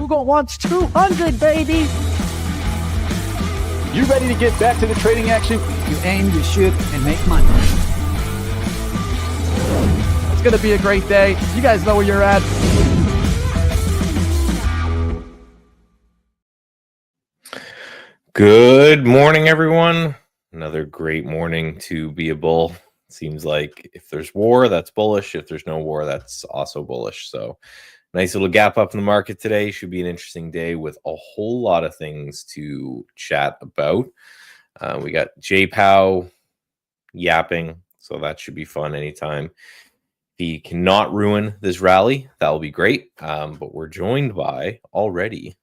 Google wants 200, baby. You ready to get back to the trading action? You aim, you shoot, and make money. It's going to be a great day. You guys know where you're at. Good morning, everyone. Another great morning to be a bull. Seems like if there's war, that's bullish. If there's no war, that's also bullish. So nice little gap up in the market today. Should be an interesting day with a whole lot of things to chat about. We got JPOW yapping, so that should be fun anytime. If he cannot ruin this rally, that will be great. But we're joined by already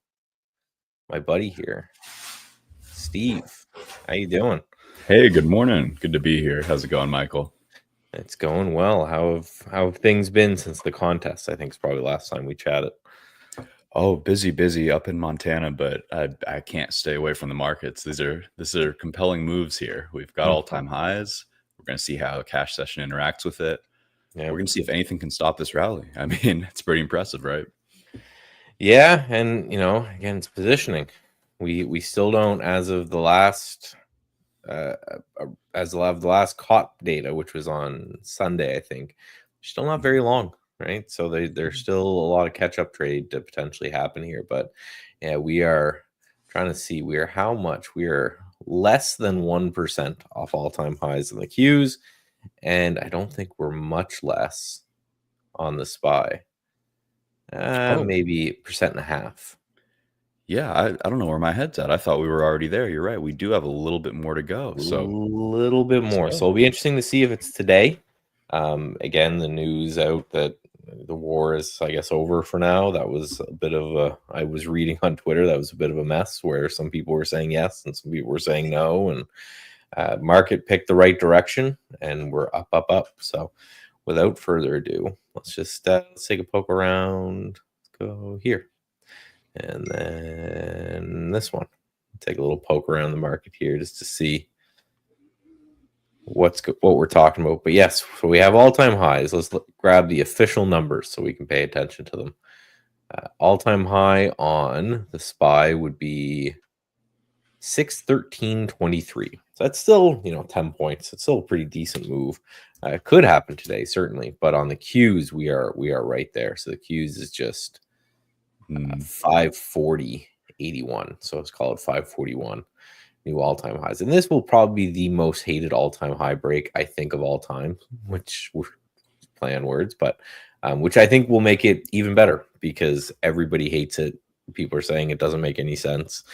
my buddy here, Steve. How you doing? Hey, good morning. Good to be here. How's it going, Michael? It's going well. How have things been since the contest? I think it's probably last time we chatted. Oh, busy up in Montana, but I can't stay away from the markets. These are compelling moves here. We've got all-time highs. We're going to see how the cash session interacts with it. Yeah, we're going to see if anything can stop this rally. I mean, it's pretty impressive, right? Yeah, and again, it's positioning. We still don't, as of the last COP data, which was on Sunday, I think, still not very long, right? So there's still a lot of catch-up trade to potentially happen here. But yeah, we are trying to see how much. We are less than 1% off all-time highs in the Qs, and I don't think we're much less on the SPY. Maybe 1.5%. Yeah, I don't know where my head's at. I thought we were already there. You're right. We do have a little bit more to go. So a little bit more. So it'll be interesting to see if it's today. Again, the news out that the war is, I guess, over for now. That was a bit of I was reading on Twitter, that was a bit of a mess where some people were saying yes and some people were saying no. And market picked the right direction and we're up. So without further ado, let's just let's take a poke around. Let's go here. And then this one, take a little poke around the market here just to see what we're talking about. But yes, so we have all-time highs. Let's grab the official numbers so we can pay attention to them. All-time high on the SPY would be 613.23. So that's still 10 points. It's still a pretty decent move. It could happen today, certainly, but on the Qs we are right there. So the Qs is just 540.81, so let's call it 541 new all-time highs, and this will probably be the most hated all-time high break, I think, of all time, which we're playing words, but which I think will make it even better because everybody hates it. People are saying it doesn't make any sense,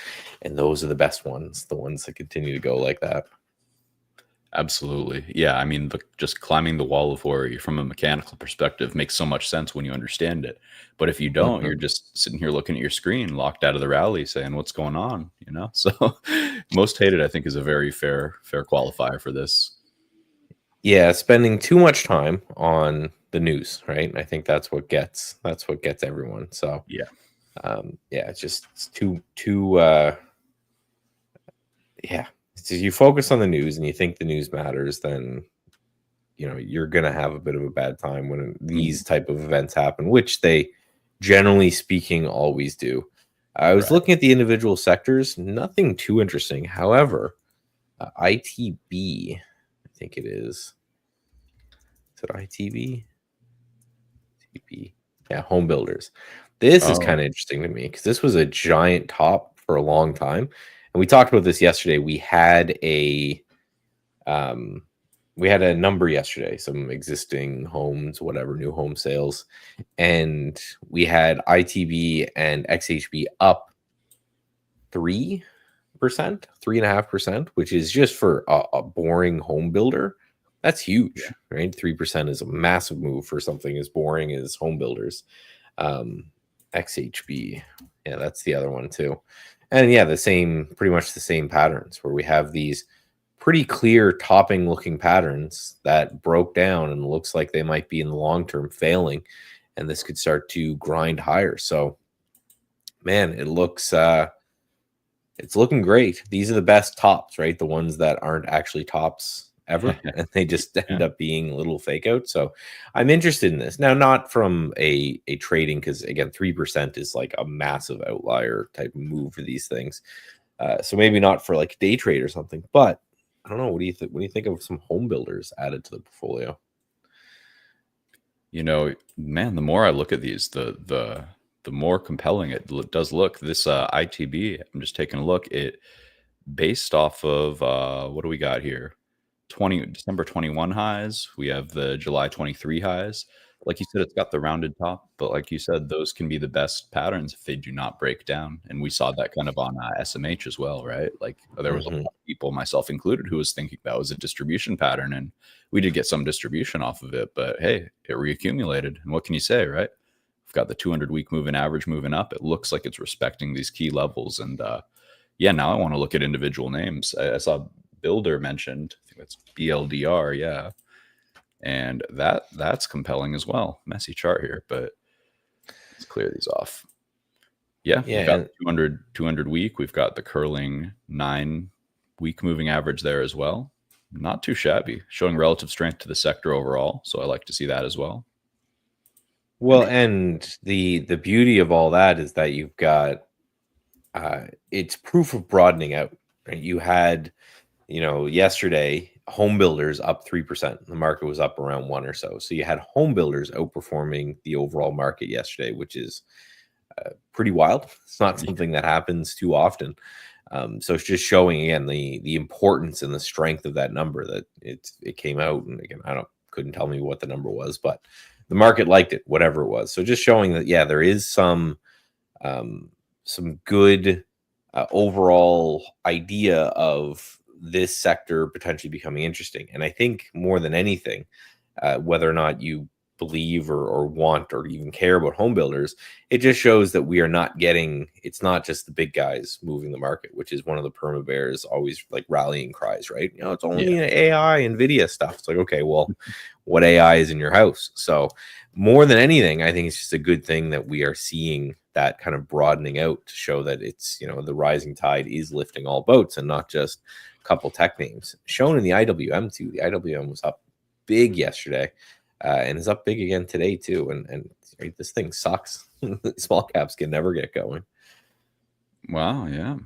and those are the best ones, the ones that continue to go like that. Absolutely. Yeah, I mean, just climbing the wall of worry from a mechanical perspective makes so much sense when you understand it. But if you don't, you're just sitting here looking at your screen, locked out of the rally, saying, what's going on? So most hated, I think, is a very fair qualifier for this. Yeah, spending too much time on the news, right? I think that's what gets everyone. So yeah, it's too So you focus on the news and you think the news matters, then you're gonna have a bit of a bad time when these type of events happen, which they generally speaking always do. I was looking at the individual sectors, nothing too interesting. However, ITB, I think it is. Is it ITB? ITB. Yeah, home builders. This is kind of interesting to me because this was a giant top for a long time. And we talked about this yesterday. We had a number yesterday, some existing homes, whatever, new home sales, and we had ITB and XHB up 3%, 3.5%, which is just for a boring home builder. That's huge, right? 3% is a massive move for something as boring as home builders. XHB, yeah, that's the other one too. And yeah, pretty much the same patterns where we have these pretty clear topping looking patterns that broke down and looks like they might be in the long term failing, and this could start to grind higher. So man, it looks it's looking great. These are the best tops, right? The ones that aren't actually tops ever, and they just end up being little fake outs. So I'm interested in this now, not from a trading, because again, 3% is like a massive outlier type move for these things. So maybe not for like day trade or something, but I don't know. What do you think? What do you think of some home builders added to the portfolio? You know, man, the more I look at these, the more compelling it does look. This ITB, I'm just taking a look. It based off of what do we got here? December 21 highs. We have the July 23 highs. Like you said, it's got the rounded top, but like you said, those can be the best patterns if they do not break down. And we saw that kind of on SMH as well, right? Like there was a lot of people, myself included, who was thinking that was a distribution pattern, and we did get some distribution off of it. But hey, it reaccumulated, and what can you say, right? We've got the 200-week moving average moving up. It looks like it's respecting these key levels, and yeah, now I want to look at individual names. I saw Builder mentioned. I think that's BLDR, yeah. And that's compelling as well. Messy chart here, but let's clear these off. Yeah, we've got 200 week. We've got the curling 9-week moving average there as well. Not too shabby, showing relative strength to the sector overall. So I like to see that as well. Well, and the beauty of all that is that you've got it's proof of broadening out. Right? You had, yesterday home builders up 3%. The market was up around 1 or so. So you had home builders outperforming the overall market yesterday, which is pretty wild. It's not something that happens too often. So it's just showing again the importance and the strength of that number, that it came out. And again, couldn't tell me what the number was, but the market liked it, whatever it was. So just showing that, yeah, there is some good overall idea of this sector potentially becoming interesting. And I think more than anything, whether or not you believe or want or even care about home builders, it just shows that we are not getting, it's not just the big guys moving the market, which is one of the perma bears always like rallying cries, right? It's only AI, NVIDIA stuff. It's like, okay, well, what AI is in your house? So more than anything, I think it's just a good thing that we are seeing that kind of broadening out to show that it's, the rising tide is lifting all boats and not just a couple tech names. Shown in the IWM too. The IWM was up big yesterday. And is up big again today too, and right, this thing sucks. Small caps can never get going. Wow, yeah,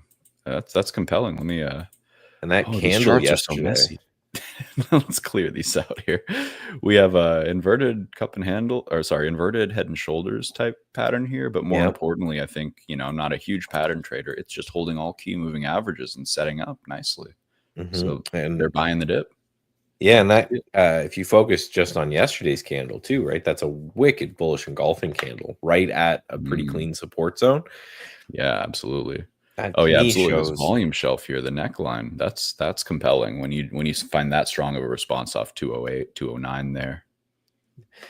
that's compelling. Let me and that candle yesterday. Are so messy. Let's clear these out here. We have a inverted cup and handle, inverted head and shoulders type pattern here. But more importantly, I think I'm not a huge pattern trader. It's just holding all key moving averages and setting up nicely. So and they're buying the dip. Yeah, and that if you focus just on yesterday's candle too, right? That's a wicked bullish engulfing candle right at a pretty clean support zone. Yeah, absolutely. That absolutely. Shows... This volume shelf here, the neckline, that's compelling when you find that strong of a response off 208, 209 there.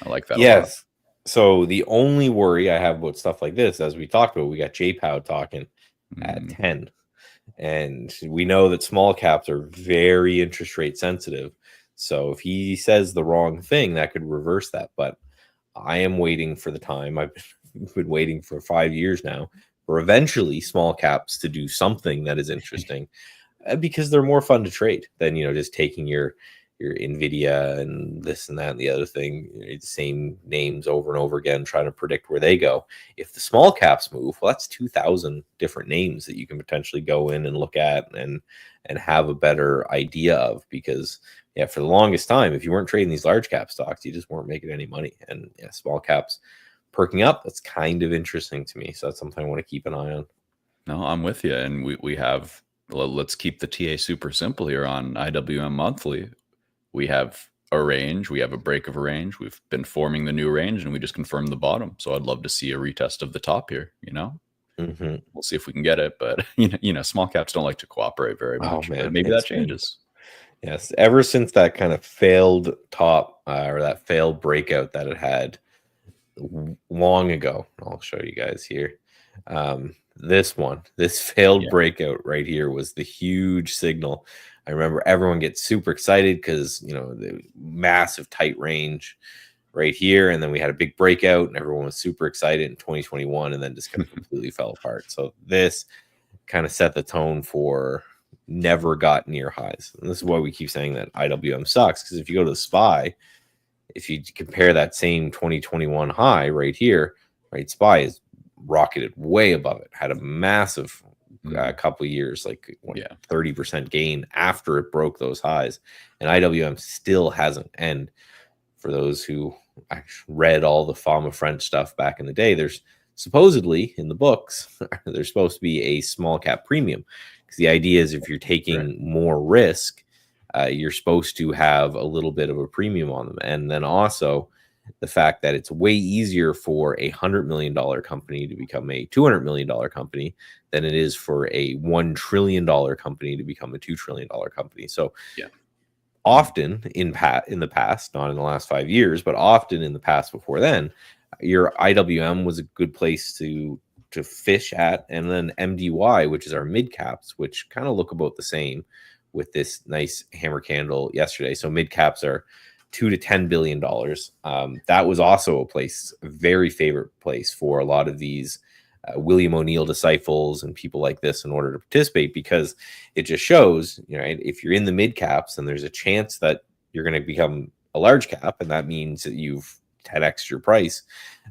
I like that. Yes. So the only worry I have about stuff like this, as we talked about, we got JPOW talking at 10. And we know that small caps are very interest rate sensitive. So if he says the wrong thing, that could reverse that. But I am waiting for the time. I've been waiting for 5 years now for eventually small caps to do something that is interesting, because they're more fun to trade than, just taking your NVIDIA and this and that and the other thing, the same names over and over again, trying to predict where they go. If the small caps move, well, that's 2,000 different names that you can potentially go in and look at and have a better idea of, because for the longest time, if you weren't trading these large cap stocks, you just weren't making any money. And small caps perking up, that's kind of interesting to me. So that's something I want to keep an eye on. No, I'm with you. And we have, let's keep the TA super simple here on IWM monthly. We have a range. We have a break of a range. We've been forming the new range, and we just confirmed the bottom. So I'd love to see a retest of the top here. We'll see if we can get it. But small caps don't like to cooperate very much. Man, maybe that changes. Yes, ever since that kind of failed top or that failed breakout that it had long ago, I'll show you guys here. This failed breakout right here was the huge signal. I remember everyone gets super excited because, the massive tight range right here. And then we had a big breakout and everyone was super excited in 2021 and then just kind of completely fell apart. So this kind of set the tone for never got near highs. And this is why we keep saying that IWM sucks, because if you go to the SPY, if you compare that same 2021 high right here, right, SPY is rocketed way above it, had a massive couple of years, like 30% gain after it broke those highs, and IWM still hasn't. And for those who actually read all the Fama French stuff back in the day, there's supposedly in the books there's supposed to be a small cap premium, because the idea is if you're taking more risk, you're supposed to have a little bit of a premium on them. And then also the fact that it's way easier for a $100 million company to become a $200 million company than it is for a $1 trillion company to become a $2 trillion company. So often in the past, not in the last 5 years, but often in the past before then, your IWM was a good place to fish at. And then MDY, which is our mid caps, which kind of look about the same with this nice hammer candle yesterday. So mid caps are $2 to $10 billion. That was also a place, a very favorite place for a lot of these William O'Neill disciples and people like this in order to participate, because it just shows, if you're in the mid caps, and there's a chance that you're going to become a large cap, and that means that you've 10x your price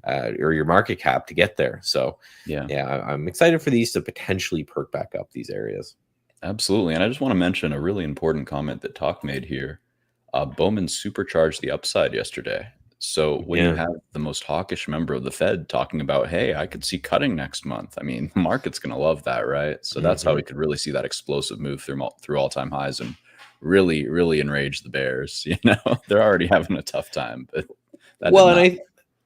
or your market cap to get there. So I'm excited for these to potentially perk back up these areas. Absolutely. And I just want to mention a really important comment that Talk made here. Bowman supercharged the upside yesterday. So when you have the most hawkish member of the Fed talking about, hey, I could see cutting next month, I mean, the market's going to love that, right? So that's how we could really see that explosive move through all-time highs and really, really enrage the bears. They're already having a tough time. But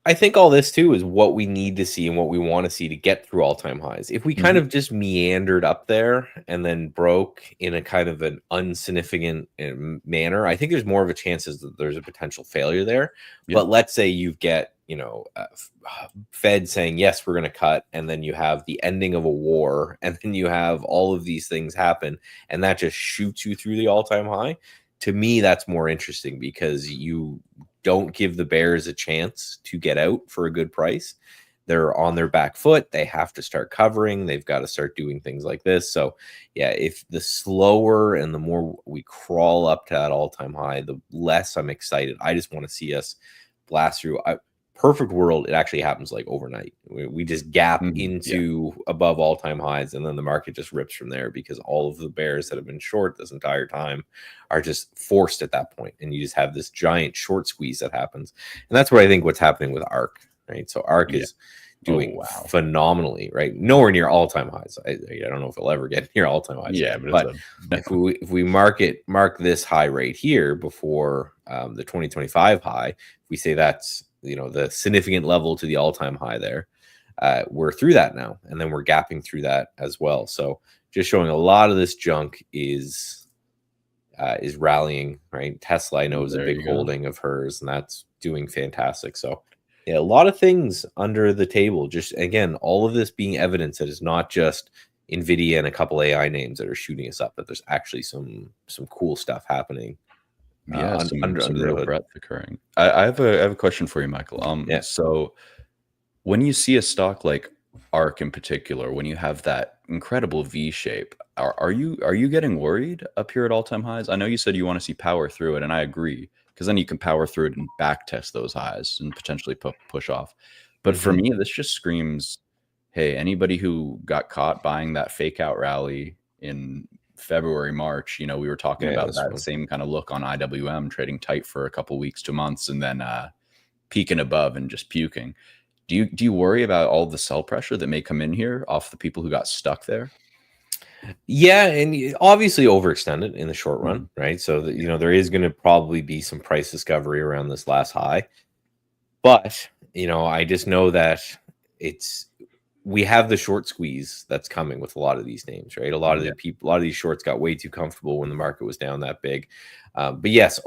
I think all this too is what we need to see and what we want to see to get through all-time highs. If we kind of just meandered up there and then broke in a kind of an insignificant manner, I think there's more of a chance that there's a potential failure there. But let's say you get, Fed saying, yes, we're going to cut. And then you have the ending of a war. And then you have all of these things happen. And that just shoots you through the all-time high. To me, that's more interesting, because you don't give the bears a chance to get out for a good price. They're on their back foot. They have to start covering. They've got to start doing things like this. So if the slower and the more we crawl up to that all-time high, the less I'm excited. I just want to see us blast through. Perfect world, it actually happens like overnight. We just gap into above all-time highs, and then the market just rips from there, because all of the bears that have been short this entire time are just forced at that point, and you just have this giant short squeeze that happens. And that's what I think what's happening with ARK, right? So ARK is doing phenomenally, right? Nowhere near all-time highs. I don't know if it'll ever get near all-time highs. But if we mark this high right here before the 2025 high, if we say that's the significant level to the all-time high there, we're through that now, and then we're gapping through that as well. So just showing a lot of this junk is rallying, right? Tesla, I know, is a big holding of hers, and that's doing fantastic. So a lot of things under the table. Just again, all of this being evidence that it's not just Nvidia and a couple AI names that are shooting us up, that there's actually some cool stuff happening. Some real breadth occurring. I have a question for you, Michael. So when you see a stock like ARK in particular, when you have that incredible V shape, are you getting worried up here at all-time highs? I know you said you want to see power through it, and I agree, because then you can power through it and back test those highs and potentially push off. But for me, this just screams, hey, anybody who got caught buying that fake out rally in February, March, we were talking about that same kind of look on IWM, trading tight for a couple weeks to months, and then peaking above and just puking. Do you worry about all the sell pressure that may come in here off the people who got stuck there? Yeah, and obviously overextended in the short run, right? So that there is going to probably be some price discovery around this last high, but I just know that we have the short squeeze that's coming with a lot of these names, right? A lot of these shorts got way too comfortable when the market was down that big. But yes, hit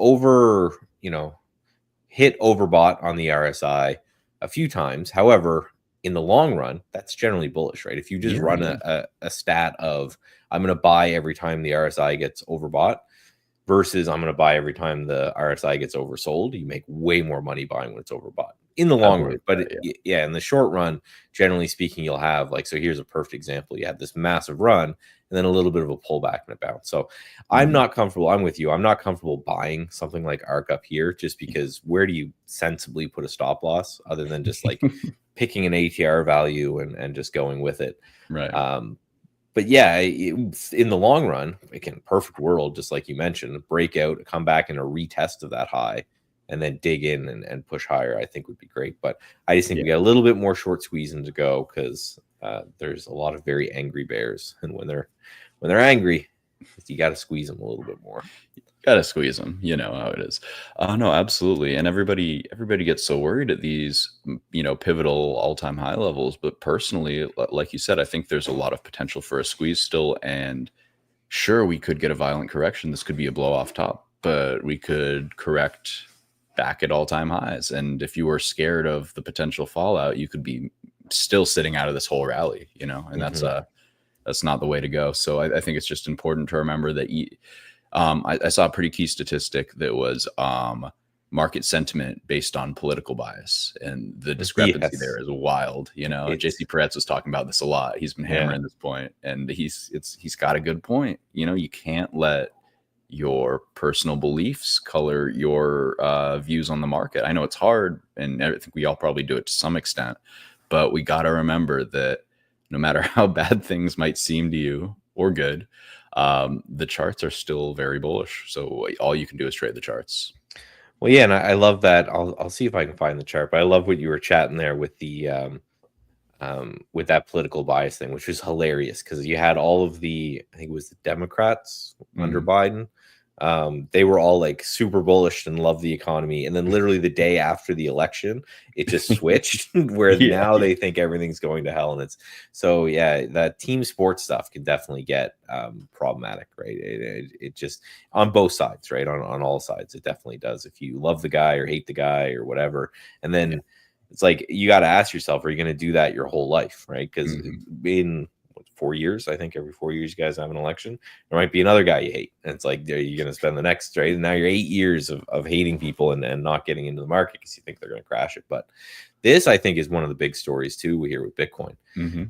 overbought on the RSI a few times. However, in the long run, that's generally bullish, right? If you just run a stat of I'm going to buy every time the RSI gets overbought versus I'm going to buy every time the RSI gets oversold, you make way more money buying when it's overbought. in the I long run. believe But that, yeah. yeah, in the short run, generally speaking, you'll have like, so here's a perfect example. You have this massive run and then a little bit of a pullback and a bounce. So I'm not comfortable. I'm with you. I'm not comfortable buying something like ARK up here just because where do you sensibly put a stop loss other than just like picking an ATR value and just going with it. Right. But yeah, in the long run, again, perfect world, just like you mentioned, breakout, come back in a retest of that high, and then dig in and push higher, I think would be great. But I just think we got a little bit more short squeezing to go because there's a lot of very angry bears, and when they're angry, you got to squeeze them a little bit more. Gotta squeeze them, you know how it is. No, absolutely. And everybody gets so worried at these, pivotal all-time high levels. But personally, like you said, I think there's a lot of potential for a squeeze still. And sure, we could get a violent correction. This could be a blow off top, but we could correct back at all-time highs. And if you were scared of the potential fallout, you could be still sitting out of this whole rally, and that's not the way to go. So I think it's just important to remember that I saw a pretty key statistic that was market sentiment based on political bias, and the discrepancy there is wild. JC Peretz was talking about this a lot. He's been hammering this point, and he's got a good point. You can't let your personal beliefs color your views on the market. I know it's hard, and I think we all probably do it to some extent, but we got to remember that no matter how bad things might seem to you or good, the charts are still very bullish. So all you can do is trade the charts. Well, yeah, and I love that. I'll see if I can find the chart, but I love what you were chatting there with the with that political bias thing, which was hilarious because you had all of the, I think it was the Democrats under Biden. They were all like super bullish and love the economy, and then literally the day after the election, it just switched where now they think everything's going to hell. And it's so that team sports stuff can definitely get problematic, right? It just on both sides, right? On all sides, it definitely does. If you love the guy or hate the guy or whatever, and then it's like you got to ask yourself, are you going to do that your whole life, right? Because in 4 years, I think every 4 years you guys have an election, there might be another guy you hate, and it's like, are you going to spend the next, right? And now you're 8 years of hating people and not getting into the market because you think they're going to crash it. But this, I think, is one of the big stories too here with Bitcoin,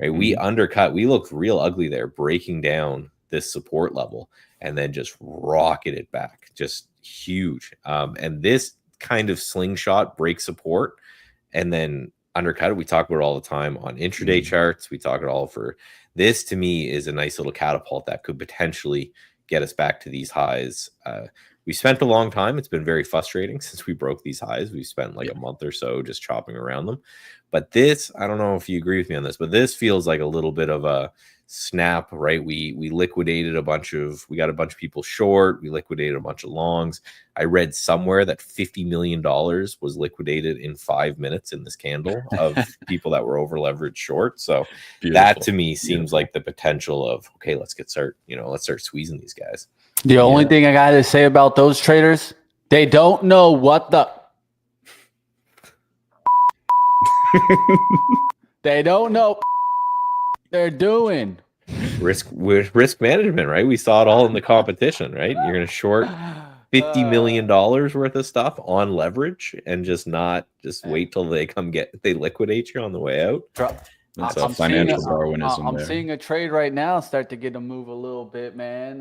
right? We looked real ugly there, breaking down this support level and then just rocketed back, just huge. And this kind of slingshot break support and then undercut it. We talk about it all the time on intraday charts. We talk it all for this. To me, is a nice little catapult that could potentially get us back to these highs. We spent a long time. It's been very frustrating since we broke these highs. We spent like a month or so just chopping around them. But this, I don't know if you agree with me on this, but this feels like a little bit of a snap, right? We liquidated we got a bunch of people short. We liquidated a bunch of longs. I read somewhere that $50 million was liquidated in 5 minutes in this candle of people that were over leveraged short. So that to me seems like the potential of, okay, let's start squeezing these guys. The only thing I got to say about those traders, they don't know what they don't know they're doing. Risk management, right? We saw it all in the competition, right? You're going to short $50 million worth of stuff on leverage and just wait till they liquidate you on the way out. That's financial Darwinism. I'm seeing a trade right now start to get to move a little bit, man.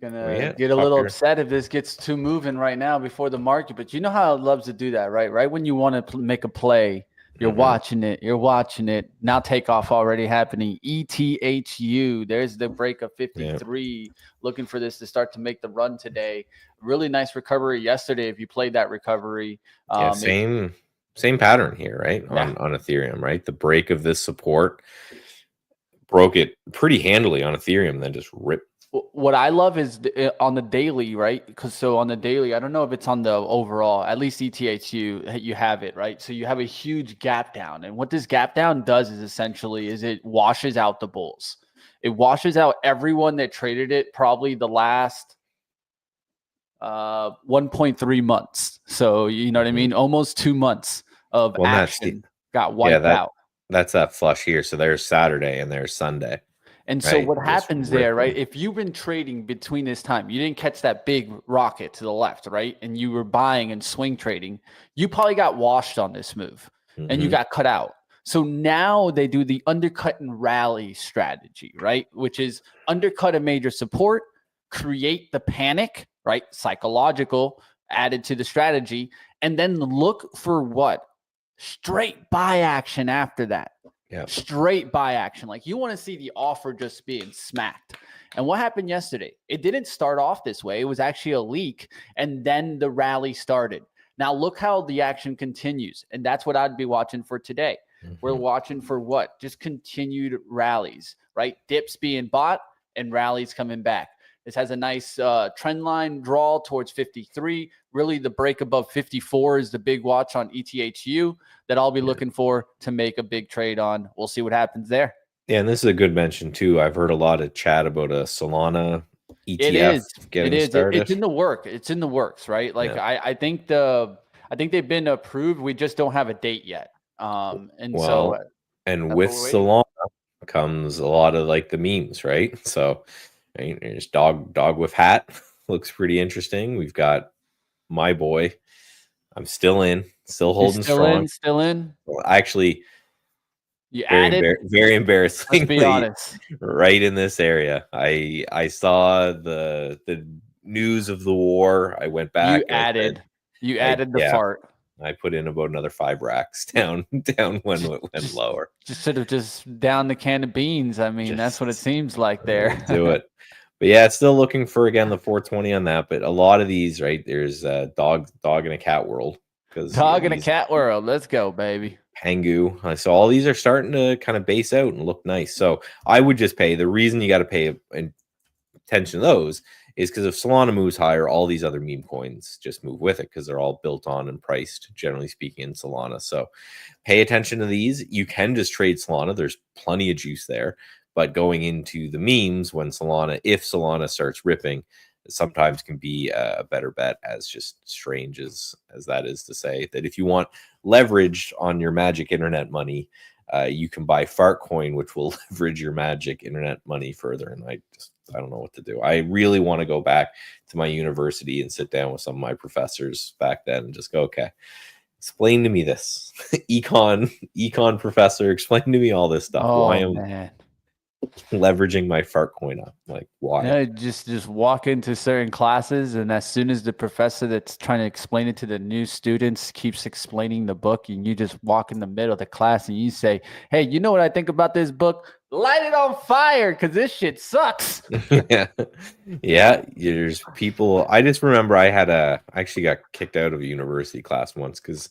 Gonna get a little upset if this gets too moving right now before the market, but you know how it loves to do that, right? Right when you want to make a play, you're watching it. Now takeoff already happening. ETHU, there's the break of 53. Looking for this to start to make the run today. Really nice recovery yesterday. If you played that recovery, same pattern here, right? On Ethereum, right? The break of this support broke it pretty handily on Ethereum, then just ripped. What I love is on the daily, right? Because on the daily, I don't know if it's on the overall, at least ETHU, you have it, right? So you have a huge gap down. And what this gap down does is essentially it washes out the bulls. It washes out everyone that traded it probably the last 1.3 months. So, you know what I mean? Almost 2 months of action got wiped out. That's that flush here. So there's Saturday and there's Sunday. And so what Just happens there, right? ripping. If you've been trading between this time, you didn't catch that big rocket to the left, right? And you were buying and swing trading, you probably got washed on this move and you Mhm. got cut out. So now they do the undercut and rally strategy, right? Which is undercut a major support, create the panic, right? Psychological added to the strategy, and then look for what? Straight buy action after that. Yeah. Straight buy action. Like you want to see the offer just being smacked. And what happened yesterday? It didn't start off this way. It was actually a leak, and then the rally started. Now look how the action continues, and that's what I'd be watching for today. We're watching for what? Just continued rallies, right? Dips being bought and rallies coming back. This has a nice trend line draw towards 53. Really, the break above 54 is the big watch on ETHU that I'll be looking for to make a big trade on. We'll see what happens there. Yeah, and this is a good mention too. I've heard a lot of chat about a Solana ETF getting started. It's in the work. It's in the works, right? Like I think they've been approved. We just don't have a date yet. And with Solana comes a lot of like the memes, right? So there's dog with hat looks pretty interesting. We've got my boy. I'm still holding strong. Still in. Well, actually, you added very embarrassingly. Let's be honest. Right in this area, I saw the news of the war. I went back. You added the fart. I put in about another 5 racks down when it went lower. Just sort of just down the can of beans. I mean, that's what it seems like there. Do it. But yeah, it's still looking for, again, the 420 on that. But a lot of these, right, there's dog in a cat world. Dog in a cat world. Let's go, baby. Pangu. So all these are starting to kind of base out and look nice. So I would just pay. The reason you got to pay attention to those is because if Solana moves higher, all these other meme coins just move with it because they're all built on and priced, generally speaking, in Solana. So pay attention to these. You can just trade Solana. There's plenty of juice there. But going into the memes when if Solana starts ripping, sometimes can be a better bet, as just strange as that is to say, that if you want leverage on your magic internet money, you can buy Fartcoin, which will leverage your magic internet money further. And I don't know what to do. I really want to go back to my university and sit down with some of my professors back then and just go, okay, explain to me this. econ professor, explain to me all this stuff. Why am leveraging my Fartcoin up? Like, why? Yeah, just walk into certain classes, and as soon as the professor that's trying to explain it to the new students keeps explaining the book, and you just walk in the middle of the class and you say, hey, you know what I think about this book? Light it on fire, because this shit sucks. Yeah, there's people. I just remember I actually got kicked out of a university class once because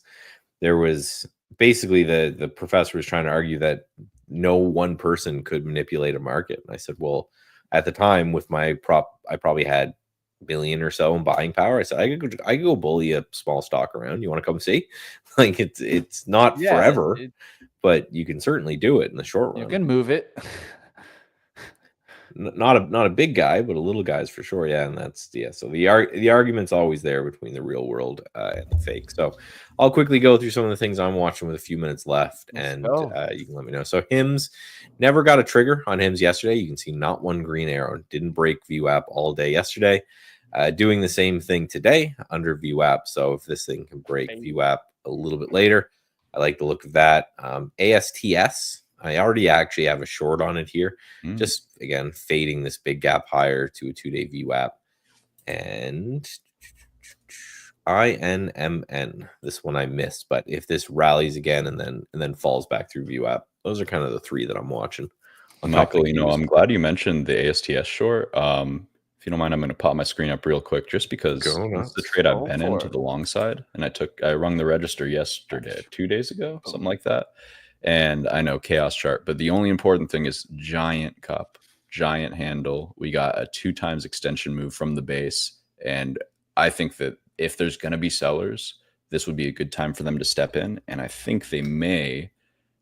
there was basically the professor was trying to argue that no one person could manipulate a market. And I said, well, at the time with my I probably had $1 billion or so in buying power. I said, I could go bully a small stock around. You want to come see? Like it's not forever, but you can certainly do it in the short run. You can move it. Not a big guy, but a little guy's for sure. Yeah, and so the argument's always there between the real world and the fake. So I'll quickly go through some of the things I'm watching with a few minutes left, and you can let me know. So HIMS never got a trigger on HIMS yesterday. You can see not one green arrow. Didn't break VWAP all day yesterday. Doing the same thing today under VWAP. So if this thing can break VWAP a little bit later, I like the look of that. ASTS. I already actually have a short on it here. Just, again, fading this big gap higher to a 2-day VWAP. And INMN, this one I missed. But if this rallies again and then falls back through VWAP, those are kind of the 3 that I'm watching. Michael, I'm glad you mentioned the ASTS short. If you don't mind, I'm going to pop my screen up real quick just because it's the trade I've been into the long side. And I rung the register yesterday, 2 days ago, something like that. And I know chaos chart, but the only important thing is giant cup, giant handle. We got a 2 times extension move from the base. And I think that if there's going to be sellers, this would be a good time for them to step in. And I think they may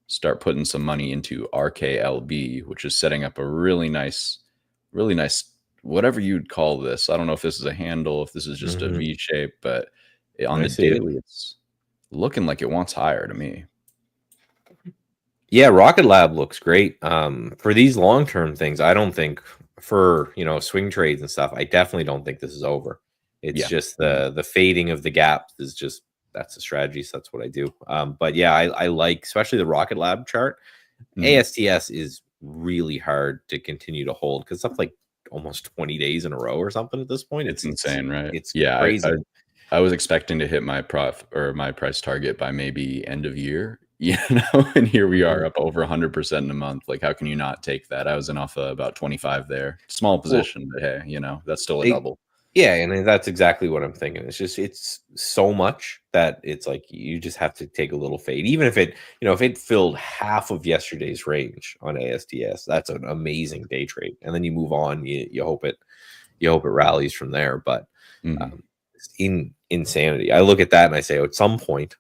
start putting some money into RKLB, which is setting up a really nice, whatever you'd call this. I don't know if this is a handle, if this is just a V shape, but on the daily, it's looking like it wants higher to me. Yeah, Rocket Lab looks great. For these long-term things, I don't think for swing trades and stuff, I definitely don't think this is over. It's just the fading of the gap is just that's the strategy. So that's what I do. But yeah, I like especially the Rocket Lab chart. ASTS is really hard to continue to hold because it's up like almost 20 days in a row or something at this point. It's insane, right? It's crazy. I was expecting to hit my my price target by maybe end of year, and here we are up over 100% in a month. Like, how can you not take that? I was in off about 25 there, small position, but hey, that's still a double. Yeah, and that's exactly what I'm thinking. It's so much that it's like you just have to take a little fade, even if it filled half of yesterday's range on ASTS. That's an amazing day trade, and then you move on. You hope it rallies from there, but. Insanity. I look at that and I say, at some point,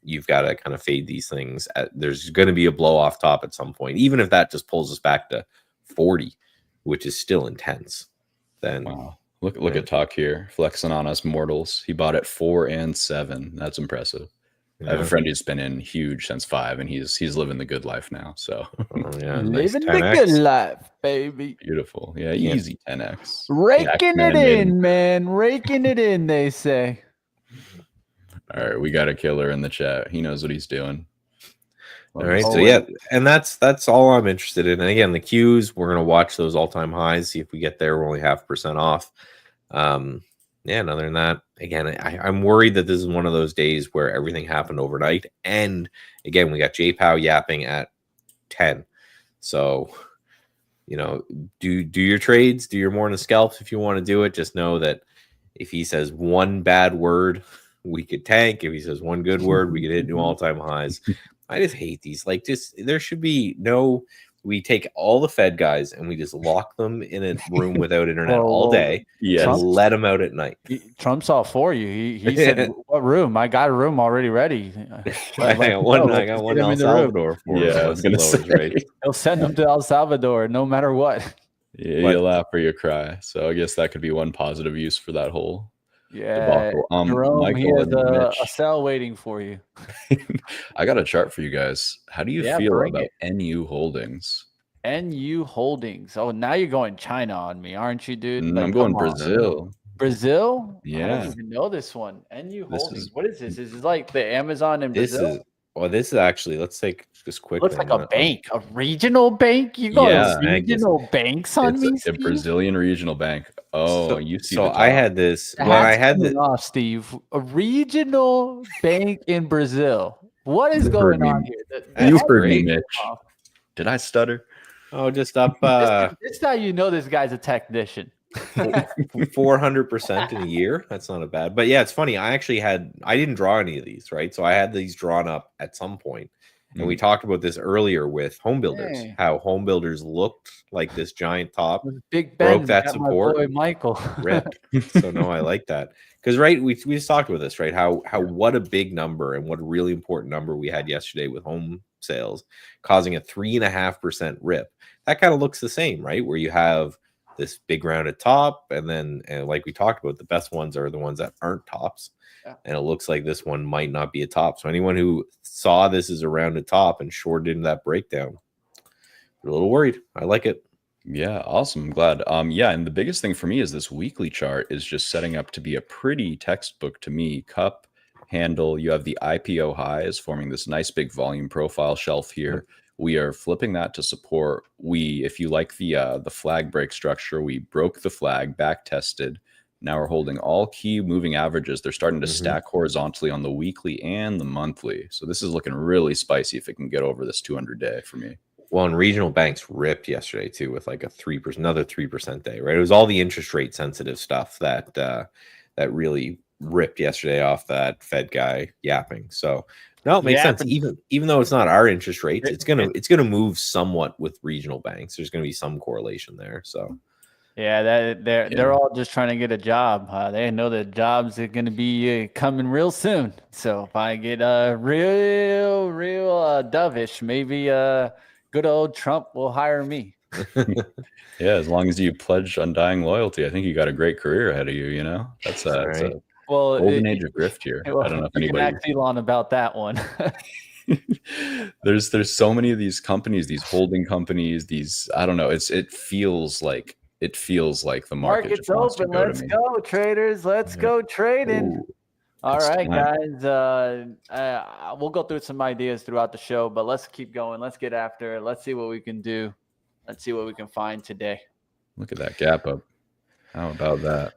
you've got to kind of fade these things. There's going to be a blow off top at some point, even if that just pulls us back to 40, which is still intense. Then wow, look at Talk here flexing on us mortals. He bought at 4 and 7. That's impressive. Yeah. I have a friend who's been in huge since 5, and he's living the good life now. So living the good life, baby. Beautiful, easy 10x. Raking it in, man. Raking it in, they say. All right, we got a killer in the chat. He knows what he's doing. All right, so and that's all I'm interested in. And again, the Qs, we're gonna watch those all-time highs. See if we get there. We're only 0.5% off. And other than that, again, I'm worried that this is one of those days where everything happened overnight. And again, we got JPOW yapping at 10. So, do your trades, do your morning scalps if you want to do it. Just know that if he says one bad word, we could tank. If he says one good word, we could hit new all-time highs. I just hate these. Like, there should be no. We take all the Fed guys and we just lock them in a room without internet all day. Yeah, and let them out at night. Trump's all for you. He said, "What room? I got a room already ready." I got one El Salvador for him. I was gonna say, right? He'll send them to El Salvador no matter what. Yeah, you laugh or you cry. So I guess that could be one positive use for that whole. Yeah, Jerome, Michael, he has a cell waiting for you. I got a chart for you guys. How do you feel about NU Holdings? NU Holdings. Oh, now you're going China on me, aren't you, dude? I'm going Brazil. Brazil? Yeah. I don't even know this one. NU Holdings. What is this? Is it like the Amazon in Brazil? This is actually, let's take just quick. Looks like a bank, a regional bank. You got regional banks on me, a Brazilian regional bank. Oh, so, you see. So I had this. When I had this, Steve, a regional bank in Brazil. What is going on here? You heard me, Mitch. Did I stutter? Oh, just up. This is how you know this guy's a technician. 400% in a year. That's not a bad. But yeah, it's funny. I didn't draw any of these, right? So I had these drawn up at some point. And we talked about this earlier with home builders, how home builders looked like this giant top, Big Ben broke that support, my boy Michael. ripped. So no, I like that because we just talked about this, right? How what a big number and what a really important number we had yesterday with home sales causing a 3.5% rip. That kind of looks the same, right? Where you have this big rounded top, and then like we talked about, the best ones are the ones that aren't tops. Yeah. And it looks like this one might not be a top. So anyone who saw this as a rounded top and shorted into that breakdown, a little worried. I like it. Yeah, awesome. I'm glad. And the biggest thing for me is this weekly chart is just setting up to be a pretty textbook to me. Cup handle, you have the IPO highs forming this nice big volume profile shelf here. We are flipping that to support. If you like the flag break structure, we broke the flag, back tested. Now we're holding all key moving averages. They're starting to stack horozontally on the weekly and the monthly. So this is looking really spicy if it can get over this 200-day for me. Well, and regional banks ripped yesterday too with like another 3% day, right? It was all the interest rate sensitive stuff that really ripped yesterday off that Fed guy yapping. So no, it makes sense. Even though it's not our interest rates, it's gonna move somewhat with regional banks. There's gonna be some correlation there. So. Yeah, they're all just trying to get a job. They know that jobs are going to be coming real soon. So if I get real dovish, maybe good old Trump will hire me. Yeah, as long as you pledge undying loyalty, I think you got a great career ahead of you. That's a golden age of grift here. Well, I don't know if anybody can ask Elon about that one. there's so many of these companies, these holding companies, these, I don't know, it feels like the market Market's just wants to open. go to Let's me. go, traders. Let's go trading. Ooh, All it's right, time. guys. We'll go through some ideas throughout the show, but let's keep going. Let's get after it. Let's see what we can do. Let's see what we can find today. Look at that gap up. How about that?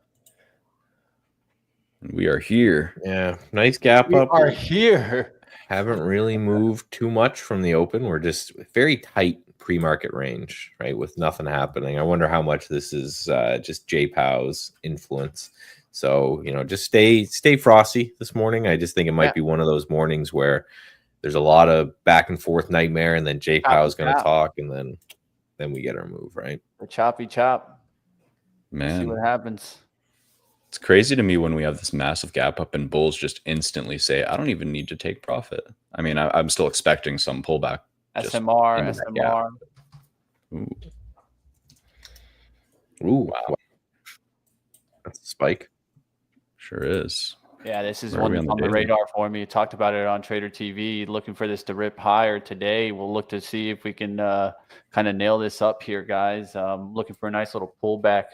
And we are here. Yeah, nice gap We up. are here. Haven't really moved too much from the open. We're just very tight pre-market range, right? With nothing happening. I wonder how much this is just JPow's influence. So, just stay frosty this morning. I just think it might be one of those mornings where there's a lot of back and forth nightmare, and then JPow is going to talk, and then we get our move, right? The choppy chop. Man, see what happens. It's crazy to me when we have this massive gap up and bulls just instantly say, I don't even need to take profit. I mean, I'm still expecting some pullback. SMR. Ooh, wow. That's a spike. Sure is. Yeah, this is one that's on the radar for me. Talked about it on Trader TV, looking for this to rip higher today. We'll look to see if we can kind of nail this up here, guys. Looking for a nice little pullback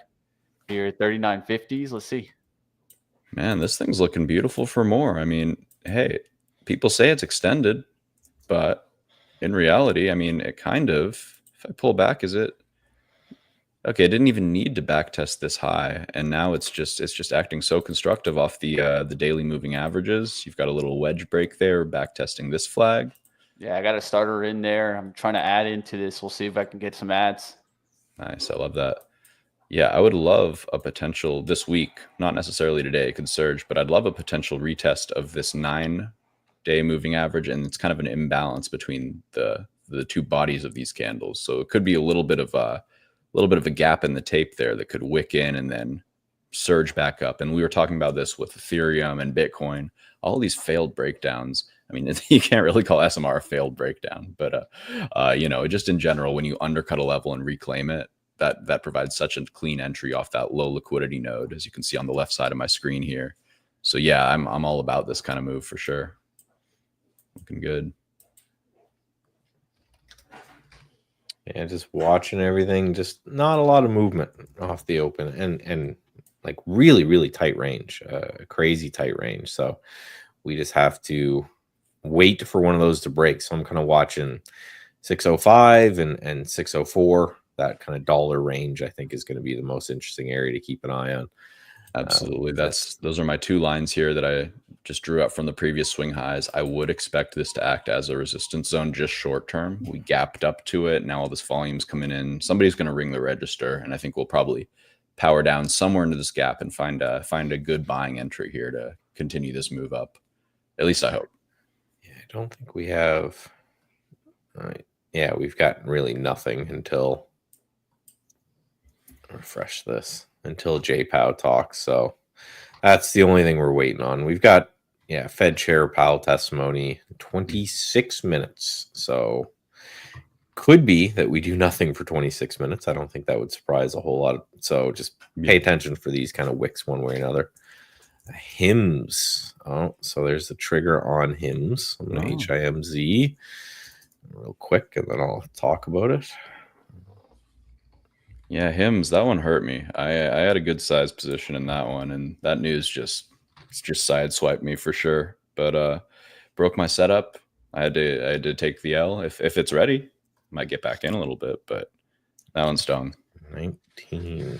here, 39.50s. Let's see. Man, this thing's looking beautiful for more. I mean, hey, people say it's extended, but in reality, I mean, it kind of, if I pull back, is it? Okay, it didn't even need to back test this high, and now it's just acting so constructive off the daily moving averages. You've got a little wedge break there, back testing this flag. Yeah, I got a starter in there. I'm trying to add into this. We'll see if I can get some ads. Nice, I love that. Yeah, I would love a potential this week, not necessarily today, it could surge, but I'd love a potential retest of this 9-day moving average, and it's kind of an imbalance between the two bodies of these candles. So it could be a little bit of a gap in the tape there that could wick in and then surge back up. And we were talking about this with Ethereum and Bitcoin, all these failed breakdowns. I mean, you can't really call SMR a failed breakdown, but just in general, when you undercut a level and reclaim it, that provides such a clean entry off that low liquidity node, as you can see on the left side of my screen here. So yeah, I'm all about this kind of move for sure. Looking good. Yeah, just watching everything, just not a lot of movement off the open, and like really, really tight range, crazy tight range. So we just have to wait for one of those to break. So I'm kind of watching 605 and 604. That kind of dollar range, I think, is going to be the most interesting area to keep an eye on. Absolutely. Those are my two lines here that I just drew up from the previous swing highs. I would expect this to act as a resistance zone just short term. We gapped up to it. Now all this volume's coming in. Somebody's going to ring the register, and I think we'll probably power down somewhere into this gap and find a good buying entry here to continue this move up. At least I hope. Yeah, I don't think we have. Yeah, we've got really nothing until refresh this until JPow talks. So that's the only thing we're waiting on. We've got Fed Chair Powell testimony 26 minutes. So could be that we do nothing for 26 minutes. I don't think that would surprise a whole lot. So just pay attention for these kind of wicks one way or another. HIMS. Oh, so there's the trigger on HIMS. I'm going to HIMZ real quick, and then I'll talk about it. Yeah, HIMS, that one hurt me. I had a good size position in that one, and that news just sideswiped me for sure. But broke my setup. I had to take the L. If it's ready, might get back in a little bit, but that one stung. 19.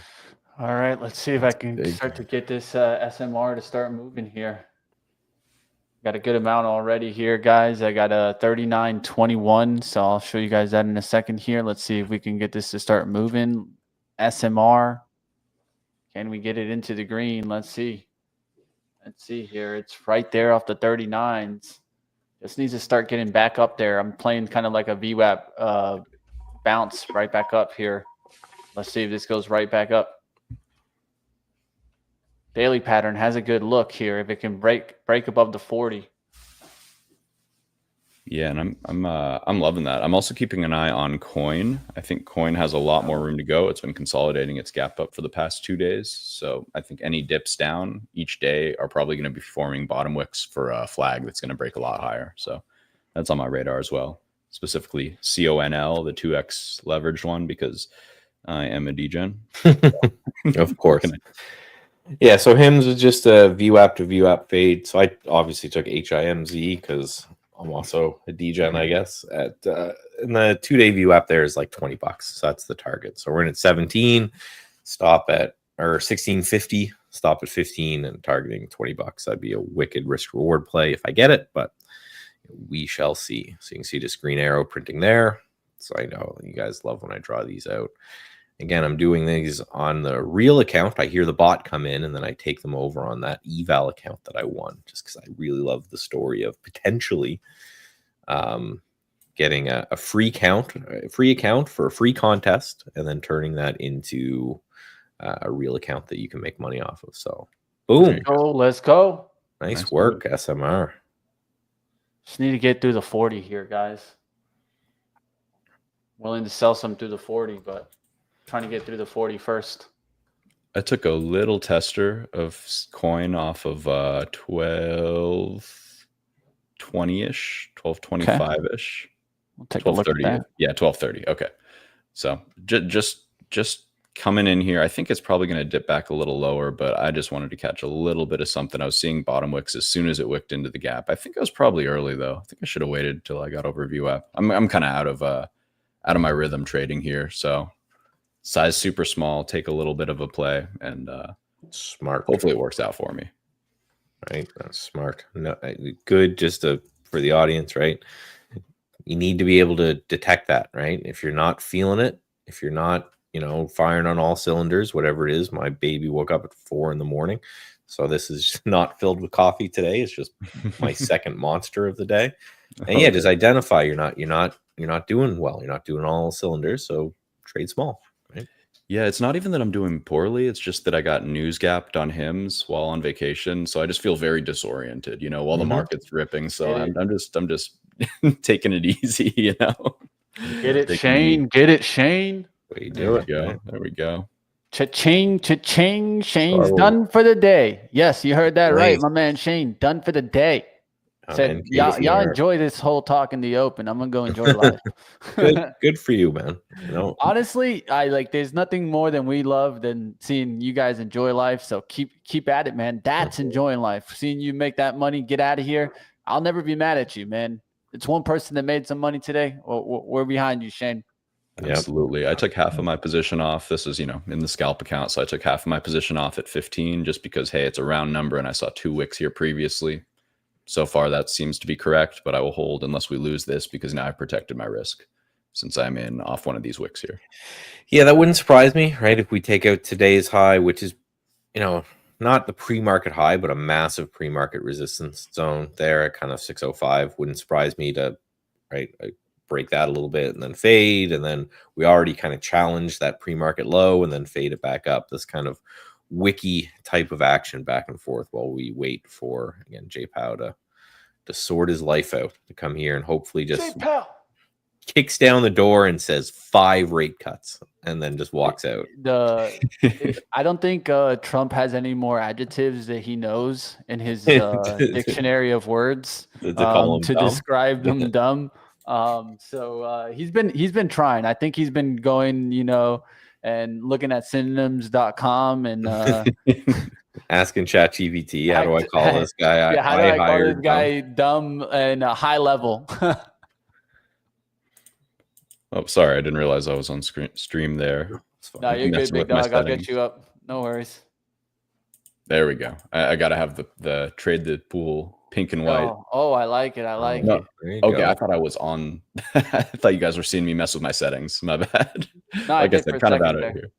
All right, let's see if I can start to get this SMR to start moving here. Got a good amount already here, guys. I got a 39.21, so I'll show you guys that in a second here. Let's see if we can get this to start moving. SMR, can we get it into the green? Let's see. Let's see here. It's right there off the 39s. Just needs to start getting back up there. I'm playing kind of like a VWAP bounce right back up here. Let's see if this goes right back up. Daily pattern has a good look here. If it can break above the 40. Yeah, and I'm loving that. I'm also keeping an eye on Coin. I think Coin has a lot more room to go. It's been consolidating its gap up for the past 2 days. So I think any dips down each day are probably going to be forming bottom wicks for a flag that's going to break a lot higher. So That's on my radar as well. Specifically CONL, the 2x leveraged one, because I am a degen. Of course. Yeah, so HIMS was just a VWAP to VWAP fade. So I obviously took HIMZ because I'm also a degen, I guess. And the 2-day VWAP there is like $20. So that's the target. So we're in at 17, stop at, or 1650, stop at 15, and targeting $20. That'd be a wicked risk reward play if I get it, but we shall see. So you can see this green arrow printing there. So I know you guys love when I draw these out. Again, I'm doing these on the real account. I hear the bot come in, and then I take them over on that eval account that I won, just because I really love the story of potentially getting a free account for a free contest, and then turning that into a real account that you can make money off of. So, boom. Let's go. Nice work, SMR. Just need to get through the 40 here, guys. Willing to sell some through the 40, but trying to get through the 40 first. I took a little tester of coin off of 1220-ish, 1225-ish. We'll take a look at that. Yeah, 1230. Okay. So just coming in here. I think it's probably going to dip back a little lower, but I just wanted to catch a little bit of something. I was seeing bottom wicks as soon as it wicked into the gap. I think I was probably early though. I think I should have waited till I got over VWAP. I'm kind of out of my rhythm trading here. So size super small, take a little bit of a play, and smart. Hopefully it works out for me. Right, that's smart. No, good. Just for the audience, right? You need to be able to detect that, right? If you're not feeling it, if you're not, firing on all cylinders, whatever it is. My baby woke up at 4 a.m, so this is not filled with coffee today. It's just my second monster of the day. And yeah, just identify you're not doing well. You're not doing all cylinders, so trade small. Right? Yeah, it's not even that I'm doing poorly. It's just that I got news gapped on HIMS while on vacation, so I just feel very disoriented. While the market's ripping. So I'm just taking it easy. Get it, Shane. Get it, Shane. Way you do it. There we go. Cha-ching, cha-ching. Shane's done for the day. Yes, you heard that right, my man Shane. Done for the day. Said, y'all enjoy this whole talk in the open. I'm gonna go enjoy life. Good for you, man. Honestly, there's nothing more than we love than seeing you guys enjoy life. So keep at it, man. That's enjoying life. Seeing you make that money, get out of here. I'll never be mad at you, man. It's one person that made some money today. We're behind you, Shane. Absolutely. I took half of my position off. This is, in the scalp account. So I took half of my position off at 15 just because, hey, it's a round number and I saw 2 wicks here previously. So far, that seems to be correct, but I will hold unless we lose this because now I've protected my risk since I'm in off one of these wicks here. Yeah, that wouldn't surprise me, right? If we take out today's high, which is, not the pre-market high, but a massive pre-market resistance zone there at kind of 605. Wouldn't surprise me to, break that a little bit and then fade. And then we already kind of challenged that pre-market low and then fade it back up. This kind of wiki type of action back and forth while we wait for, again, JPow to sort his life out, to come here and hopefully just kicks down the door and says 5 rate cuts and then just walks out. I don't think Trump has any more adjectives that he knows in his dictionary of words to describe them dumb. So he's been trying. I think he's been going, and looking at synonyms.com and asking ChatGPT, how do I call this guy? How do I call this guy dumb and high level? Oh, sorry. I didn't realize I was on stream there. No, you're good, big dog. I'll get you up. No worries. There we go. I got to have the trade the pool pink and white. Oh, I like it. I like it. Okay, I thought I was on. I thought you guys were seeing me mess with my settings. My bad. No, I guess I'm kind of out of here.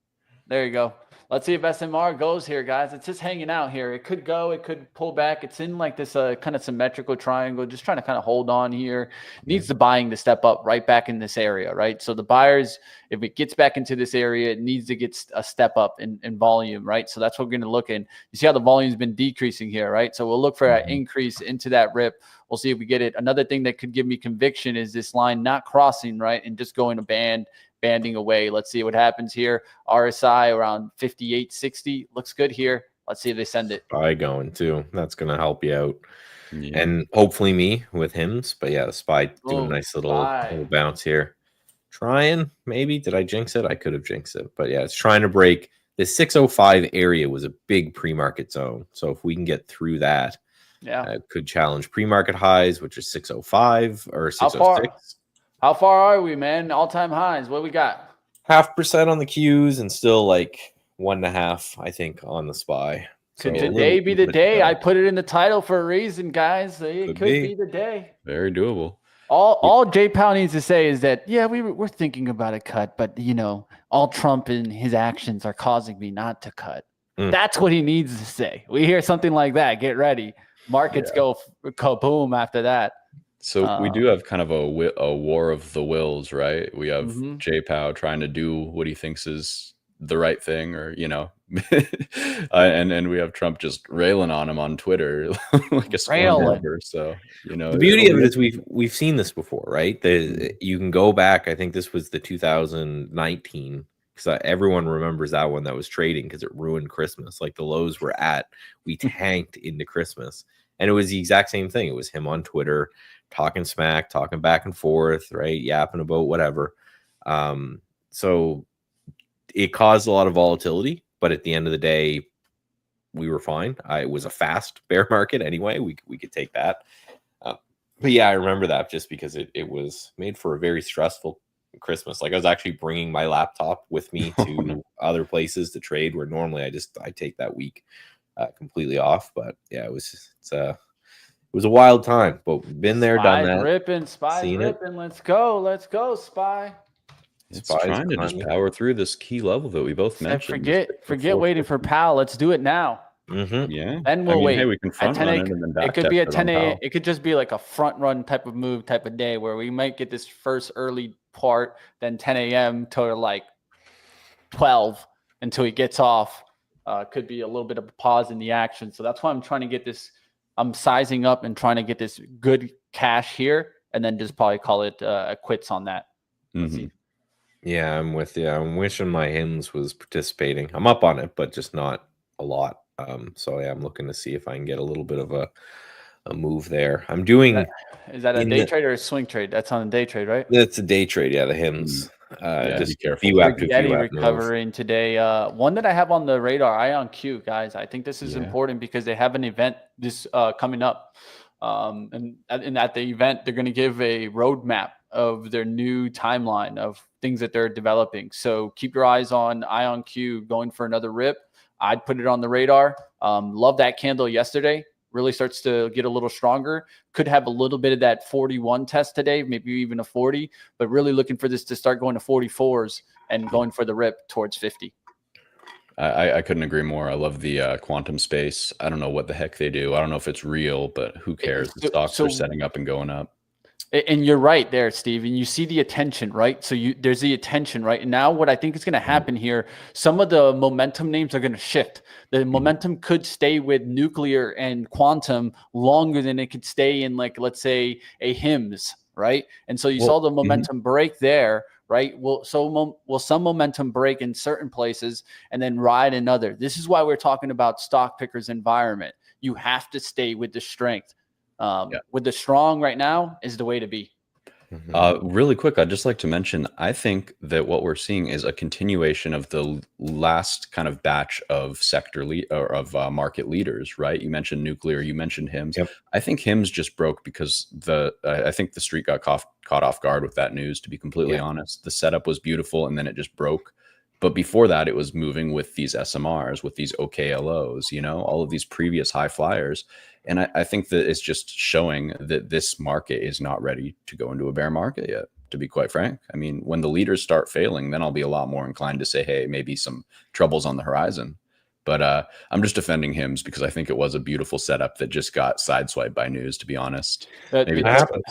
There you go. Let's see if SMR goes here, guys. It's just hanging out here. It could go. It could pull back. It's in like this kind of symmetrical triangle, just trying to kind of hold on here. Needs the buying to step up right back in this area, right? So the buyers, if it gets back into this area, it needs to get a step up in volume, right? So that's what we're going to look in. You see how the volume's been decreasing here, right? So we'll look for an increase into that rip. We'll see if we get it. Another thing that could give me conviction is this line not crossing, right, and just going to banding away. Let's see what happens here. RSI around 58.60 looks good here. Let's see if they send it. Buy going too. That's going to help you out. and hopefully me with HIMS. But yeah, the SPY doing a Boom, nice little SPY. bounce here. Trying, maybe. Did I jinx it? I could have jinxed it. But yeah, it's trying to break. The 605 area was a big pre-market zone. So if we can get through that, it could challenge pre-market highs, which is 605 or 606. How far are we, man? All-time highs. What we got? 0.5% on the Qs and still like 1.5%, I think, on the SPY. Could today be the day? I put it in the title for a reason, guys. It could be the day. Very doable. All J Powell needs to say is that, yeah, we're thinking about a cut, but all Trump and his actions are causing me not to cut. That's what he needs to say. We hear something like that. Get ready. Markets go kaboom after that. So we do have kind of a war of the wills, right? We have J Powell trying to do what he thinks is the right thing, or and we have Trump just railing on him on Twitter like a storm. So the beauty of it is we've seen this before, right? You can go back. I think this was the 2019, because everyone remembers that one that was trading because it ruined Christmas. Like the lows were at, we tanked into Christmas, and it was the exact same thing. It was him on Twitter talking smack, talking back and forth, right? Yapping about whatever. So it caused a lot of volatility, but at the end of the day, we were fine. It was a fast bear market anyway. We could take that. But yeah, I remember that just because it was made for a very stressful Christmas. Like I was actually bringing my laptop with me to other places to trade, where normally I take that week completely off. But yeah, it was a wild time, but we've been there, done that. SPY's ripping. Let's go, SPY. It's trying to just power through this key level that we both mentioned. Forget waiting for Powell. Let's do it now. Yeah. Then we'll wait. Hey, we can front run it and then back. It could be a 10 a.m. It could just be like a front run type of move, type of day where we might get this first early part, then 10 a.m. to like 12 until he gets off. Could be a little bit of a pause in the action. So that's why I'm trying to get this. I'm sizing up and trying to get this good cash here, and then just probably call it quits on that. Yeah, I'm with you. I'm wishing my HIMS was participating. I'm up on it, but just not a lot. So yeah, I'm looking to see if I can get a little bit of a move there. I'm doing. Is that a day trade or a swing trade? That's on a day trade, right? That's a day trade. Yeah, the HIMS. Just be careful. Recovering today. One that I have on the radar, IonQ, guys. I think this is important because they have an event this coming up. And at the event, they're going to give a roadmap of their new timeline of things that they're developing. So keep your eyes on IonQ going for another rip. I'd put it on the radar. Love that candle yesterday. Really starts to get a little stronger. Could have a little bit of that 41 test today, maybe even a 40, but really looking for this to start going to 44s and going for the rip towards 50. I couldn't agree more. I love the quantum space. I don't know what the heck they do. I don't know if it's real, but who cares? The stocks are setting up and going up. And you're right there, Steve. And you see the attention, right? So there's the attention, right? And now what I think is going to happen here, some of the momentum names are going to shift. The momentum could stay with nuclear and quantum longer than it could stay in, like, let's say, a HIMS, right? And so you saw the momentum break there, right? Will some momentum break in certain places and then ride in other? This is why we're talking about stock pickers environment. You have to stay with the strength. With the strong right now is the way to be. Really quick, I'd just like to mention, I think that what we're seeing is a continuation of the last kind of batch of market leaders, right? You mentioned nuclear, you mentioned HIMS. Yep. I think HIMS just broke because I think the street got caught off guard with that news, to be completely honest. The setup was beautiful and then it just broke. But before that, it was moving with these SMRs, with these OKLOs, all of these previous high flyers. And I think that it's just showing that this market is not ready to go into a bear market yet, to be quite frank. I mean, when the leaders start failing, then I'll be a lot more inclined to say, hey, maybe some trouble's on the horizon. But I'm just defending HIMS because I think it was a beautiful setup that just got sideswiped by news, to be honest. Maybe that happens.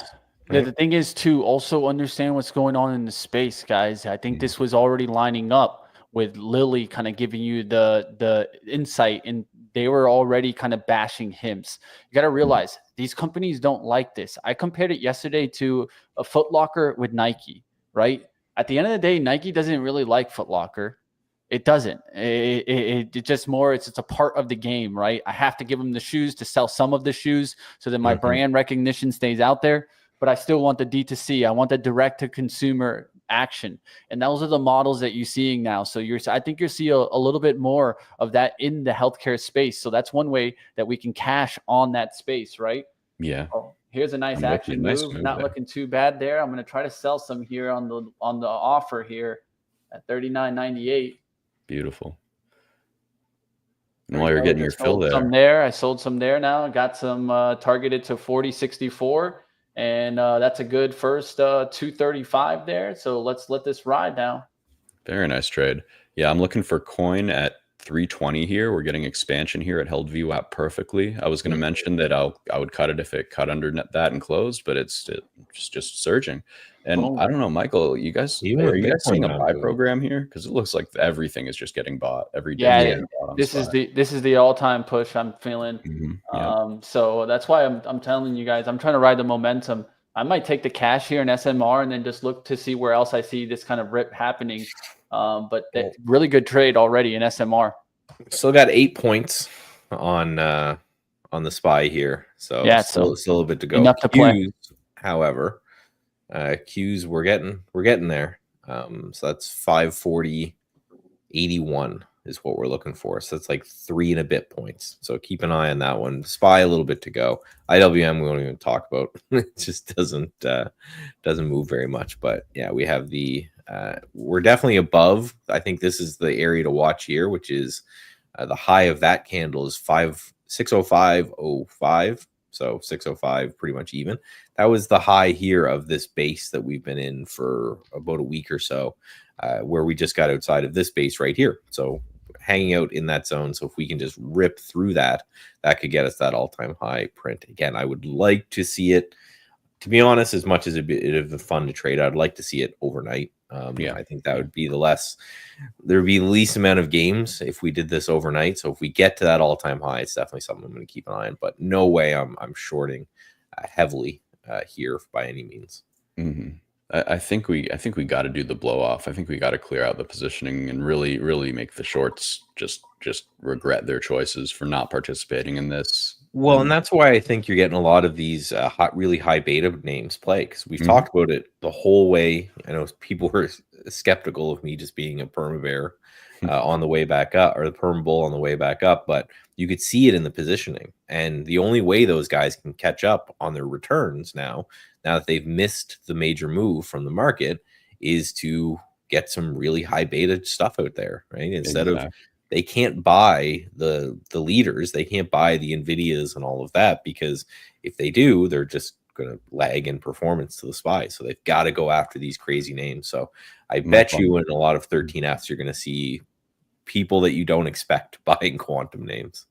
The thing is to also understand what's going on in the space, guys. I think this was already lining up with Lilly kind of giving you the insight, and they were already kind of bashing HIMS. You got to realize these companies don't like this. I compared it yesterday to a Foot Locker with Nike, right? At the end of the day, Nike doesn't really like Foot Locker. It doesn't. It just more, it's a part of the game, right? I have to give them the shoes to sell some of the shoes so that my brand recognition stays out there, but I still want the D2C. I want the direct to consumer action. And those are the models that you're seeing now. So I think you'll see a little bit more of that in the healthcare space. So that's one way that we can cash on that space, right? Yeah. Oh, here's a nice action move. Not there. Looking too bad there. I'm going to try to sell some here on the offer here at $39.98. Beautiful. And while you're getting your fill there, I sold some there now. Got some targeted to 40.64, and that's a good first 235 there. So let's let this ride now. Very nice trade. Yeah, I'm looking for coin at 320 here. We're getting expansion here. It held VWAP perfectly. I was going to mention that I would cut it if it cut under that and closed, but it's just surging. And I don't know, Michael, are you guys seeing a buy program here? Because it looks like everything is just getting bought every day. Yeah, this is the all-time push I'm feeling. So that's why I'm telling you guys, I'm trying to ride the momentum. I might take the cash here in SMR and then just look to see where else I see this kind of rip happening. But really good trade already in SMR. Still got 8 points on the SPY here, so yeah, still a bit to go. Enough to play. However, Qs we're getting there. So that's 540.81 is what we're looking for. So it's like 3 and a bit points. So keep an eye on that one. SPY a little bit to go. IWM we won't even talk about. It just doesn't move very much. But yeah, we have we're definitely above. I think this is the area to watch here, which is the high of that candle is 605.05. So 605 pretty much even. That was the high here of this base that we've been in for about a week or so, where we just got outside of this base right here. So hanging out in that zone. So if we can just rip through that, that could get us that all-time high print. Again, I would like to see it, to be honest, as much as it'd be fun to trade, I'd like to see it overnight. I think that would be there would be the least amount of games if we did this overnight. So if we get to that all-time high, it's definitely something I'm going to keep an eye on. But no way I'm shorting heavily here by any means. I think we got to do the blow off. I think we got to clear out the positioning and really make the shorts just regret their choices for not participating in this. Well, and that's why I think you're getting a lot of these really high beta names play, because we've talked about it the whole way. I know people were skeptical of me just being a perma bear on the way back up, or the perma bull on the way back up, but you could see it in the positioning. And the only way those guys can catch up on their returns now that they've missed the major move from the market, is to get some really high beta stuff out there, right? Instead of, they can't buy the leaders, they can't buy the NVIDIAs and all of that, because if they do, they're just going to lag in performance to the SPY. So they've got to go after these crazy names. So I bet you in a lot of 13Fs, you're going to see people that you don't expect buying quantum names.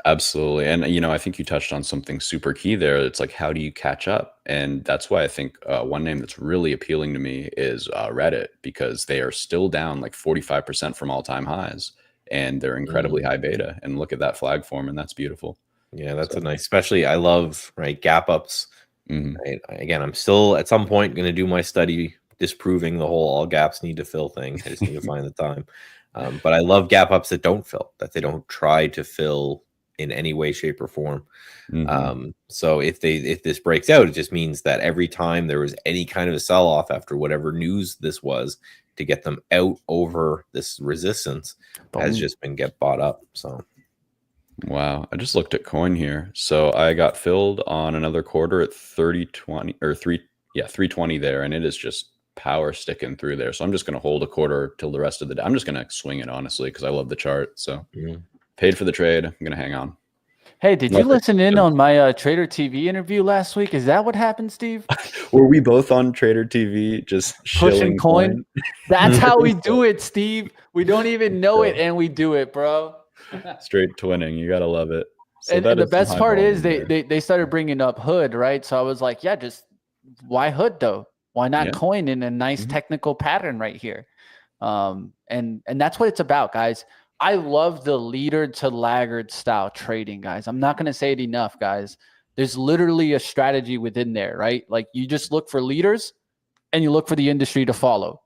Absolutely. And, I think you touched on something super key there. It's like, how do you catch up? And that's why I think one name that's really appealing to me is Reddit, because they are still down like 45% from all-time highs, and they're incredibly high beta. And look at that flag form, and that's beautiful. Yeah, that's a nice, especially I love, gap ups. Right? Again, I'm still at some point going to do my study disproving the whole all gaps need to fill thing. I just need to find the time. But I love gap ups that don't fill, that they don't try to fill in any way, shape, or form. So if this breaks out, it just means that every time there was any kind of a sell-off after whatever news this was, to get them out over this resistance has just been bought up. So wow, I just looked at coin here. So I got filled on another quarter at 320 there, and it is just power sticking through there. So I'm just going to hold a quarter till the rest of the day. I'm just going to swing it, honestly, because I love the chart. So paid for the trade. I'm going to hang on. Hey, did you listen in on my Trader TV interview last week? Is that what happened, Steve? Were we both on Trader TV just pushing coin? That's how we do it, Steve. We don't even know it, and we do it, bro. Straight twinning. You got to love it. So and the best part is they started bringing up Hood, right? So I was like, yeah, just why Hood, though? Why not coin in a nice technical pattern right here? And that's what it's about, guys. I love the leader to laggard style trading, guys. I'm not going to say it enough, guys. There's literally a strategy within there, right? Like, you just look for leaders and you look for the industry to follow.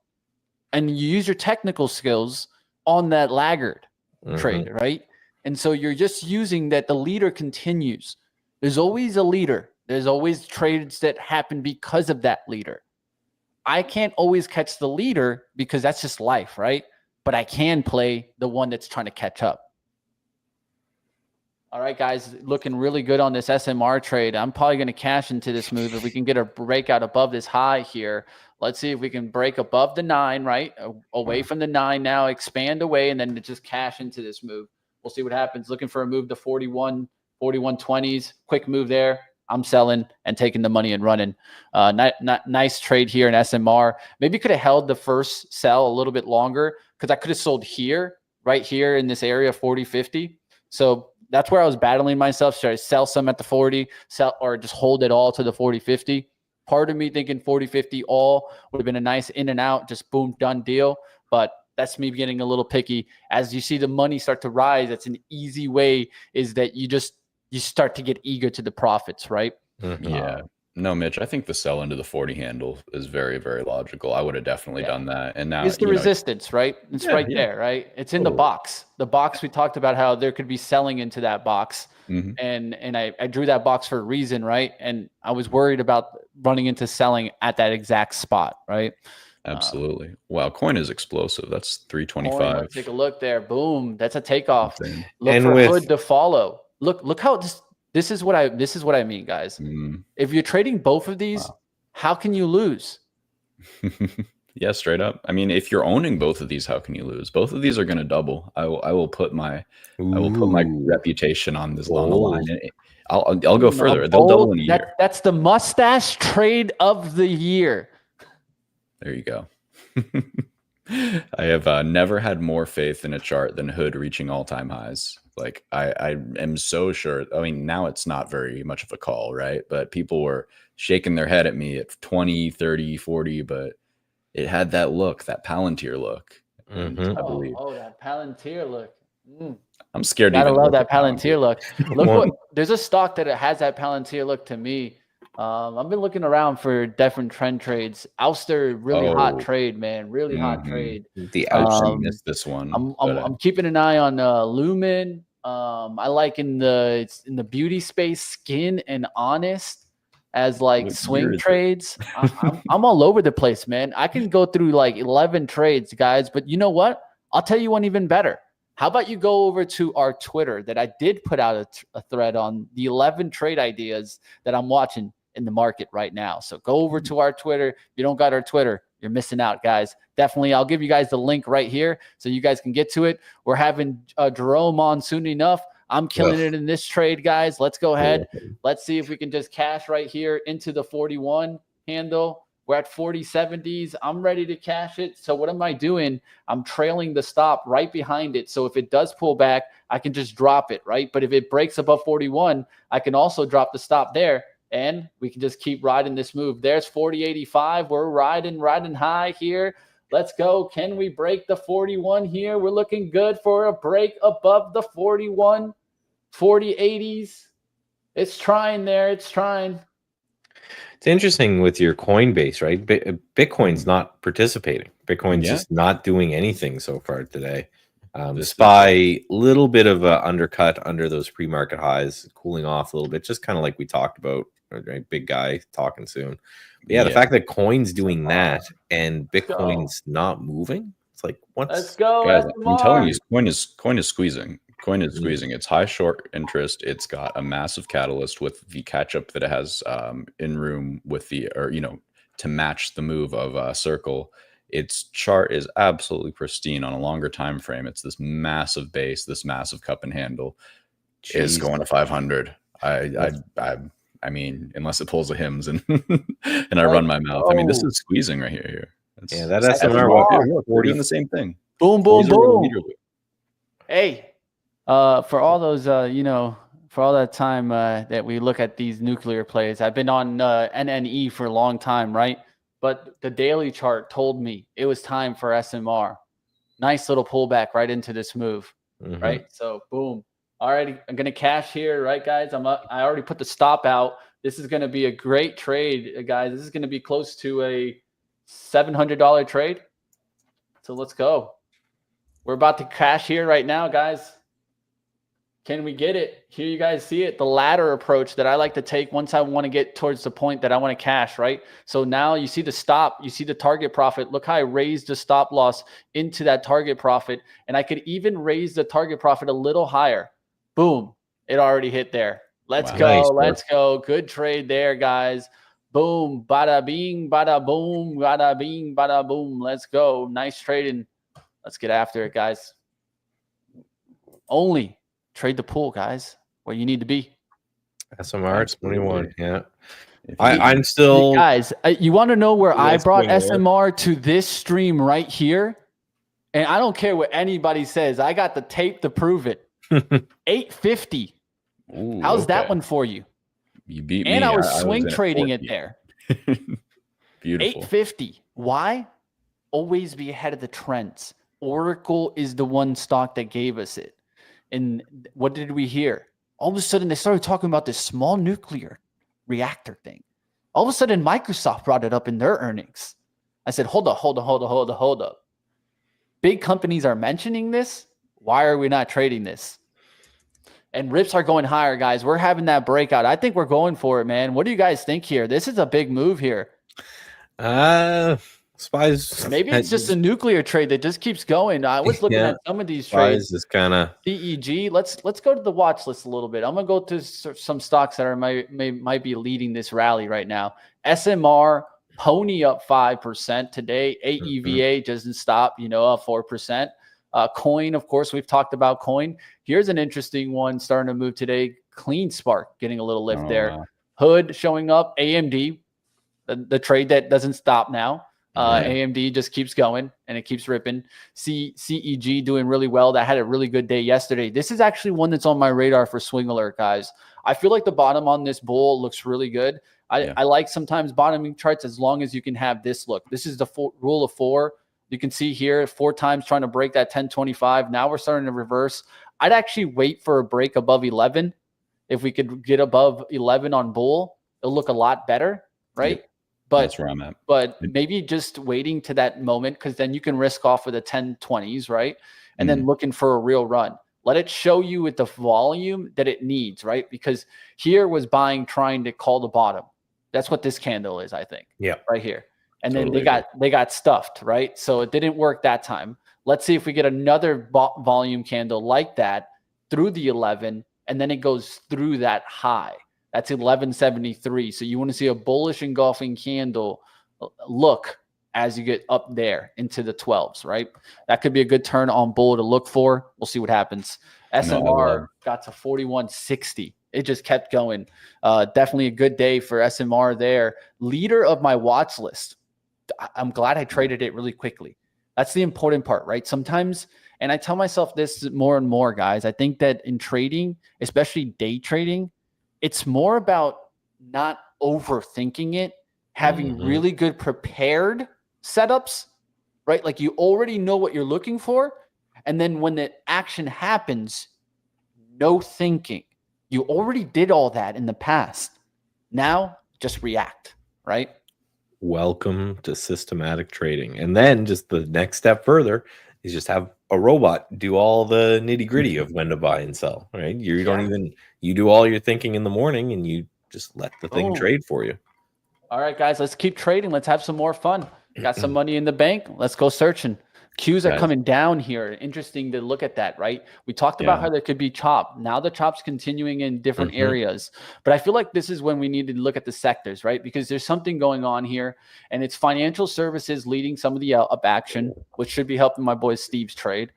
And you use your technical skills on that laggard Mhm. trade, right? And so you're just using that the leader continues. There's always a leader. There's always trades that happen because of that leader. I can't always catch the leader because that's just life, right? But I can play the one that's trying to catch up. All right, guys, looking really good on this SMR trade. I'm probably going to cash into this move if we can get a breakout above this high here. Let's see if we can break above the 9, right? Away from the 9 now, expand away, and then just cash into this move. We'll see what happens. Looking for a move to 41.20s. Quick move there. I'm selling and taking the money and running. Nice trade here in SMR. Maybe could have held the first sell a little bit longer because I could have sold here, right here in this area, 40.50. So that's where I was battling myself. Should I sell some at the 40, sell, or just hold it all to the 40.50? Part of me thinking 40.50 all would have been a nice in and out, just boom, done deal. But that's me getting a little picky. As you see the money start to rise, that's an easy way is that you start to get eager to the profits, right? Mhm. Yeah. No, Mitch, I think the sell into the 40 handle is very, very logical. I would have definitely done that. And now it's the resistance, right? It's right there, right? It's in the box. The box, we talked about how there could be selling into that box. Mhm. And I drew that box for a reason, right? And I was worried about running into selling at that exact spot, right? Absolutely. Wow, coin is explosive. That's Coin, 325. let's take a look there. Boom. That's a takeoff. Insane. Look And for with- hood to follow. Look how this is what I mean, guys. If you're trading both of these, how can you lose? Yeah, straight up. I mean, if you're owning both of these, how can you lose? Both of these are going to double. I will put my reputation on this on the line. And I'll go further. They'll double in a year. That's the mustache trade of the year. There you go. I have never had more faith in a chart than hood reaching all-time highs. Like I am so sure. I mean, now it's not very much of a call, right? But people were shaking their head at me at 20, 30, 40, but it had that look, that Palantir look. Mhm. I believe. Oh, that Palantir look. I'm scared. Gotta even love look that at Palantir look. Look what there's a stock that it has that Palantir look to me. I've been looking around for different trend trades. Ouster, really hot trade, man. Really hot trade. The I outside. missed this one. I'm keeping an eye on Lumen. I like in the beauty space, Skin and Honest as like swing trades. I'm all over the place, man. I can go through like 11 trades, guys. But you know what? I'll tell you one even better. How about you go over to our Twitter that I did put out a thread on the 11 trade ideas that I'm watching in the market right now. So go over to our Twitter. If you don't got our Twitter, you're missing out, guys. Definitely, I'll give you guys the link right here so you guys can get to it. We're having Jerome on soon enough. I'm killing it in this trade, guys. Let's go ahead. Let's see if we can just cash right here into the 41 handle. We're at 40.70s. I'm ready to cash it. So what am I doing? I'm trailing the stop right behind it. So if it does pull back, I can just drop it, right? But if it breaks above 41, I can also drop the stop there. And we can just keep riding this move. There's 40.85. We're riding high here. Let's go. Can we break the 41 here? We're looking good for a break above the 41, 40.80s. It's trying there. It's trying. It's interesting with your Coinbase, right? Bitcoin's not participating. Bitcoin's just not doing anything so far today. SPY, little bit of a undercut under those pre-market highs, cooling off a little bit, just kind of like we talked about. Right? Big guy talking soon. But the fact that Coin's doing that and Bitcoin's not moving, it's like, let's go. Guys, I'm telling you, coin is squeezing. Coin is squeezing. It's high short interest. It's got a massive catalyst with the catch up that it has in room with to match the move of Circle. Its chart is absolutely pristine on a longer time frame. It's this massive base, this massive cup and handle is going to 500. I mean, unless it pulls the hymns and and I run my mouth. I mean, this is squeezing right here. That SMR, we're doing the same thing. Boom, boom, boom. Hey, for all those, for all that time that we look at these nuclear plays, I've been on NNE for a long time, right? But the daily chart told me it was time for SMR. Nice little pullback right into this move, right? So, boom. All right, I'm going to cash here, right, guys? I already put the stop out. This is going to be a great trade, guys. This is going to be close to a $700 trade. So let's go. We're about to crash here right now, guys. Can we get it? Here you guys see it, the ladder approach that I like to take once I want to get towards the point that I want to cash, right? So now you see the stop, you see the target profit. Look how I raised the stop loss into that target profit. And I could even raise the target profit a little higher. Boom, it already hit there. Let's go, Nice, let's go. Good trade there, guys. Boom, bada bing, bada boom, bada bing, bada boom. Let's go. Nice trading. Let's get after it, guys. Only trade the pool, guys, where you need to be. SMR 21. Yeah. I'm still. Guys, you want to know where I brought SMR to this stream right here? And I don't care what anybody says. I got the tape to prove it. 850. Ooh, how's that one for you? You beat me. And I was swing trading it there. Beautiful. 850. Why? Always be ahead of the trends. Oracle is the one stock that gave us it. And what did we hear? All of a sudden, they started talking about this small nuclear reactor thing. All of a sudden, Microsoft brought it up in their earnings. I said, hold up. Big companies are mentioning this. Why are we not trading this? And rips are going higher, guys. We're having that breakout. I think we're going for it, man. What do you guys think here? This is a big move here. Spies. Maybe it's just a nuclear trade that just keeps going. I was looking at some of these trades. Spies is kind of CEG. Let's go to the watch list a little bit. I'm gonna go to some stocks that are might be leading this rally right now. SMR pony up 5% today. AEVA doesn't stop. Up 4%. Coin, of course, we've talked about Coin. Here's an interesting one starting to move today. Clean Spark getting a little lift there. Wow. Hood showing up. AMD, the trade that doesn't stop now. AMD just keeps going and it keeps ripping. CEG doing really well. That had a really good day yesterday. This is actually one that's on my radar for Swing Alert, guys. I feel like the bottom on this bull looks really good. I like sometimes bottoming charts as long as you can have this look. This is the rule of 4. You can see here 4 times trying to break that 1025. Now we're starting to reverse. I'd actually wait for a break above 11. If we could get above 11 on bull, it'll look a lot better, right? Yep. That's where I'm at. But maybe just waiting to that moment, because then you can risk off with the 1020s, right? And then looking for a real run. Let it show you with the volume that it needs, right? Because here was buying trying to call the bottom. That's what this candle is, I think. Yeah. Right here. And then they got stuffed, right? So it didn't work that time. Let's see if we get another volume candle like that through the 11, and then it goes through that high. That's 1173. So you want to see a bullish engulfing candle look as you get up there into the 12s, right? That could be a good turn on bull to look for. We'll see what happens. SMR got to 4160. It just kept going. Definitely a good day for SMR there. Leader of my watch list. I'm glad I traded it really quickly. That's the important part, right? Sometimes, and I tell myself this more and more, guys, I think that in trading, especially day trading, it's more about not overthinking it, having really good prepared setups, right? Like you already know what you're looking for. And then when the action happens, no thinking. You already did all that in the past. Now just react, right? Welcome to systematic trading. And then just the next step further is just have a robot do all the nitty gritty of when to buy and sell, right? You don't even, you do all your thinking in the morning and you just let the thing trade for you. All right, guys, let's keep trading. Let's have some more fun. Got some money in the bank. Let's go searching. Qs are coming down here. Interesting to look at that, right? We talked about how there could be chop. Now the chop's continuing in different areas. But I feel like this is when we need to look at the sectors, right? Because there's something going on here, and it's financial services leading some of the up action, which should be helping my boy Steve's trade.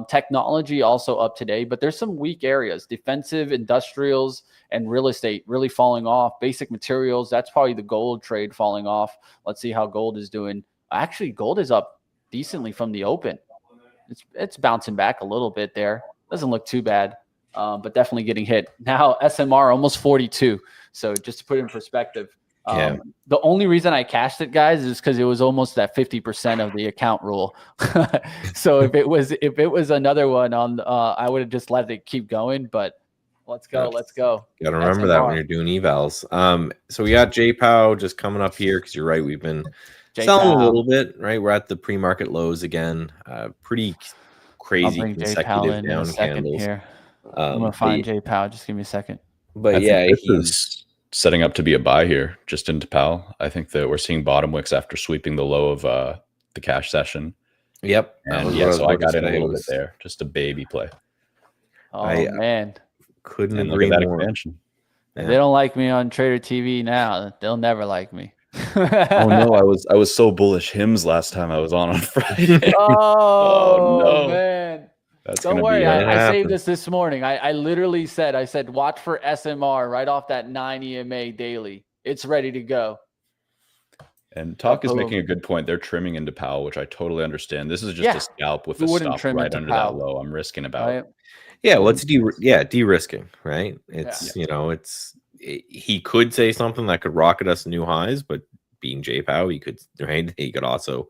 Technology also up today, but there's some weak areas. Defensive, industrials, and real estate really falling off. Basic materials, that's probably the gold trade falling off. Let's see how gold is doing. Actually, gold is up decently from the open. It's bouncing back a little bit there. Doesn't look too bad, but definitely getting hit. Now SMR almost 42. So just to put it in perspective, the only reason I cashed it, guys, is because it was almost at 50% of the account rule. So if it was another one on, I would have just let it keep going. But let's go. Let's go. You gotta remember that when you're doing evals. So we got JPOW just coming up here because you're right. We've been selling a little bit, right? We're at the pre-market lows again. Pretty crazy bring J Powell consecutive in a down second candles. here. I'm gonna find J Powell. Just give me a second. But I yeah, think this is setting up to be a buy here, just into Powell. I think that we're seeing bottom wicks after sweeping the low of the cash session. Yep. And yeah, so I got in a little bit there, just a baby play. Oh man, couldn't and agree look at that more. expansion. If they don't like me on Trader TV now, they'll never like me. Oh no, I was so bullish Hims last time I was on Friday. Oh, no, man. That's Don't gonna worry. be I saved this morning. I literally said, watch for SMR right off that 9 EMA daily. It's ready to go. And Talk is making a good point. They're trimming into Powell, which I totally understand. This is just a scalp with a stop right under that low. I'm risking about. Yeah, well, it's de-risking, right? It's he could say something that could rocket us new highs, but being J Powell, he could also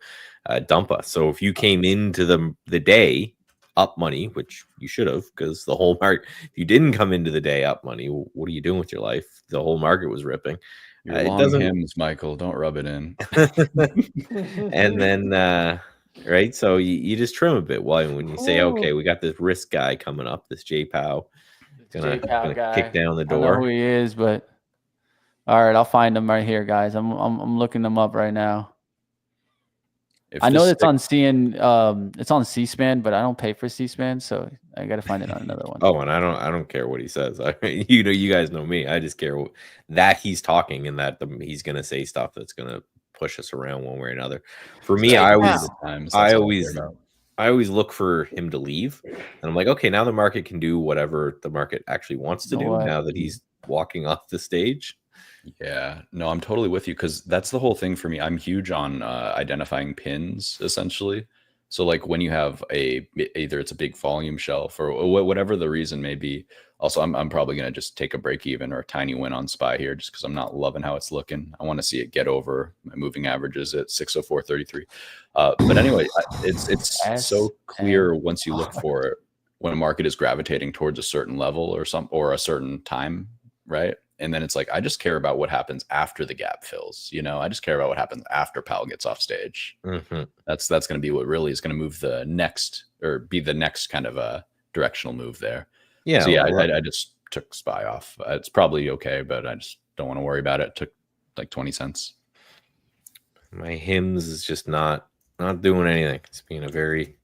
dump us. So if you came into the day up money, which you should have, because the whole market, if you didn't come into the day up money, what are you doing with your life? The whole market was ripping. You're long Hims, Michael. Don't rub it in. And then right, so you just trim a bit. Well, when you say, okay, we got this risk guy coming up, this J Powell, gonna kick down the door. I know who he is, but all right, I'll find him right here, guys. I'm looking them up right now. I know it's on it's on C-SPAN, but I don't pay for C-SPAN, so I got to find it on another one. Oh, and I don't care what he says. You guys know me. I just care that he's talking and that he's gonna say stuff that's gonna push us around one way or another. For me, I always look for him to leave, and I'm like, okay, now the market can do whatever the market actually wants to do. Now that he's walking off the stage. Yeah, no, I'm totally with you, because that's the whole thing for me. I'm huge on identifying pins, essentially. So like when you have either it's a big volume shelf or whatever the reason may be. Also, I'm probably going to just take a break even or a tiny win on SPY here, just because I'm not loving how it's looking. I want to see it get over my moving averages at 604.33. But anyway, it's so clear once you look for it when a market is gravitating towards a certain level or a certain time, right? And then it's like, I just care about what happens after the gap fills. I just care about what happens after Powell gets off stage. Mm-hmm. That's going to be what really is going to move the next, or be the next kind of a directional move there. Yeah. So yeah, I just took SPY off. It's probably okay, but I just don't want to worry about it. It took like 20 cents. My Hims is just not doing anything. It's being a very,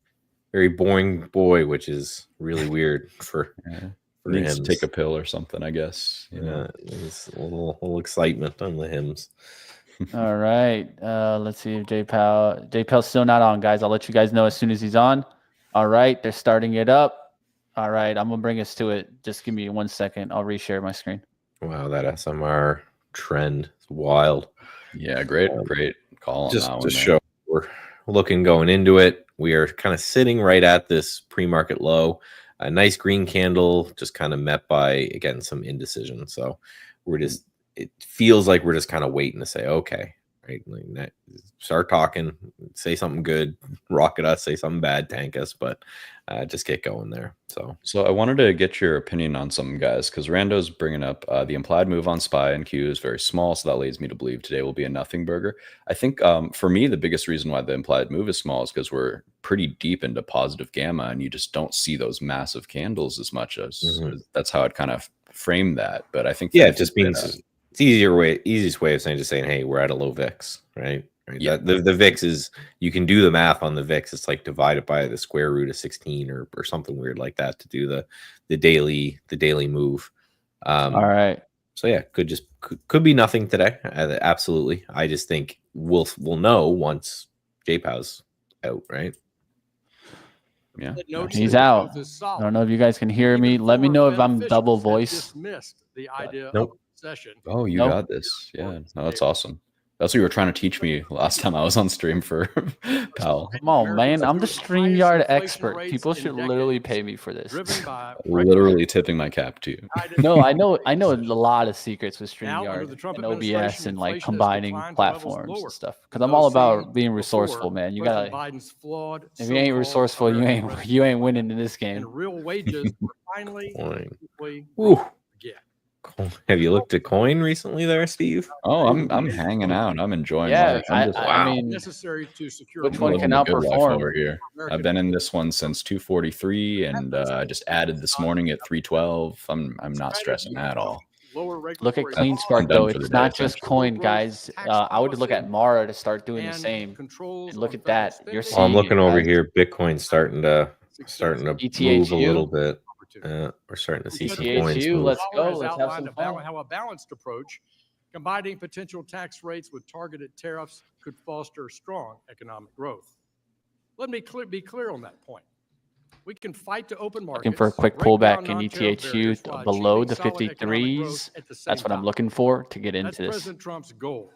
very boring boy, which is really weird for. Needs to take a pill or something, I guess. There's a little excitement on the Hims. All right. Let's see if J Powell's still not on, guys. I'll let you guys know as soon as he's on. All right, they're starting it up. All right, I'm gonna bring us to it. Just give me 1 second. I'll reshare my screen. Wow, that SMR trend is wild. Yeah, great call on that one. Just show we're looking going into it. We are kind of sitting right at this pre-market low. A nice green candle, just kind of met by, again, some indecision. So it feels like we're just kind of waiting to say, okay, right? Like, start talking, say something good, rocket us, say something bad, tank us, but just get going there. So I wanted to get your opinion on something, guys, because Rando's bringing up the implied move on SPY and Q is very small, so that leads me to believe today will be a nothing burger. I think for me, the biggest reason why the implied move is small is because we're pretty deep into positive gamma, and you just don't see those massive candles as much as that's how I'd kind of frame that. But I think it just means it's easiest way of saying, hey, we're at a low VIX, right? Yeah, the VIX is, you can do the math on the VIX. It's like divided by the square root of 16 or something weird like that to do the daily move. All right. So yeah, could be nothing today. Absolutely. I just think we'll know once JPow's out, right? Yeah, he's out. I don't know if you guys can hear me. Let me know if I'm double voice. Nope. Oh, you got this. Yeah, no, that's awesome. That's what you were trying to teach me last time I was on stream for Powell. Come on, man. I'm the StreamYard expert. People should literally pay me for this. Literally tipping my cap to you. No, I know a lot of secrets with StreamYard and OBS and like combining platforms and stuff. Because I'm all about being resourceful, man. You gotta. If you ain't resourceful, you ain't winning in this game. Real wages finally. Have you looked at coin recently there, Steve? Oh, I'm hanging out. I'm enjoying Yeah, life. I'm just I mean, necessary to secure which I'm one living can the good life outperform? over here. I've been in this one since 243, and I just added this morning at 312. I'm not stressing at all. Look at I'm CleanSpark done though. for the It's day, not just essentially. coin, guys. I would look at Mara to start doing the same. And look at that. You're Well, I'm seeing looking it, over guys. here. Bitcoin's starting to move a little bit. We're starting to see some coins ETHU, move. let's go. Let's have some fun. How a balanced approach, combining potential tax rates with targeted tariffs, could foster strong economic growth. Let me be clear on that point. We can fight to open markets. Looking for a quick break down pullback in non-tariff barriers ETHU while below achieving the solid economic growth 53s. at the same That's what I'm time. looking for to get into That's this. President Trump's goal,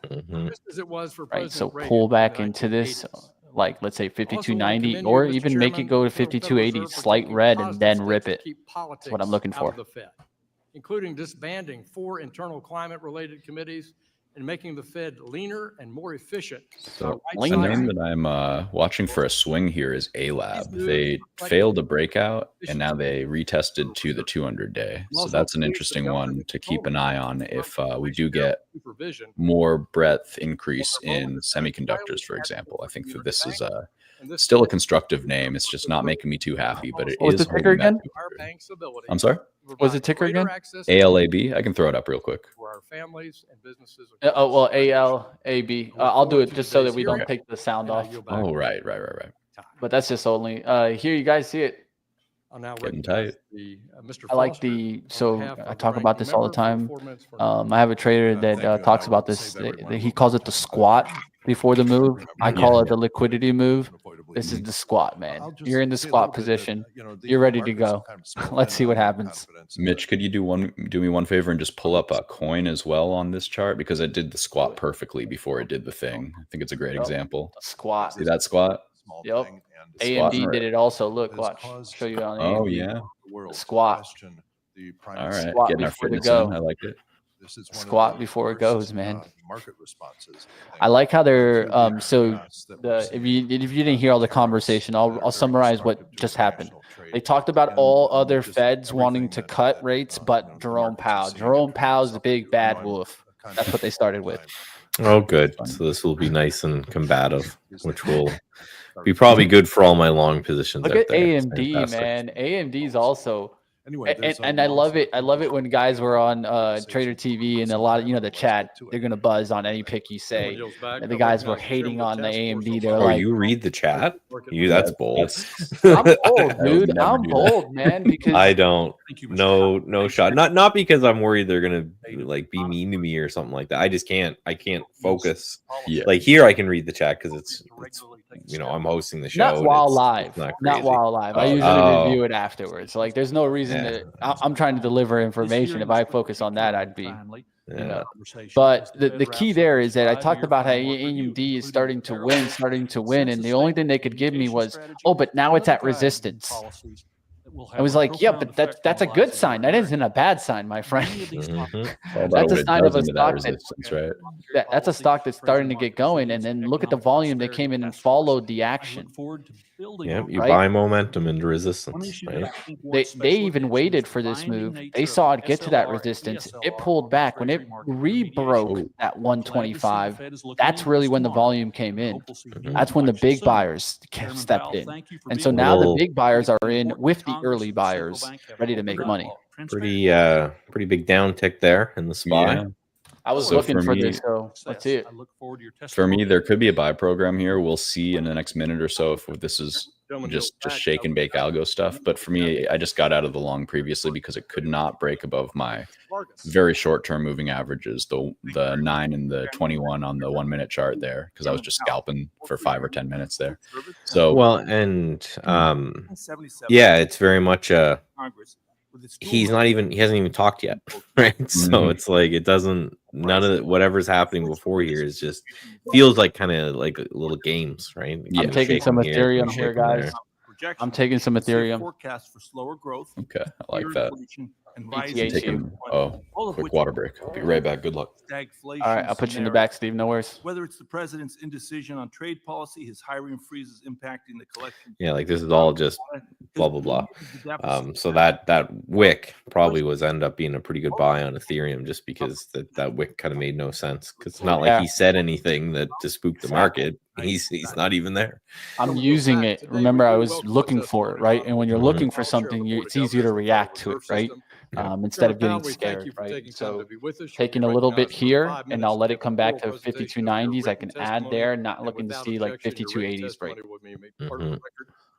just as it was for Right. So President Reagan pull in back the into this, 1980s. like let's say Also wanna 52.90, commend or you, Mr. even make it Chairman, go to the Federal 52.80, Reserve for slight taking red, and positive then steps rip to it. keep That's what I'm looking politics out for. of the Fed, including disbanding 4 internal climate-related committees and making the Fed leaner and more efficient. So by the right-sizing name that I'm watching for a swing here is A-Lab. These They moves reflect failed a breakout, and now efficiency. they retested to the 200-day. So that's an interesting one to keep an eye on if we do get supervision. more breadth increase in semiconductors, for example. I think that this is still a constructive name. It's just not making me too happy, but it What was is the ticker holding that again? 200. I'm sorry? Was the ticker again? ALAB. I can throw it up real quick. For our families and businesses. Oh, well, ALAB. I'll do it just so that we don't take the sound off. Oh, right. But that's just only here. You guys see it. I'll now Getting recognize tight. Mr. I like Foster the on so behalf of I the talk about ranking this all the member for time. 4 minutes for I have a trader that talks about this. He calls it the squat before the move. I call it the liquidity move. This is the squat, man. You're in the squat position. You're ready to go. Let's see what happens. Mitch, could you do me one favor and just pull up a coin as well on this chart, because it did the squat perfectly before it did the thing. I think it's a great example. Squat. See that squat? Yep. Squat. AMD did it also. Look, watch. I'll show you on Oh AMD. yeah. Squat. All right, Squat getting our before the fitness go. in. I like it. Squat before it goes, man. I like how they're so if you didn't hear all the conversation, I'll summarize what just happened. They talked about all other Feds wanting to cut rates, but Jerome Powell. Jerome Powell's the big bad wolf. That's what they started with. Oh, good. So this will be nice and combative, which will be probably good for all my long positions. Look out at there. It's AMD, fantastic. man. AMD's also. And I love it. I love it when guys were on Trader TV and a lot of the chat. They're gonna buzz on any pick you say. And the guys were hating on the AMD. They're Oh, like, you read the chat? That's bold. I'm bold, I would dude. never I'm do that. bold, man. Because I don't. No shot. Not because I'm worried they're gonna like be mean to me or something like that. I just can't. I can't focus. Yeah. Like here, I can read the chat because it's I'm hosting the show. not and while it's live. not Not crazy. while live. I Oh, usually review it afterwards. Like, there's no reason Yeah. to. I'm trying to deliver information. If I focus on that, I'd be. Yeah. But the key there is that I talked about how AMD is starting to win, and the only thing they could give me was, oh, but now it's at resistance. I was like, yeah, but that's a good sign. That isn't a bad sign, my friend. That's a sign of a stock resistance, right? That's a stock that's starting to get going. And then look at the volume that came in and followed the action. Yeah, you Right? buy momentum into resistance, right? They even waited for this move. They saw it get to that resistance. It pulled back. When it re-broke at 125, that's really when the volume came in. That's when the big buyers stepped in. And so now the big buyers are in with the early buyers ready to make money. Pretty big downtick there in the spot. Yeah. I was So looking for for me- this, so let's see it. For me, there could be a buy program here. We'll see in the next minute or so if this is just shake and bake algo stuff. But for me, I just got out of the long previously because it could not break above my very short-term moving averages, the 9 and the 21 on the 1 minute chart there, because I was just scalping for 5 or 10 minutes there. So Well, and yeah, it's very much he hasn't even talked yet, right? So it's like it doesn't, none of whatever's happening before here is just feels like kind of like little games, right? Yeah. I'm taking some Shaking Ethereum here, shaking there. guys. I'm taking some Ethereum. Forecast for slower growth. okay, I like that. And ETH. Taking quick water break. I'll be right back. Good luck. All right, I'll put you in the back, Steve. No worries. Whether it's the president's indecision on trade policy, his hiring freezes impacting the collection. Yeah, like this is all just blah blah blah. So that wick probably was end up being a pretty good buy on Ethereum, just because that wick kind of made no sense, because it's not like he said anything that to spook the market. He's not even there. I'm using it. Remember, I was looking for it, right? And when you're looking for something, it's easier to react to it, right? Instead of getting scared, right? So taking a little bit here, and I'll let it come back to 5290s. I can add there, not looking to see like 5280s break.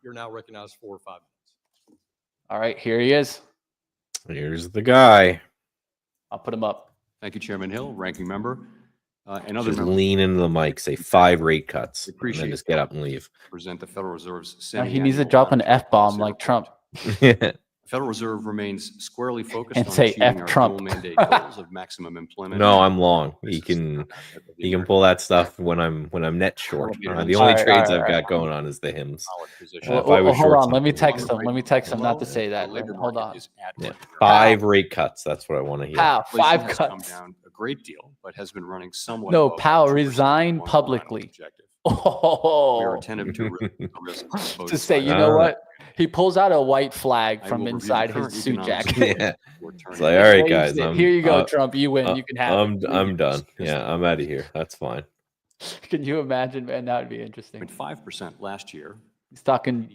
You're now recognized 4 or 5 minutes. All right, here he is. Here's the guy. I'll put him up. Thank you, Chairman Hill, Ranking Member, and other Just members. lean into the mic, say 5 rate cuts, and Appreciate then just get up and leave. Present the Federal Reserve's Now he needs to drop an F-bomb like Trump. The Federal Reserve remains squarely focused And on say achieving F our Trump. dual mandate goals of maximum employment. No, I'm long. He can pull that stuff when I'm net short. The only trades I've got going on is the hymns. If I was Hold short on, let me something- text him not to say that. Hold on. Yeah, 5 rate cuts. That's what I want to hear. Pow, 5 Inflation has come cuts. down a great deal, but has been running somewhat. No, above Powell 2% resigned long-run publicly. objective. We are Oh, attentive to the risk posed to say, by you know Ah. what? He pulls out a white flag I from will review inside the his current suit economic jacket. Yeah. We're It's turning like, it all right, Waves guys. it. I'm, Here you go, Trump. You win. You can have it. I'm done. Yeah, I'm out of here. That's fine. Can you imagine, man? That would be interesting. 0.5% last year. He's talking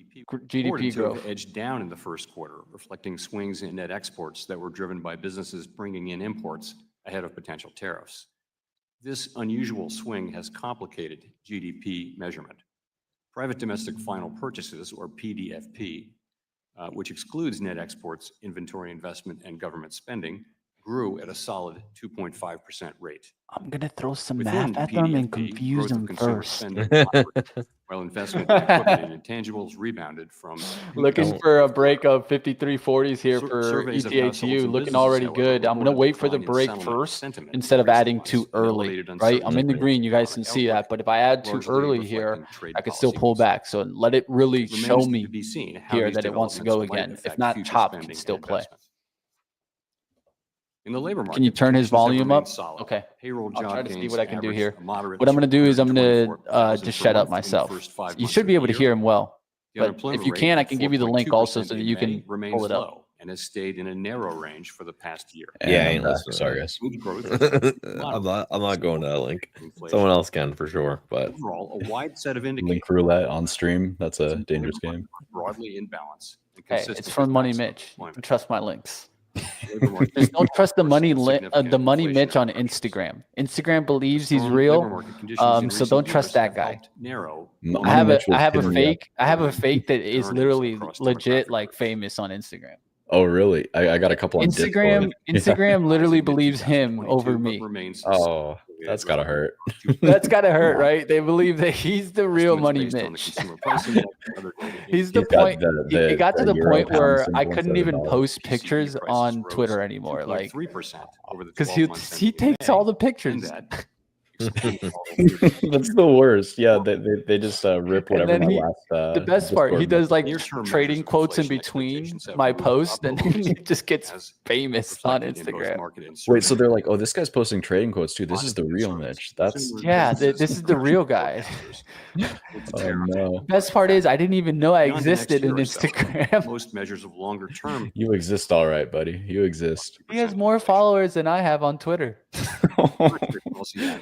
GDP Reported to have growth. edged down in the first quarter, reflecting swings in net exports that were driven by businesses bringing in imports ahead of potential tariffs. This unusual swing has complicated GDP measurement. Private domestic final purchases, or PDFP, which excludes net exports, inventory investment, and government spending, grew at a solid 2.5% rate. I'm going to throw some Within math at them and PDFP, confuse growth of them consumer first. spending moderate, while investment in equipment and intangibles rebounded from. Looking for a break of 5340s here for Surveys of households ETHU. and Looking businesses, already however, good. I'm going to reported wait for the decline in break settlement first sentiment instead of recent adding months too and early, elevated right? I'm in the uncertainty green. You guys can economic see that. outlook, But if I add too largely early here, reflecting trade I could still policy pull moves. back. So let it really It show remains me to be seen how here these that it wants to go developments might again. If affect not, future Chop spending can and still play. investment. In the labor market, Can you turn his conditions have volume remained up? solid. Okay. Payroll I'll job try to see gains what I can do averaged here. a moderate What I'm going to do is I'm going to 124,000 just per shut up month in the myself. first 5 You months should of be the able to year. hear him well. The But unemployment if you rate can, I of can give you the link also 4.2% so that in you May can remains pull it up. low and has stayed in a narrow range for the past year. Yeah, I And ain't I'm back. listening to Sorry, that. guys. Wage growth I'm not going to that link. inflation. Someone else can for sure, but Overall, a wide set of indicators Link roulette on stream. That's a dangerous game. broadly in balance. And Hey, consistent it's with from Money maximum Mitch. You employment. can trust my links. Labor market Just don't trust the money significant the Money Mitch on inflationary pressures. Instagram. Instagram believes he's Strong labor real. market conditions in So recent don't trust years that have guy. helped narrow I have Mitch was a hitting me up. fake. I have a fake that is earnings literally across legit, demographic like groups. famous on Instagram. Oh, really? I got a couple on Instagram, Discord. Instagram literally Rising believes him 2022, over but me. remains Oh, that's gotta hurt. That's gotta hurt, right? They believe that he's the real Estimates Money based on the Mitch. consumer price index and other data He's the He's got point. It got to the euro point pound where I symbol couldn't instead of even dollar. post PCE pictures prices on rose Twitter anymore, like 2.3% over the because 12 months he ending in takes May, all the and pictures. that That's the worst. Yeah, they just rip And whatever then my he- last. The best part, he Discord does like Near-term trading measures of quotes in inflation between expectations have my moved post, up and over then he recent just gets as famous on reflected in both Instagram. market and Wait, so survey they're like, oh, this guy's posting trading quotes too. This is the real concerns. Mitch. That's Consumer Yeah, businesses this is and the real production guy. forecasters. It's oh terrible. no. Best part is I didn't even know I Beyond the next existed in year or so, Instagram. Most measures of longer term. You exist, all right, buddy. You exist. He has more followers than I have on Twitter.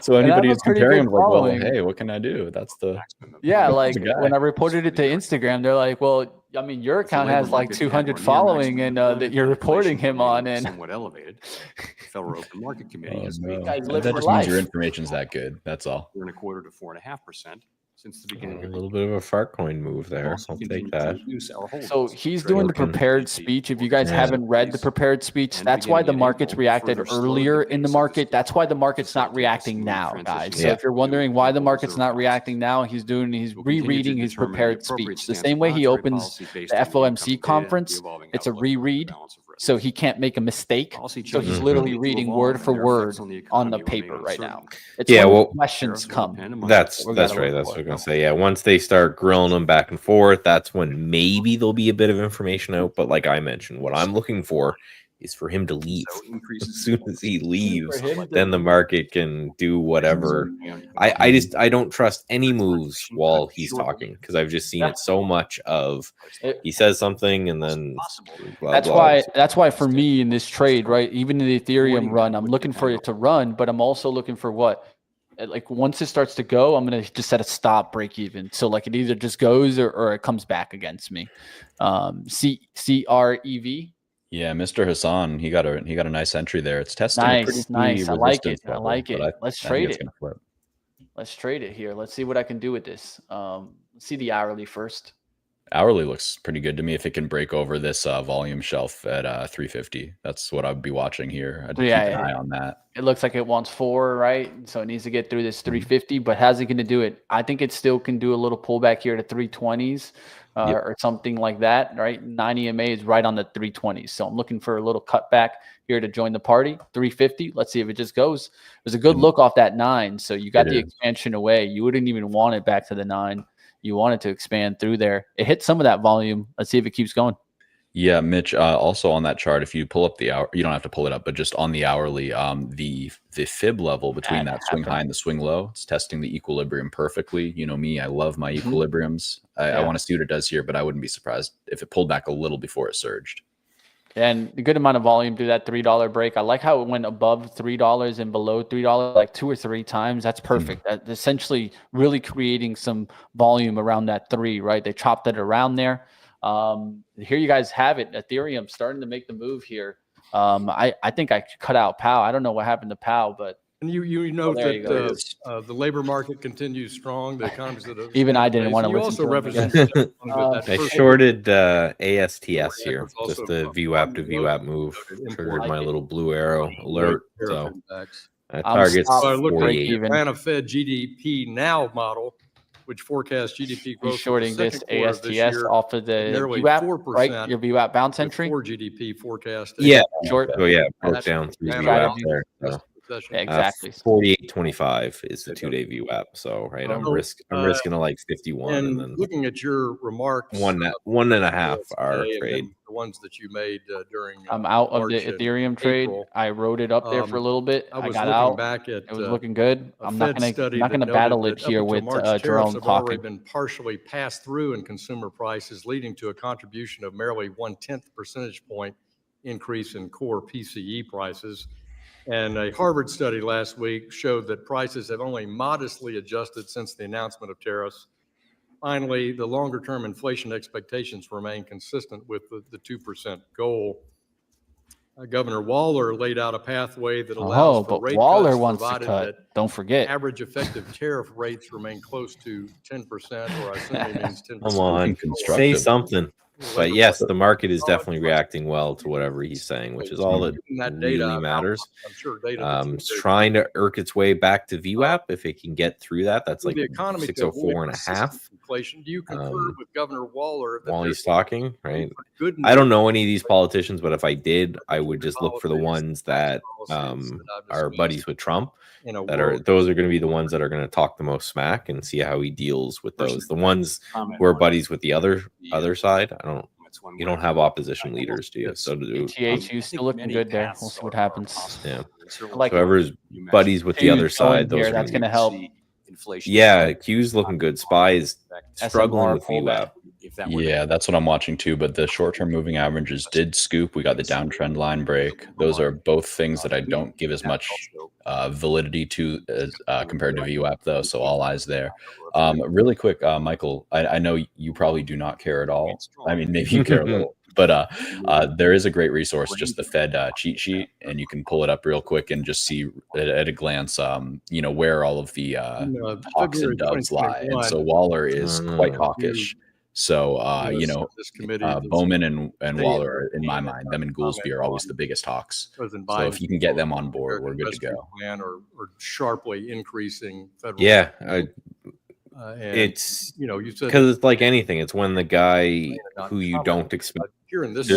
So And I have anybody a who's pretty comparing good him, like, well, following. hey, what can I do? That's the Yeah, That's like the guy. when I reported it to Instagram, they're like, "Well, I mean, your account has like 200 following, and that you're reporting him on." And somewhat elevated. The Federal Open Market Committee Oh, has no. made guys That live for just means your life. information's that good. That's all. 4.25% to 4.5% since the a beginning of the little bit of a fart coin move there. Also I'll continue take to that. reduce our holdings. so he's Treasury doing the Looking- prepared speech. If you guys Yeah. haven't read the prepared speech, And that's why the beginning in markets April, reacted further slowed earlier the in the pace of market. this That's why the decline, market's not facilitating a reacting smooth now, transition guys. to So Yeah. if you're wondering why the Federal market's Reserve not policies. reacting now, he's We'll continue to rereading his determine the prepared appropriate speech. The stance same of way he monetary opens policy based the on FOMC incoming data and the conference, evolving it's a outlook for reread, balance of risk. so he can't make a mistake. Policy So he's changes literally continue to reading evolve, word and for their word effects on the on the economy paper remain right now. uncertain. It's Yeah, when well, questions Tariffs will come. depend among That's we gotta right. look That's for. what I'm gonna say. Yeah, once they start grilling them back and forth, that's when maybe there'll be a bit of information out. But like I mentioned, what I'm looking for is for him to leave. So increases As soon as he leaves, For him to then the market can do whatever. I don't trust any moves while he's talking, because I've just seen it so much of he says something and then blah, That's blah. why for me in this trade, right, even in the Ethereum run, I'm looking for it to run, but I'm also looking for what? Like once it starts to go, I'm gonna just set a stop break even. So like it either just goes or it comes back against me. CREV. Yeah, Mr. Hassan, he got a nice entry there. It's testing a pretty Nice. key I like it. resistance I level, like it. but Let's I think trade it's it. gonna flip. Let's trade it here. Let's see what I can do with this. Let's see the hourly first. Hourly looks pretty good to me if it can break over this volume shelf at 350. That's what I'd be watching here. I'd keep an eye on that. It looks like it wants 4, right? So it needs to get through this 350, but how's it going to do it? I think it still can do a little pullback here to 320s or something like that, right? 9 EMA is right on the 320s. So I'm looking for a little cutback here to join the party. 350. Let's see if it just goes. There's a good look off that 9. So you got the expansion away. You wouldn't even want it back to the 9. You want it to expand through there. It hit some of that volume. Let's see if it keeps going. Yeah, Mitch, also on that chart, if you pull up the hour, you don't have to pull it up, but just on the hourly, the fib level between that swing high and the swing low, it's testing the equilibrium perfectly. You know me, I love my equilibriums. I want to see what it does here, but I wouldn't be surprised if it pulled back a little before it surged. And a good amount of volume through that $3 break. I like how it went above $3 and below $3 like 2 or 3 times. That's perfect. That's essentially really creating some volume around that 3, right? They chopped it around there. Here you guys have it. Ethereum starting to make the move here. I think I cut out POW. I don't know what happened to POW, but And you note there you that the labor market continues strong. The economies that have even I didn't want to you listen also to him represent again. I shorted ASTS here, just the VWAP to VWAP move. Triggered my little blue arrow alert. So that target's So I looked at 48. the Atlanta Fed GDP Now model, which forecasts GDP growth He's shorting this ASTS year, off of the nearly VWAP, 4%, right? Your VWAP bounce entry. for GDP forecast. Yeah. Short. So yeah, broke That's down through Atlanta VWAP there. So. Yeah, exactly. 48.25 is the 2-day VWAP. So right, I'm risking a like 51, and then looking at your remarks, 1.5 hour today, trade. and the ones that you made during I'm out of the March and Ethereum trade. April. I wrote it up there for a little bit. I I was got looking out. back at It was looking good. a I'm Fed not study gonna that noted battle it that up here until with March, tariffs Jerome have already talking. been partially passed through in consumer prices, leading to a contribution of merely 0.1 percentage point increase in core PCE prices. And a Harvard study last week showed that prices have only modestly adjusted since the announcement of tariffs. Finally, the longer-term inflation expectations remain consistent with the 2% goal. Governor Waller laid out a pathway that allows for rate Waller cuts, wants to provided cut. that Don't forget. average effective tariff rates remain close to 10%, or I assume he means 10%. Come on, say something. But yes, the market is definitely reacting well to whatever he's saying, which is all that really matters. I'm sure data It's trying to irk its way back to VWAP. If it can get through that, that's like the economy 604.5. inflation. Do you concur with Governor Waller that While he's there's talking, right? good I don't know any of these politicians, but if I did, I would just look for the ones that are buddies with Trump. Those are going to be the ones that are going to talk the most smack, and see how he deals with those. The ones who are buddies with the other side, you don't have opposition leaders, do you? So do ETH, still looking good there. We'll see what happens. yeah. Like Whoever's buddies with the other side, those that's going to help. Yeah, Q's looking good. SPY is struggling with VWAP. Yeah, that's what I'm watching too. But the short-term moving averages did scoop. We got the downtrend line break. Those are both things that I don't give as much validity to as compared to VWAP, though. So all eyes there. Really quick, Michael, I know you probably do not care at all. I mean, maybe you care a little. But there is a great resource, just the Fed cheat sheet, and you can pull it up real quick and just see at a glance, where all of the hawks and doves lie. And so Waller is quite hawkish. So, Bowman and Waller, are, in my mind, them and Goolsby are always the biggest hawks. So if you can get them on board, we're good to go. Plan or sharply increasing federal. Yeah, it's you said because it's like anything. It's when the guy who you don't expect here in this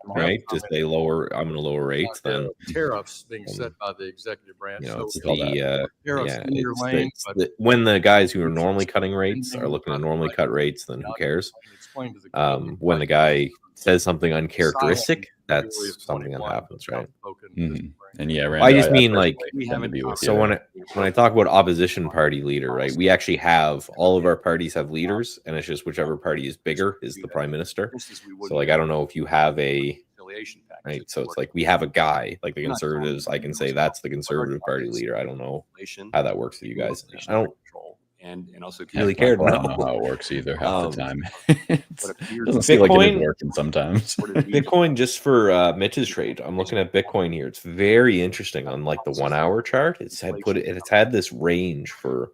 right just say lower. I'm going to lower rates. Then tariffs being set by the executive branch. It's tariffs when the guys who are normally cutting rates are looking to normally cut rates, then who cares? When the guy says something uncharacteristic, that's something that happens, right? And yeah, I just mean personally like we tend to haven't be with so you. when I talk about opposition party leader, right? We actually have all of our parties have leaders, and it's just whichever party is bigger is the prime minister. So like I don't know if you have a right. So it's like we have a guy like the conservatives. I can say that's the conservative party leader. I don't know how that works for you guys. I don't and also really care to I don't know know. how it works either half the time. It appears doesn't seem like it is Bitcoin- working sometimes. Bitcoin, just for Mitch's trade, I'm looking at Bitcoin here. It's very interesting on like the 1 hour chart. It's had this range for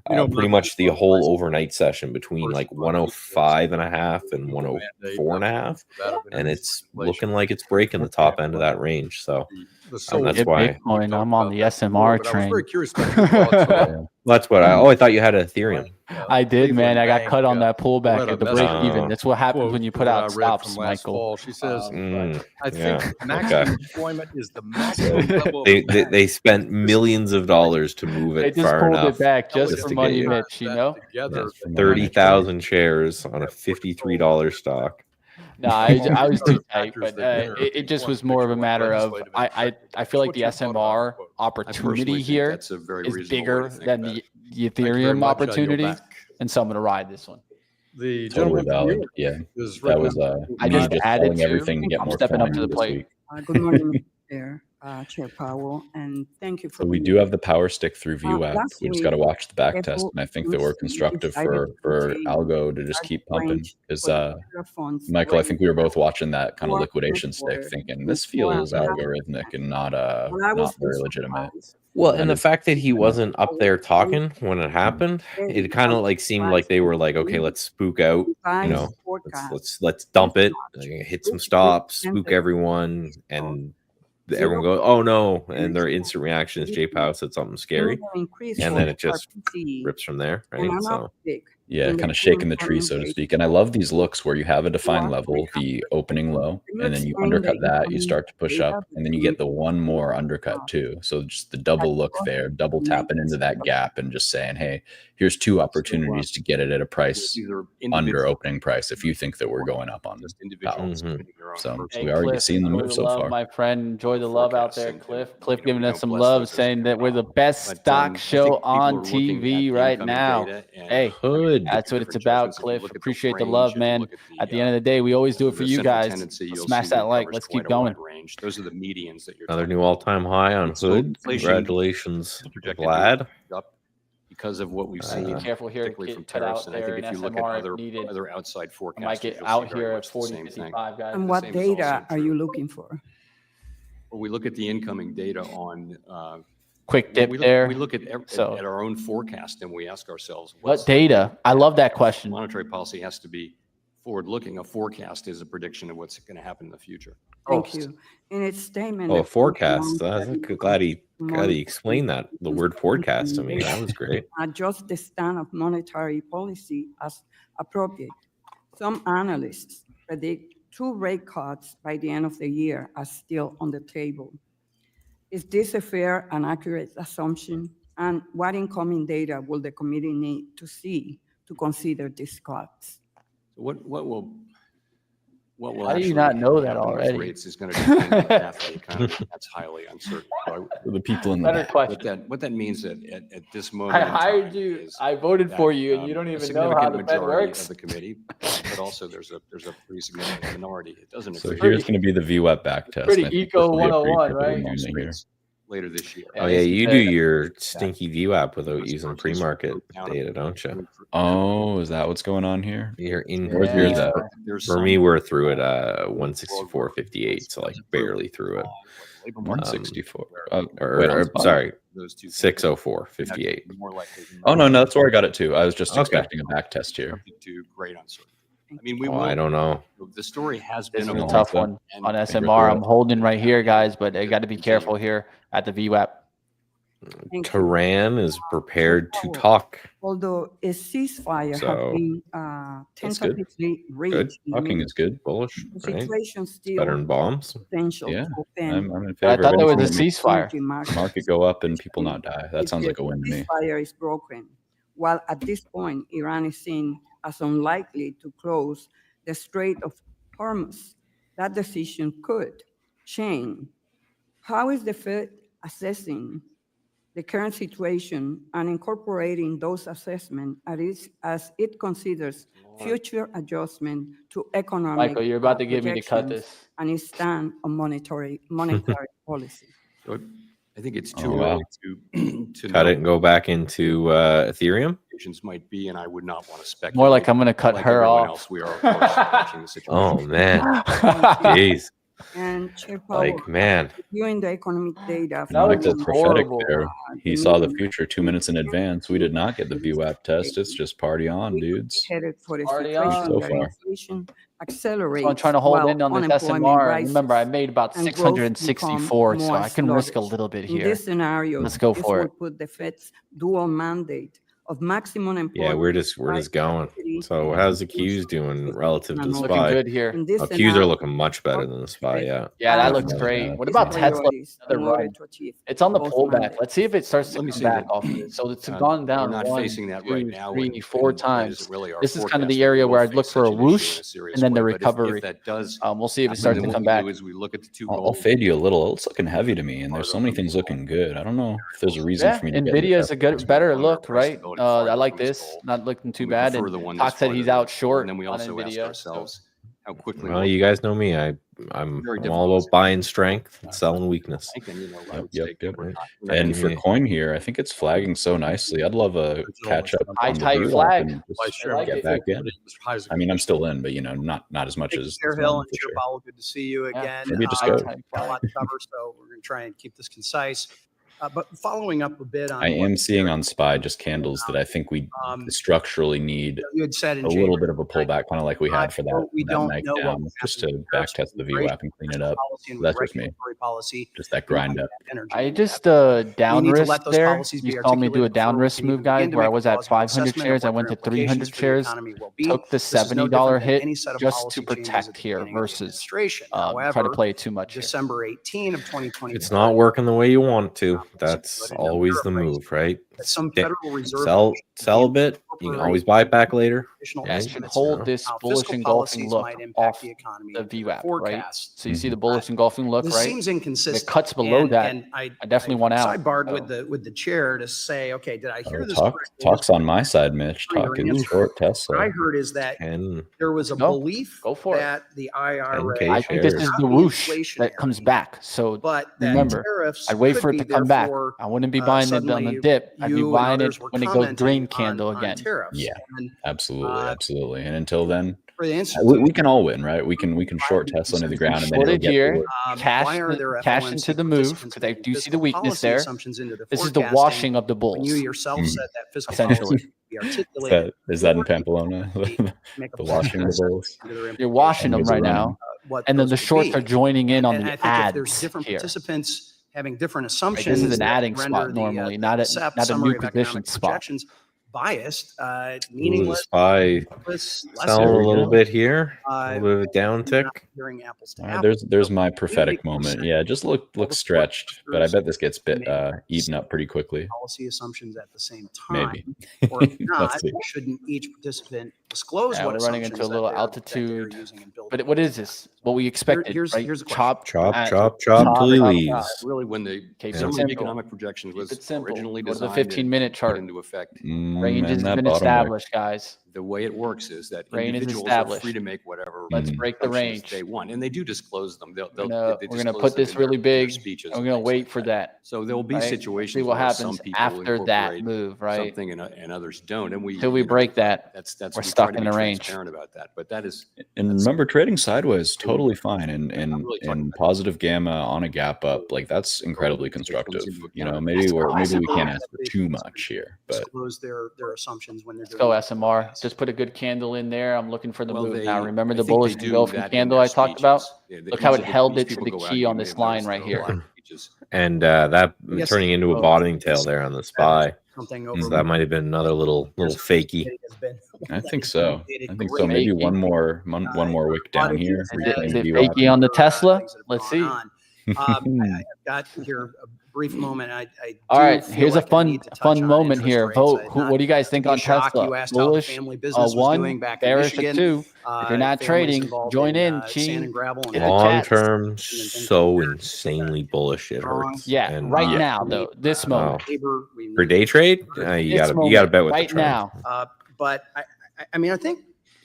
pretty much the whole overnight session between like 105.5 and 104.5, and it's looking like it's breaking the top end of that range. So that's Get why. Bitcoin. I'm on the SMR But I was train. very curious about your thoughts on That's what I thought you had Ethereum. I did, man. I got Cleveland cut on Bank, that pullback read a at the message, break even. That's what happens when you put quote out that I read stops, from last Michael. fall. She says, I think Yeah, maximum okay. employment is the maximum level They spent millions of dollars to move They it just far pulled enough it back just just for to Money get you. Mitch, you know? together. Yeah, 30,000 shares on a $53 stock. No, I was too tight, Factors but that enter it just into was more of a one matter of legislative I feel like the What's your thought about SMR that quote? opportunity here that's a very is reasonable way bigger to think than about the, it. the Thank you very Ethereum much. I yield opportunity, back. and so I'm going to ride this one. The Totally gentleman from New valid. York Yeah, is that was I me just just added selling to. everything to get I'm more stepping up to coin the this plate. week. Good morning, Mr. Chair, Chair Powell, and thank you for So we being do have the power stick through VWAP. last We just got to week, watch the back test, Apple and I think that we're Inc. constructive decided for to algo to just target keep pumping. range Because for the federal funds Michael, I rate think we were both watching that kind of for liquidation stick, quarter thinking to this feels 4.5%. algorithmic and not Well, I was not very legitimate. surprised. Well, That and the is fact that he enough. wasn't up there talking when it happened, it kind of like seemed like they were like, okay, let's spook out, you know, let's dump it, hit some stops, spook everyone, and everyone go, oh no, and their instant reaction is Jay Powell said something scary, and then it just rips from there, right? So Yeah, kind of shaking the tree, so to speak. And I love these looks where you have a defined level, the opening low, and then you undercut that, you start to push up, and then you get the one more undercut too. So just the double look there, double tapping into that gap and just saying, hey, here's two opportunities to get it at a price under opening price if you think that we're going up on this. So Hey, we already Cliff, seen the enjoy move so love, far. my friend. Enjoy the love out there, Cliff. Cliff you know, giving we us don't some bless love, those as saying that we're the well. best But, stock I think show people on are looking at TV the right incoming now. data and Hey, Good. that's what it's different about, judgments. If you Cliff. look at the Appreciate the range, love, if you man. look At the end of the day, we always do it for you central guys. tendency, you'll Smash see that like. covers Let's quite keep a going. wide range. Those are the medians that you're Another talking new all-time high on So Hood. inflation Congratulations, projected to Vlad. be up because of what we've seen, Be careful here. particularly from Get cut tariffs. out And I there think in if you look at SMR if needed. other outside I forecasts, might get you'll out see very here at much the same thing. 40.55, guys. And The what same is also data are true. you looking for? Well, we look at the incoming data on Quick dip we look, there. We look at So- our own forecast and we ask ourselves, What data? I love that question. Monetary policy has to be forward-looking. A forecast is a prediction of what's going to happen in the future. Thank you. In its statement. Oh, the a forecast. Fed I'm glad he explained that. The word forecast to me. That was great. adjust the stand of monetary policy as appropriate. Some analysts predict 2 rate cuts by the end of the year are still on the table. Is this a fair and accurate assumption? And what incoming data will the committee need to see to consider these cuts? What will How do you actually not know that happen with already? rates is going to depend on the path of the economy. That's highly uncertain. So The people in the Better back. question. what that means at this moment I in hired time you. is I voted that, for you, and you don't a even know how significant the Fed majority works. of the committee, but also there's a pretty significant minority. It doesn't So agree. here's going to be the VWAP back test. Pretty I think eco this will be a pretty 101, pivotal right? moment here. later this year. Oh this yeah, is you the- do your stinky VWAP without using pre-market data, don't you? Oh, is that what's going on here? You're in. Where's yours Yeah. at? For me, we're through at 164.58, so like barely through it. 164. Sorry, Those two 604.58. more likely than Oh no, no, that's where I got it too. I was just Okay. expecting a back test here. to great uncertainty. I mean, we Oh, will. I don't know. The story has This been is a a tough moment, one on and SMR. I'm holding right here, guys, but I got to be careful here at the VWAP. Thank you. Tehran is prepared to talk. Although a ceasefire So, has been that's good. tentatively Good. reached, in the Talking Middle is good. Bullish, East, the right? situation still Better than bombs. potential Yeah, to open I'm in But I favor thought of there was anything a that makes ceasefire. energy markets. the market go up and people not die. That If sounds the like a win to me. ceasefire is broken, while at this point Iran is seen as unlikely to close the Strait of Hormuz, that decision could change. How is the Fed assessing the current situation and incorporating those assessments as it considers future adjustment to economic Michael, you're about to get me to cut projections this. and its stand on monetary policy? So I think it's Oh, too wow. early to Cut know it and go back into Ethereum. what might be, and I would not want to speculate. More like I'm going to cut Like her everyone off. else, we are of course watching the situation. Oh man, jeez. And Chair Powell, Like man, reviewing the economic data. That Mike, was that's prophetic horrible. there. He saw the future 2 minutes in advance. We did not get the VWAP test. It's just party on, dudes. Headed for a Party situation on. So that far. inflation accelerates. So I'm trying to hold while in on this unemployment SMR. rises Remember, I made about and growth 664, become so more I can risk a sluggish. little bit In here. this scenario, Let's go this for would it. put the Fed's dual mandate of maximum employment. yeah, we're just going. So how's the Qs doing relative to the Looking SPY? good here. In this Oh, Qs are scenario, looking much better than the SPY. Yeah. Yeah, that have looks Yeah. great. What these about Tesla? priorities in Another order run. to achieve It's on the both pullback. mandates. Let's see if it starts to Let me come say back that, off of it. So it's we're gone down not 1, facing that 2, right now, 3, and 4 that times. isn't really our This is kind of forecast. the We area will where I'd face look for a such an issue in whoosh serious and then the way. But recovery. if that does We'll see if it happen, starts then to what come we back. do is we look at the two I'll goals. fade you a little. It's looking heavy to me, and there's so many things looking good. I don't know if there's a reason Yeah, for me to get Nvidia is a good, better Under look, price right? stability I farther like from its this, goal. not looking too We bad. prefer And the one Talk that's said farther he's than out its goal, short and then we on also ask Nvidia. So ourselves how quickly Well, will you guys know me. I'm Very all difficult about buying strength and selling weakness. spike, and, I Yep, would yep, say yep. we're not- And Give for me- coin here, I think it's flagging so nicely. I'd love a catch up high on the tight VWAP flag. and just I like get it. back in. I mean, I'm still in, but not as much Thank you, as Chair this Hill one, and for Chair sure. Powell. Good to see you Yeah. again. Maybe just High go. tight Got a lot flag. to cover, so we're going to try and keep this concise. But following up a bit on I what am seeing on SPY just candles that I think we structurally need you had said in a January. little bit of a pullback, kind of like we had for that, We don't night know what down, will just happen to with back tariffs, test the immigration, VWAP and clean it up. policy, and with That's just me. regulatory policy. Just that grind up. Energy. I just down We need to risk let those there. policies be You saw me do a articulated down before we risk can move, even guys, begin to where I make a was at plausible 500 assessment of shares. I what went their to 300 implications for the shares. economy will be. Took the This is no $70 different than hit any set of just to policy changes protect at the here beginning of the versus administration. try to However, play it too much here. December 18 of 2020. It's not working the way you want it to. That's always the move, right? Some Federal Reserve Sell a bit. You can always buy it back later. additional Yeah, it should estimates hold of this how bullish fiscal engulfing policies look might impact off the economy the and their VWAP, right? forecasts. So you see the bullish engulfing look, This right? seems inconsistent. If it cuts below that, and I definitely want out. Sidebarred So- with the chair to say, okay, did I hear Oh, this talk's correctly? on my side, Mitch. For your Talk is answer. short What I Tesla. heard is that And there was a Go. belief Go for it. that the IRA 10K I think this shares. is not the be whoosh that comes inflationary, back. So but that remember, tariffs I'd wait could for it be, to come back. therefore, I wouldn't be buying it on the suddenly dip. I'd be you and buying it others were when it goes commenting green on- candle on again. tariffs. Yeah. And, Absolutely, absolutely. And until then, for the instance, we can all win, right? We can short Tesla into the ground and then it'll Shorted get here, forward. cash, why are there cash FOMC into the move participants because I making do see the fiscal weakness policy there. assumptions into the This is the forecasting washing of the bulls. when you yourself said that fiscal Essentially. policy should be articulated. Is that in Pamplona? Make a The washing the assessment bulls. into their You're washing them right Running. now, what and then those the would shorts be. are joining in on And the I think if there's ads different here. participants having different Right, assumptions, this is an that adding render spot the, normally, the not a SEP not a summary new of position economic spot. projections biased, Ooh, meaningless, the SPY less selling a little go. bit here. A little bit of a downtick. not hearing apples to All right, apples. there's my So, prophetic make more moment. sense. Yeah, just look stretched, but I bet this gets eaten up pretty quickly. Policy assumptions at the same time. Maybe. Or if not, Let's see. shouldn't each participant disclose Yeah, what we're running assumptions into a little that they're altitude. using and building But what is this? What we expected, here's- right? here's a question. Chop, Chop, at- chop, chop till he chop, leaves. chop. Really, when the Keep it summary of simple. economic projections Keep was it simple. originally Go to the designed 15-minute to chart. put into effect, Range has And that been bottom right. established, guys. the way it works is that Range is individuals are established. free to make whatever Let's break the assumptions range. they want, and they do disclose them. They We're gonna disclose put them this in their- really in their big, speeches and we're gonna things wait like for that. that. So there will be right? situations See what where some happens people after that incorporate move, right? something and others don't, and we Till we you know, break that, That's we're we stuck try to in be the range. transparent about that, but that is And remember, trading sideways totally fine, and really talking and about- positive gamma on a gap up, like that's incredibly constructive. into You know, account. maybe we SMR. can't ask for too much here, but disclose their assumptions when they're Let's doing go it. SMR. Just put a good candle in there. I'm looking for the Well, move they- now. Remember I the think they bullish do engulfing that in candle their I talked about? speeches. Yeah, Look how it usually held these it to people the go out, key you on may this have line noticed right there are a lot here. of speeches. And that Yes. turning into a Oh. bottoming tail there on the SPY. Something So over. that might have been another little fakey. has been- I think so. I think so. Great. Maybe Fakey. one more wick down here. Is reclaim it VWAP. fakey on the Tesla? things that have Let's gone see. on. I've got here brief moment. I All do right, feel here's like a I need to touch fun on moment interest here. rates. Vote. Not What do you guys to think be a on shock, Tesla? you asked how the Bullish, family business was doing 1, back in bearish Michigan. at 2. If you're not Families trading, involved join in. sand Ching. and gravel and Hit the Long chats. term, and things so like that. insanely bullish it hurts. Yeah, And right Yeah. now though, this moment. Labor, we for need- day trade, you This gotta moment, bet with right the trend. now. But I mean, I think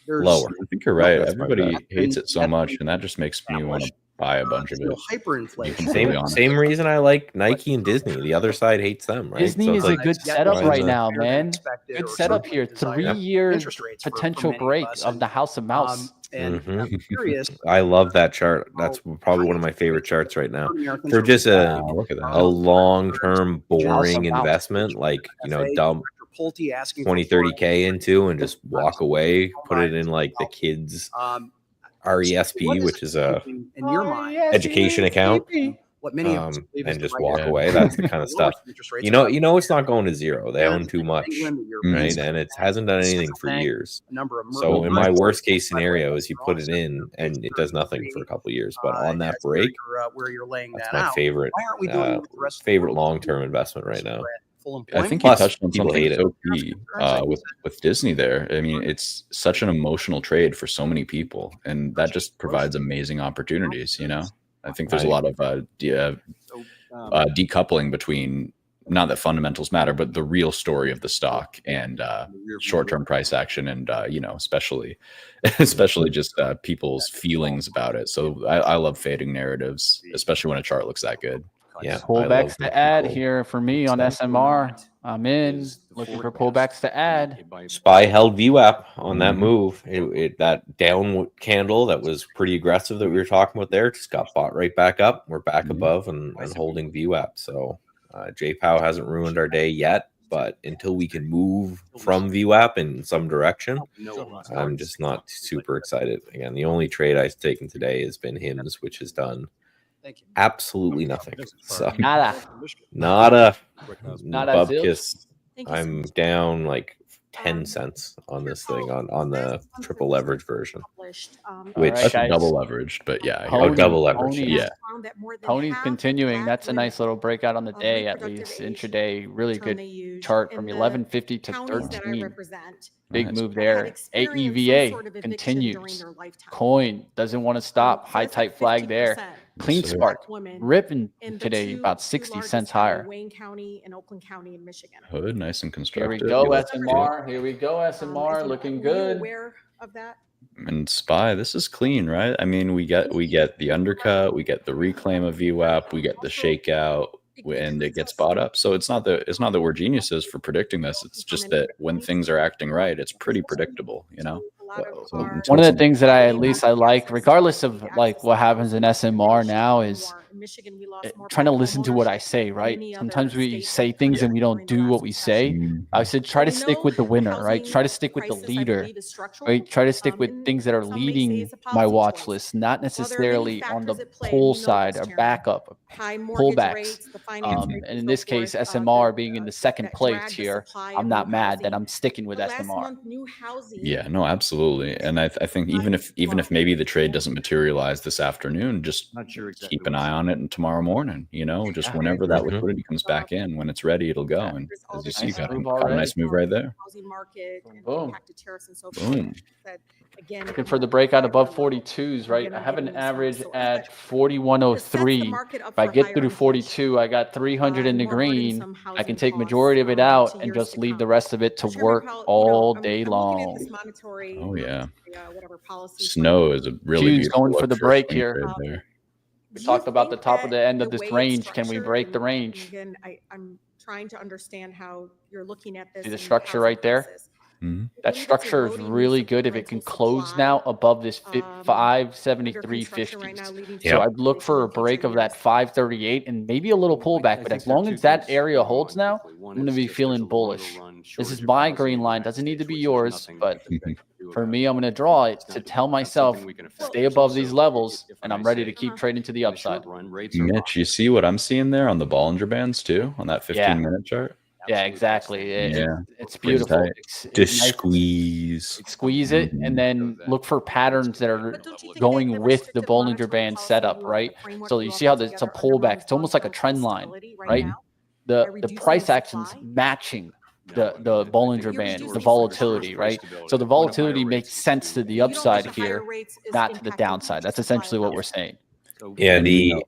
there's Lower. I think you're right. That's my Everybody bet. hates it so much, and that just makes me want to buy a bunch of it. hyperinflation. Completely honest. Same reason I like Nike and Disney. The other side hates them, right? Disney So is it's a like, good Yeah, setup why right the- now, higher than man. expected Good or setup certainly here. desired 3 years interest rates for potential many of break us. of the House of Mouse. And Mhm. I'm curious. I love that chart. That's probably one of my favorite charts right now. For just a Look at that. long-term boring Mouse. investment, like, dump Director Pulte asking 20, 30K into and just walk away, put it in like the kids RESP, which is a in your mind, education account, what many of us believe is and the just right walk Yeah. away. That's the kind of stuff. interest rates. You know it's not going to zero. They own too much, right? And it hasn't done anything for years. A number of So in my mergers. worst case scenario is you put it in and it does nothing for a couple of years. But on that as break, where you're laying that's that my out. favorite Why aren't we doing what the rest of the favorite world long term investment right now. full I employment? think you Plus, touched on people something hate it. so key with Disney there. I mean, it's such an emotional trade for so many people, and that just provides amazing opportunities. I think there's a lot of decoupling between, not that fundamentals matter, but the real story of the stock and short-term price action, and especially just people's feelings about it. So I love fading narratives, especially when a chart looks that good. Yeah, I Pullbacks love to add people. here for me on SMR. I'm in looking for pullbacks to add. SPY held VWAP on that Mhm. move. That down candle that was pretty aggressive that we were talking about there just got bought right back up. We're back Mhm. above and holding VWAP. So JPOW hasn't ruined our day yet, but until we can move from VWAP in some direction, I'm just not super excited. Again, the only trade I've taken today has been HIMS, which has done absolutely nothing. So Nada. nada Nada bubkiss. Thank you so I'm much. down like 10 cents on this thing on the triple leverage version. Published, Which right, That's guys. double leveraged, but yeah, I Pony- hear you. double leverage, Pony- yeah. found that more than Tony's half of continuing. Black That's a nice women little breakout on the of day, at reproductive least age, intraday. Really the term good they use, chart in from the 1150 to counties that I 13. represent Big Nice. move that had there. experienced some AEVA sort of eviction continues. during their lifetime. Coin doesn't want to stop. So High that's like tight flag there. 50% Clean Yes, sir. spark Black women ripping in the today two about 60 largest cents county, higher. Wayne County and Oakland County in Michigan. Hood, nice and Here we constructive. go, You like to see it. SMR. Here we go, As SMR. you Looking know, were you good. aware of that? And SPY, this is clean, right? I mean, we get the undercut, we get the reclaim of VWAP, we get the shakeout, and it gets bought up. So it's not that we're geniuses for predicting this. It's just that when things are acting right, it's pretty predictable, One of the things that I like, regardless of like what happens in SMR now, is trying to listen to what I say, right? Sometimes we say things and we don't do what we say. I said try to stick with the winner, right? Try to stick with the leader, right? Try to stick with things that are leading my watch list, not necessarily on the pull side or backup, pullbacks. And in this case, SMR being in the second place here, I'm not mad that I'm sticking with SMR. Yeah, no, absolutely. And I think even if maybe the trade doesn't materialize this afternoon, just keep an eye on it and tomorrow morning, just whenever that liquidity comes back in, when it's ready, it'll go. And as you see, got a nice move right there. Boom. Boom. Looking for the breakout above 42s, right? I have an average at 4103. If I get through 42, I got 300 in the green. I can take majority of it out and just leave the rest of it to work all day long. Oh yeah. Snow is a really Q's beautiful going for look the a break swing here. trade there. We talked about the top of the end of this range. Can we break the range? Again, I'm trying to understand how you're looking at this. See the and structure housing right there? prices. Mhm. That structure is really good if it can close now above this 573.50. So I'd look for a break of that 538 and maybe a little pullback. But as long as that area holds now, I'm going to be feeling bullish. This is my green line. Doesn't need to be yours, but for me, I'm going to draw it to tell myself stay above these levels, and I'm ready to keep trading to the upside. Mitch, you see what I'm seeing there on the Bollinger Bands too, on that 15-minute chart? Yeah, exactly. It's Pretty beautiful. tight. It's Just nice. squeeze. Squeeze it and then look for patterns that are going with the Bollinger Band setup, right? So you see how it's a pullback. It's almost like a trend line, right? The price action's matching the Bollinger Band, the volatility, right? So the volatility makes sense to the upside here, not to the downside. That's essentially what we're saying. Yeah, I'm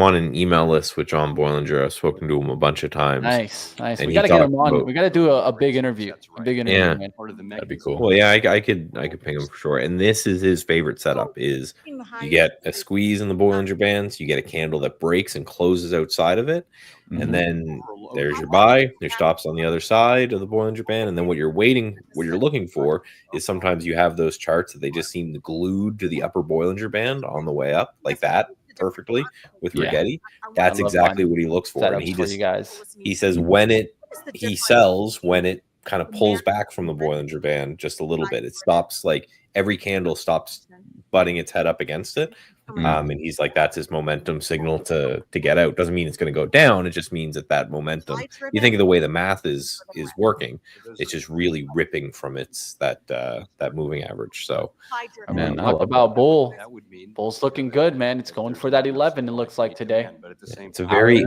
on an email list with John Boilinger. I've spoken to him a bunch of times. Nice. And We he got to get talked him on. about- We got to do a big interview. Yeah. Man. That'd be cool. Well, yeah, I could ping him for sure. And this is his favorite setup: is you get a squeeze in the Bollinger Bands, you get a candle that breaks and closes outside of it, and then there's your buy. Your stops on the other side of the Bollinger Band, and then what you're looking for is sometimes you have those charts that they just seem glued to the upper Bollinger Band on the way up, like that, perfectly with Rigetti. That's exactly what he looks for, and he says he sells when it kind of pulls back from the Bollinger Band just a little bit. It stops, like every candle stops butting its head up against it. And he's like, that's his momentum signal to get out. Doesn't mean it's going to go down. It just means that momentum, you think of the way the math is working, it's just really ripping from that moving average. So man, talk about bull. Bull's looking good, man. It's going for that 11. It looks like today. It's a very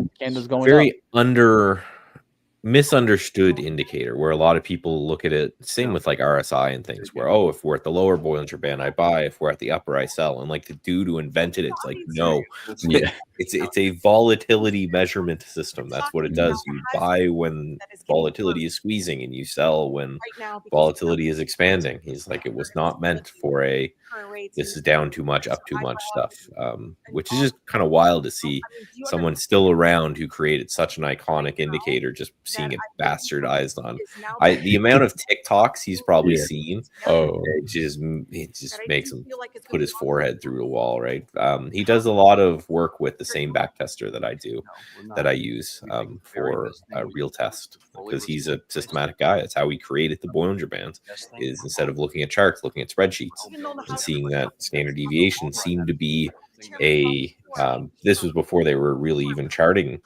misunderstood indicator where a lot of people look at it. Same with like RSI and things, where if we're at the lower Bollinger Band, I buy. If we're at the upper, I sell. And like the dude who invented it's like, no, it's a volatility measurement system. That's what it does. You buy when volatility is squeezing, and you sell when volatility is expanding. He's like, it was not meant for this is down too much, up too much stuff, which is just kind of wild to see someone still around who created such an iconic indicator just seeing it bastardized on the amount of TikToks he's probably seen. It just makes him put his forehead through a wall, right? He does a lot of work with the same back tester that I use for a real test, because he's a systematic guy. That's how he created the Bollinger Bands, is instead of looking at charts, looking at spreadsheets and seeing that standard deviation seemed to be this was before they were really even charting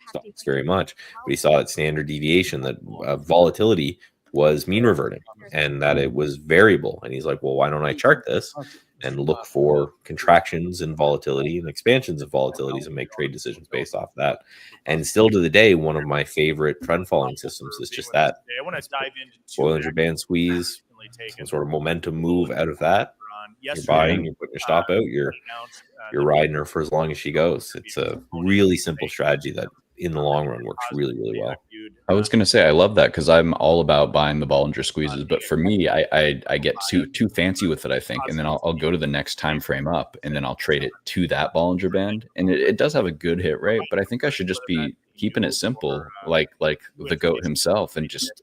stocks very much, but he saw that standard deviation, that volatility was mean reverting, and that it was variable. And he's like, well, why don't I chart this and look for contractions in volatility and expansions of volatilities and make trade decisions based off of that? And still to the day, one of my favorite trend following systems is just that Bollinger Band squeeze, some sort of momentum move out of that. You're buying, you're putting your stop out, you're riding her for as long as she goes. It's a really simple strategy that in the long run works really, really well. I was going to say, I love that, because I'm all about buying the Bollinger squeezes, but for me, I get too fancy with it, I think, and then I'll go to the next time frame up, and then I'll trade it to that Bollinger Band, and it does have a good hit rate, but I think I should just be keeping it simple, like the GOAT himself, and just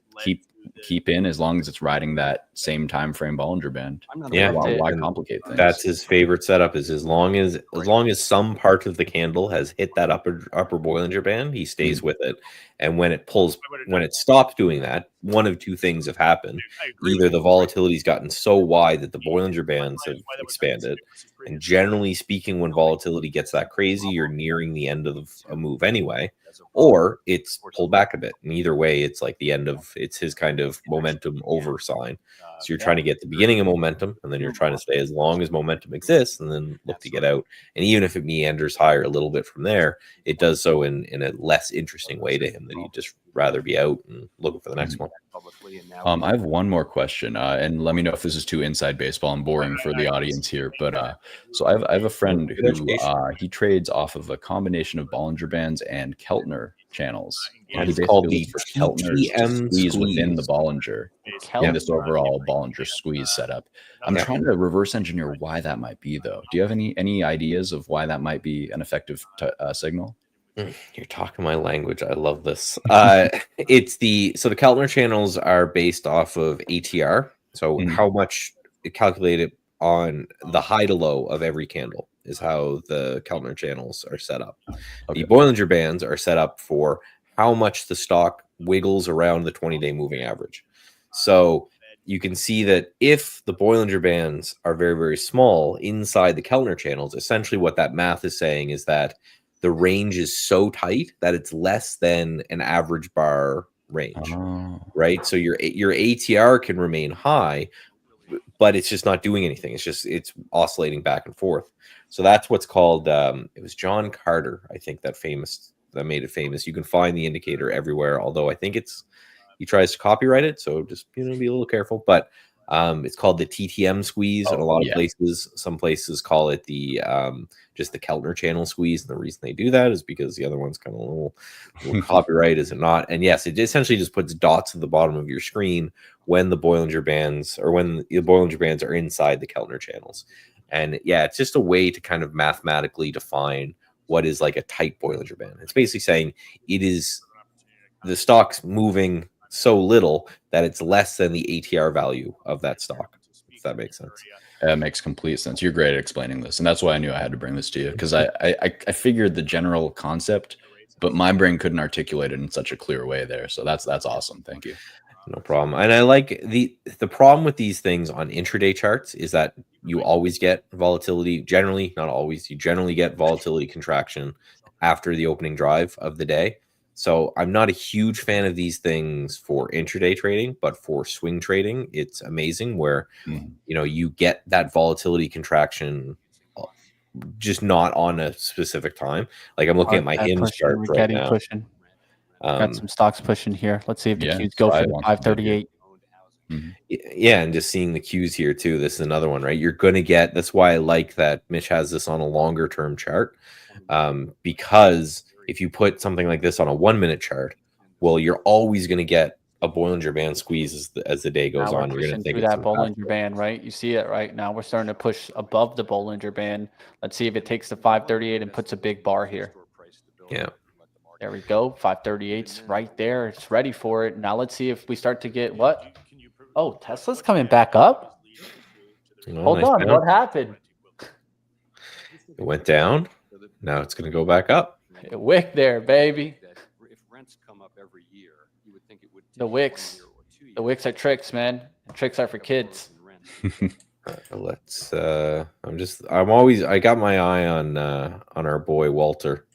keep in as long as it's riding that same time frame Bollinger Band. Yeah, why complicate things? That's his favorite setup, is as long as some part of the candle has hit that upper Bollinger Band, he stays with it. And when it stops doing that, one of two things have happened. Either the volatility's gotten so wide that the Bollinger Bands have expanded, and generally speaking, when volatility gets that crazy, you're nearing the end of a move anyway, or it's pulled back a bit. And either way, it's like it's his kind of momentum over sign. So you're trying to get the beginning of momentum, and then you're trying to stay as long as momentum exists, and then look to get out. And even if it meanders higher a little bit from there, it does so in a less interesting way to him, that he'd just rather be out and looking for the next one. I have one more question, and let me know if this is too inside baseball and boring for the audience here. But so I have a friend who he trades off of a combination of Bollinger Bands and Keltner channels. And it's called the Keltner squeeze within the Bollinger in this overall Bollinger squeeze setup. I'm trying to reverse engineer why that might be, though. Do you have any ideas of why that might be an effective signal? You're talking my language. I love this. So the Keltner channels are based off of ATR. So how much it calculated on the high to low of every candle is how the Keltner channels are set up. The Bollinger Bands are set up for how much the stock wiggles around the 20-day moving average. So you can see that if the Bollinger Bands are very, very small inside the Keltner channels, essentially what that math is saying is that the range is so tight that it's less than an average bar range, right? So your ATR can remain high, but it's just not doing anything. It's oscillating back and forth. So that's what's called. It was John Carter, I think, that made it famous. You can find the indicator everywhere, although I think he tries to copyright it, so just be a little careful. But it's called the TTM squeeze in a lot of places. Some places call it the just the Keltner channel squeeze. And the reason they do that is because the other one's kind of a little copyright, is it not? And yes, it essentially just puts dots at the bottom of your screen when the Bollinger Bands are inside the Keltner channels. And yeah, it's just a way to kind of mathematically define what is like a tight Bollinger Band. It's basically saying it is the stock's moving so little that it's less than the ATR value of that stock, if that makes sense. That makes complete sense. You're great at explaining this, and that's why I knew I had to bring this to you, because I figured the general concept, but my brain couldn't articulate it in such a clear way there. So that's awesome. Thank you. No problem. And I like the problem with these things on intraday charts is that you always get volatility. Generally, not always. You generally get volatility contraction after the opening drive of the day. So I'm not a huge fan of these things for intraday trading, but for swing trading, it's amazing where, you get that volatility contraction just not on a specific time. Like I'm looking at my HIMS chart right now. Pushing. Got some stocks pushing here. Let's see if the Qs go for the 538. Yeah, and just seeing the Qs here too. This is another one, right? You're going to get, that's why I like that Mitch has this on a longer term chart, because if you put something like this on a 1 minute chart, well, you're always going to get a Bollinger Band squeeze as the day goes on. You're going to think that Bollinger Band, right? You see it right now. We're starting to push above the Bollinger Band. Let's see if it takes the 538 and puts a big bar here. Yeah. There we go. 538's right there. It's ready for it. Now let's see if we start to get what? Oh, Tesla's coming back up. Hold on. What happened? It went down. Now it's going to go back up. It wick there, baby. If rents come up every year, you would think it would. The wicks. The wicks are tricks, man. The tricks are for kids. Let's. I got my eye on our boy Walter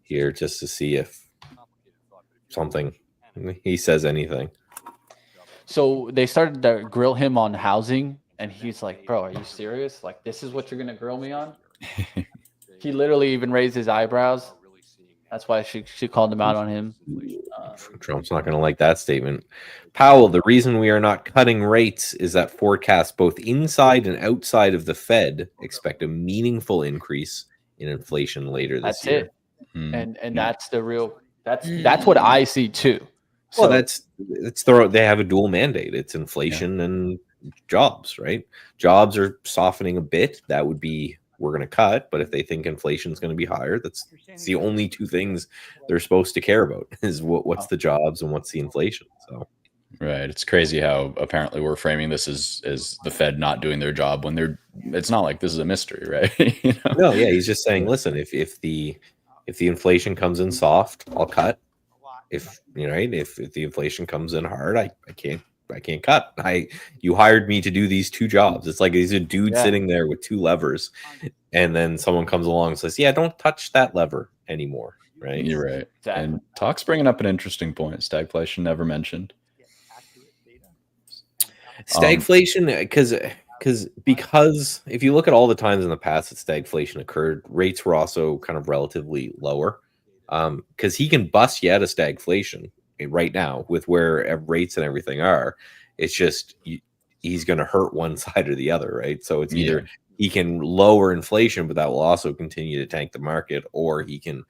here just to see if he says anything. So they started to grill him on housing, and he's like, "Bro, are you serious? Like, this is what you're gonna grill me on?" He literally even raised his eyebrows. That's why she called him out on him. Trump's not going to like that statement. Powell, the reason we are not cutting rates is that forecasts both inside and outside of the Fed expect a meanable increase in inflation later this year. And that's the real. That's what I see too. Well, they have a dual mandate. It's inflation and jobs, right? Jobs are softening a bit. That would be, we're going to cut. But if they think inflation is going to be higher, that's the only two things they're supposed to care about is what's the jobs and what's the inflation. So, right. It's crazy how apparently we're framing this as the Fed not doing their job when it's not like this is a mystery, right? No, yeah. He's just saying, listen, if the inflation comes in soft, I'll cut. If the inflation comes in hard, I can't cut. You hired me to do these two jobs. It's like he's a dude sitting there with two levers, and then someone comes along and says, "Yeah, don't touch that lever anymore." Right? You're right. Exactly. And Talk's bringing up an interesting point. Stagflation never mentioned. Stagflation, because if you look at all the times in the past that stagflation occurred, rates were also kind of relatively lower. Because he can bust you out of stagflation right now with where rates and everything are. It's just he's going to hurt one side or the other, right? So it's either he can lower inflation, but that will also continue to tank the market, or he can,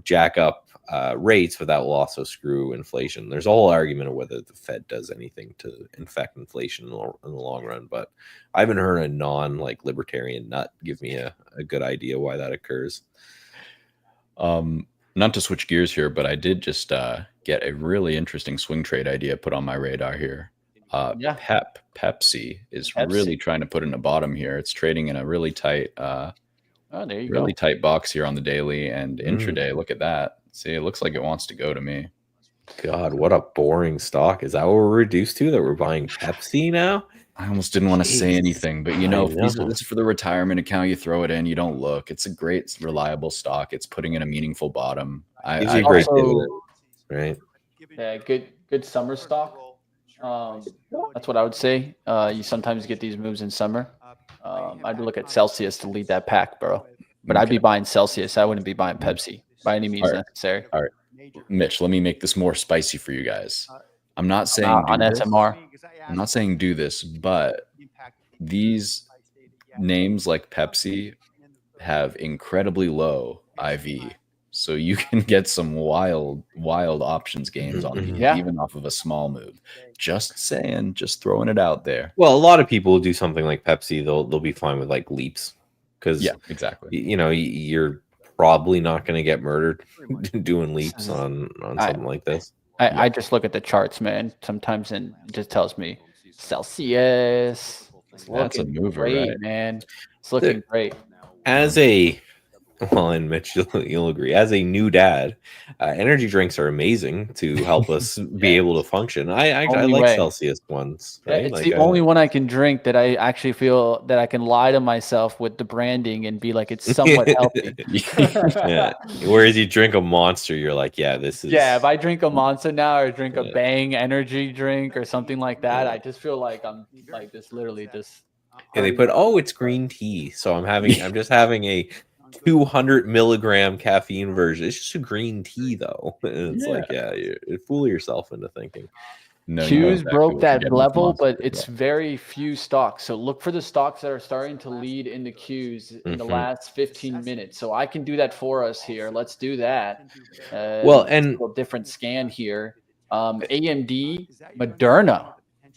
jack up rates, but that will also screw inflation. There's a whole argument of whether the Fed does anything to infect inflation in the long run, but I haven't heard a libertarian nut give me a good idea why that occurs. Not to switch gears here, but I did just get a really interesting swing trade idea put on my radar here. Pepsi is really trying to put in a bottom here. It's trading in a really tight, tight box here on the daily and intraday. Look at that. See, it looks like it wants to go to me. God, what a boring stock. Is that what we're reduced to? That we're buying Pepsi now? I almost didn't want to say anything, but if this is for the retirement account, you throw it in, you don't look. It's a great, reliable stock. It's putting in a meaningful bottom. Gives you a great dividend, right? Yeah, good summer stock. That's what I would say. You sometimes get these moves in summer. I'd look at Celsius to lead that pack, bro. But I'd be buying Celsius. I wouldn't be buying Pepsi by any means necessary. All right, Mitch, let me make this more spicy for you guys. I'm not saying on SMR. I'm not saying do this, but these names like Pepsi have incredibly low IV. So you can get some wild options gains on these, even off of a small move. Just saying, just throwing it out there. Well, a lot of people will do something like Pepsi. They'll be fine with like leaps because exactly. You're probably not going to get murdered doing leaps on something like this. I just look at the charts, man. Sometimes and it just tells me Celsius. That's a mover, great, right? Man. It's looking great. And Mitch, you'll agree. As a new dad, energy drinks are amazing to help us be able to function. I like Celsius ones. Right? It's the only one I can drink that I actually feel that I can lie to myself with the branding and be like, it's somewhat healthy. Whereas you drink a Monster, you're like, this is. Yeah, if I drink a Monster now or drink a Bang energy drink or something like that, I just feel like I'm like this, literally just. And they put, it's green tea. So I'm just having a 200 milligram caffeine version. It's just a green tea though. It's you fool yourself into thinking. Q's broke that level, but it's very few stocks. So look for the stocks that are starting to lead into Q's in the last 15 minutes. So I can do that for us here. Let's do that. And a different scan here. AMD, Moderna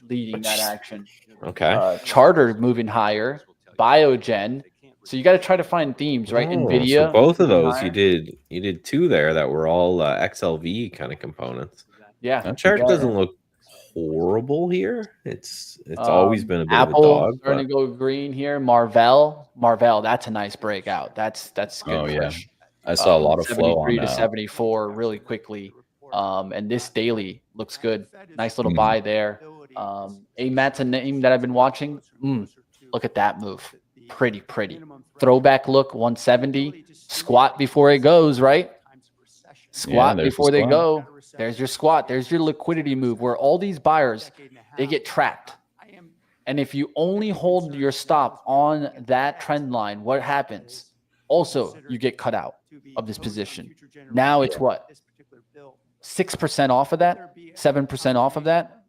leading that action. Okay. Charter moving higher. Biogen. So you got to try to find themes, right? NVIDIA. So both of those you did two there that were all XLV kind of components. Yeah. That chart doesn't look horrible here. It's always been a bit Apple of a dog. Starting to go green here. Marvell, that's a nice breakout. That's good. Oh yeah, I saw a lot of flow on 73 to 74 really quickly. And this daily looks good. Nice little buy there. AMAT's a name that I've been watching. Look at that move. Pretty. Throwback look, 170. Squat before it goes, right? Squat before they go. There's your squat. There's your liquidity move where all these buyers, they get trapped. And if you only hold your stop on that trend line, what happens? Also, you get cut out of this position. Now it's what? 6% off of that? 7% off of that?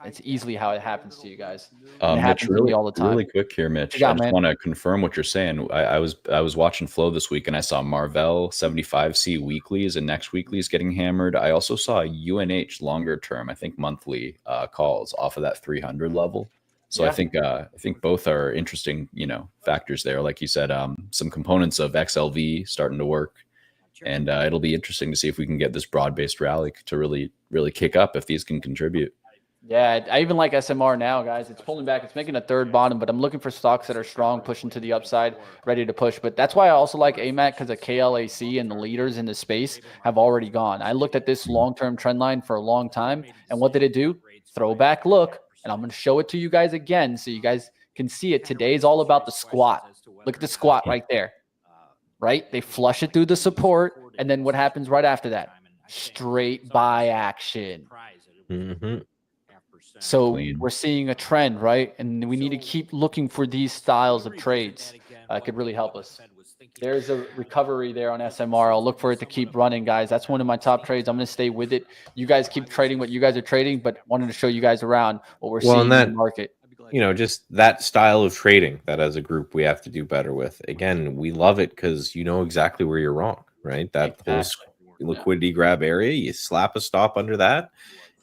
It's easily how it happens to you guys. It happens to me all the time. Really quick here, Mitch. I just want to confirm what you're saying. I was watching Flow this week and I saw Marvell 75C weeklies and next weeklies getting hammered. I also saw UNH longer term, I think monthly calls off of that 300 level. So I think both are interesting, factors there. Like you said, some components of XLV starting to work. And it'll be interesting to see if we can get this broad-based rally to really, really kick up if these can contribute. Yeah, I even like SMR now, guys. It's pulling back. It's making a third bottom, but I'm looking for stocks that are strong, pushing to the upside, ready to push. But that's why I also like AMAT because the KLAC and the leaders in the space have already gone. I looked at this long-term trend line for a long time, and what did it do? Throwback look, and I'm going to show it to you guys again so you guys can see it. Today is all about the squat. Look at the squat right there, right? They flush it through the support, and then what happens right after that? Straight buy action. So we're seeing a trend, right? And we need to keep looking for these styles of trades. Could really help us. There's a recovery there on SMR. I'll look for it to keep running, guys. That's one of my top trades. I'm going to stay with it. You guys keep trading what you guys are trading, but wanted to show you guys around what we're seeing in the market. Just that style of trading that as a group we have to do better with. Again, we love it because you know exactly where you're wrong, right? That whole liquidity grab area, you slap a stop under that.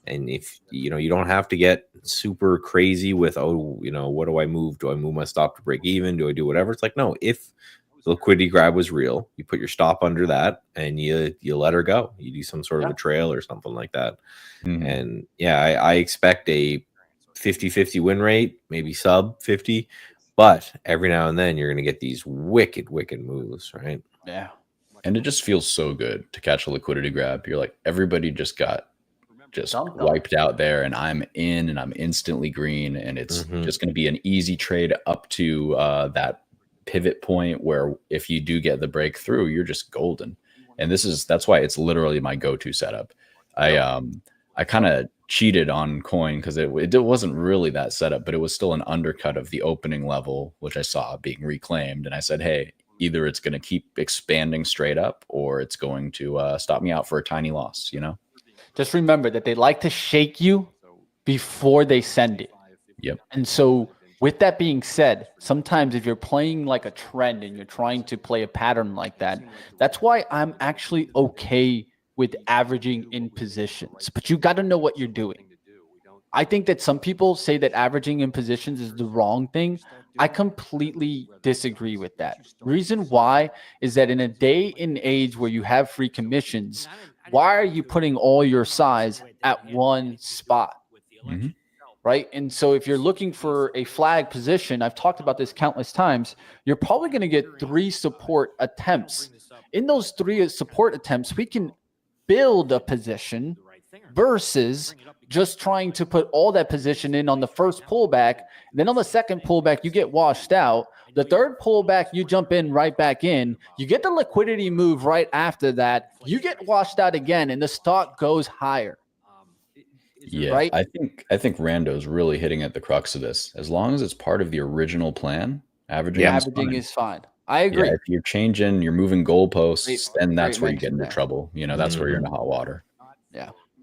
And if you don't have to get super crazy with, what do I move? Do I move my stop to break even? Do I do whatever? It's like, no, if the liquidity grab was real, you put your stop under that and you let her go. You do some sort of a trail or something like that. And I expect a 50-50 win rate, maybe sub 50, but every now and then you're going to get these wicked moves, right? Yeah. And it just feels so good to catch a liquidity grab. You're like, everybody just got just Dumped on. wiped out there, and I'm in and I'm instantly green, and it's just going to be an easy trade up to that pivot point where if you do get the breakthrough, you're just golden. And that's why it's literally my go-to setup. I kind of cheated on coin because it wasn't really that setup, but it was still an undercut of the opening level, which I saw being reclaimed. And I said, hey, either it's going to keep expanding straight up or it's going to stop me out for a tiny loss, you know? Just remember that they like to shake you before they send it. Yep. And so with that being said, sometimes if you're playing like a trend and you're trying to play a pattern like that, that's why I'm actually okay with averaging in positions. But you got to know what you're doing. I think that some people say that averaging in positions is the wrong thing. I completely disagree with that. Reason why is that in a day and age where you have free commissions, why are you putting all your size at one spot? Right? And so if you're looking for a flag position, I've talked about this countless times, you're probably going to get 3 support attempts. In those 3 support attempts, we can build a position versus just trying to put all that position in on the first pullback. Then on the second pullback, you get washed out. The third pullback, you jump in right back in. You get the liquidity move right after that. You get washed out again, and the stock goes higher. Yeah, right? I think Rando's really hitting at the crux of this. As long as it's part of the original plan, averaging is fine. I agree. Yeah, if you're changing, you're moving goalposts, then that's great where you get mention into there. trouble. You know, that's where you're in the hot water.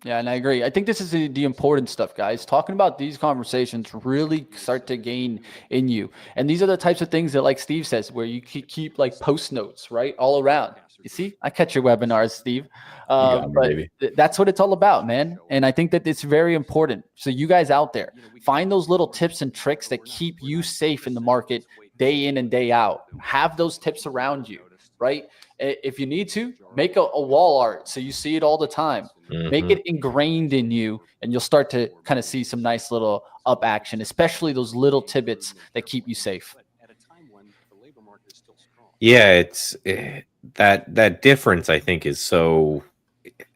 Yeah, and I agree. I think this is the important stuff, guys. Talking about these conversations really start to gain in you. And these are the types of things that, like Steve says, where you keep like post notes, right? All around. You see, I catch your webinars, Steve. That's what it's all about, man. And I think that it's very important. So you guys out there, find those little tips and tricks that keep you safe in the market day in and day out. Have those tips around you, right? If you need to, make a wall art so you see it all the time. Make it ingrained in you, and you'll start to kind of see some nice little up action, especially those little tidbits that keep you safe. Yeah, it's that difference, I think, is so.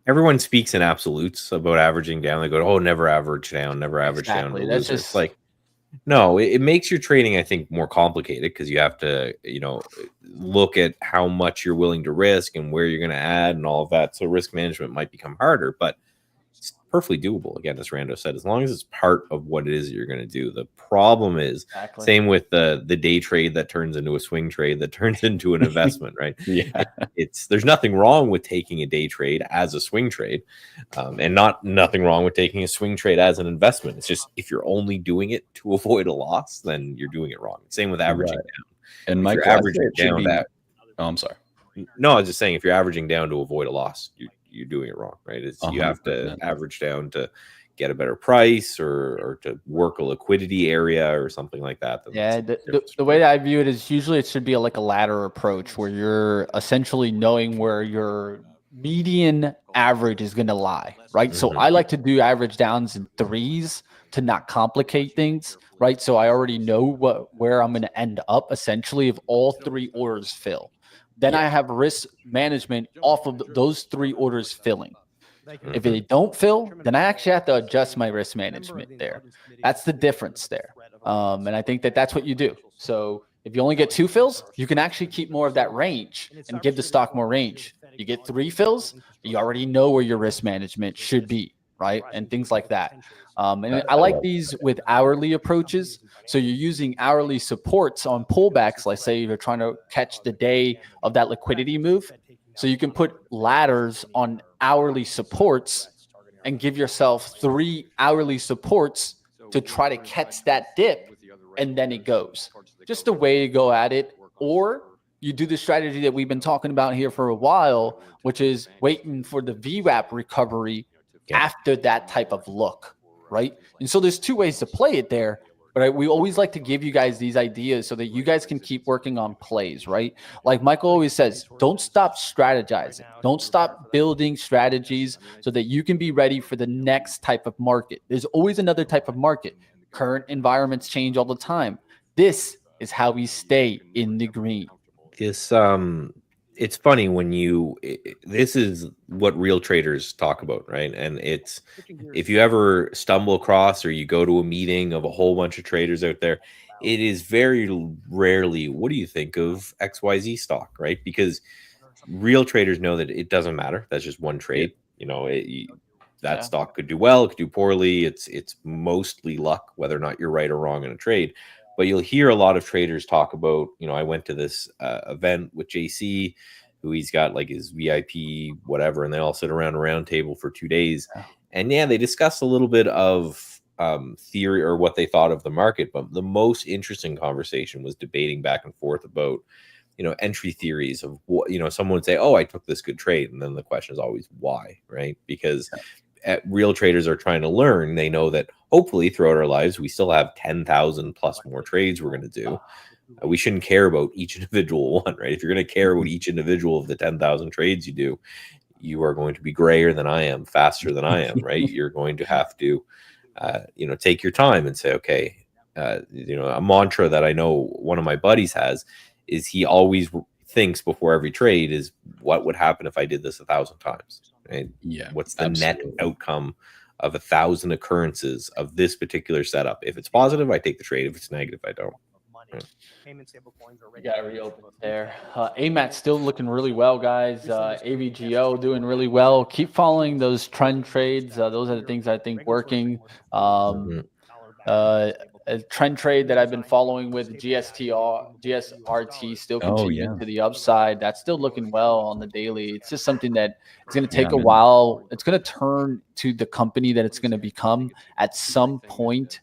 Everyone speaks in absolutes about averaging down. They go, "Oh, never average down, never average down." That's just it's like, no, it makes your trading, I think, more complicated because you have to, look at how much you're willing to risk and where you're going to add and all of that. So risk management might become harder, but it's perfectly doable. Again, as Rando said, as long as it's part of what it is you're going to do. The problem is same with the day trade that turns into a swing trade that turns into an investment, right? There's nothing wrong with taking a day trade as a swing trade, and nothing wrong with taking a swing trade as an investment. It's just if you're only doing it to avoid a loss, then you're doing it wrong. Same with averaging down. And if Michael, you're averaging down I'm sorry. No, I was just saying if you're averaging down to avoid a loss, you're doing it wrong, right? You have to average down to get a better price or to work a liquidity area or something like that. Yeah, the way that I view it is usually it should be like a ladder approach where you're essentially knowing where your median average is going to lie, right? So I like to do average downs in 3s to not complicate things, right? So I already know where I'm going to end up essentially if all 3 orders fill. Then I have risk management off of those 3 orders filling. If they don't fill, then I actually have to adjust my risk management there. That's the difference there. And I think that that's what you do. So if you only get 2 fills, you can actually keep more of that range and give the stock more range. You get 3 fills, you already know where your risk management should be, right? And things like that. And I like these with hourly approaches. So you're using hourly supports on pullbacks. Like say you're trying to catch the day of that liquidity move. So you can put ladders on hourly supports and give yourself 3 hourly supports to try to catch that dip, and then it goes. Just a way to go at it. Or you do the strategy that we've been talking about here for a while, which is waiting for the VWAP recovery after that type of look, right? And so there's 2 ways to play it there. But we always like to give you guys these ideas so that you guys can keep working on plays, right? Like Michael always says, don't stop strategizing. Don't stop building strategies so that you can be ready for the next type of market. There's always another type of market. Current environments change all the time. This is how we stay in the green. This it's funny when this is what real traders talk about, right? And it's, if you ever stumble across or you go to a meeting of a whole bunch of traders out there, it is very rarely, what do you think of XYZ stock, right? Because real traders know that it doesn't matter. That's just one trade. That stock could do well, it could do poorly. It's mostly luck, whether or not you're right or wrong in a trade. But you'll hear a lot of traders talk about, I went to this event with JC, who he's got like his VIP, whatever, and they all sit around a round table for 2 days. And they discuss a little bit of theory or what they thought of the market. But the most interesting conversation was debating back and forth about, entry theories of what, someone would say, oh, I took this good trade. And then the question is always why, right? Because real traders are trying to learn. They know that hopefully throughout our lives, we still have 10,000 plus more trades we're going to do. We shouldn't care about each individual one, right? If you're going to care about each individual of the 10,000 trades you do, you are going to be grayer than I am, faster than I am, right? You're going to have to, take your time and say, okay, a mantra that I know one of my buddies has is he always thinks before every trade is what would happen if I did this 1,000 times, right? Yeah. What's the net outcome of 1,000 occurrences of this particular setup? If it's positive, I take the trade. If it's negative, I don't. You got to reopen there. AMAT's still looking really well, guys. AVGO doing really well. Keep following those trend trades. Those are the things I think working. A trend trade that I've been following with GSRT still continuing to the upside. That's still looking well on the daily. It's just something that it's going to take a while. It's going to turn to the company that it's going to become at some point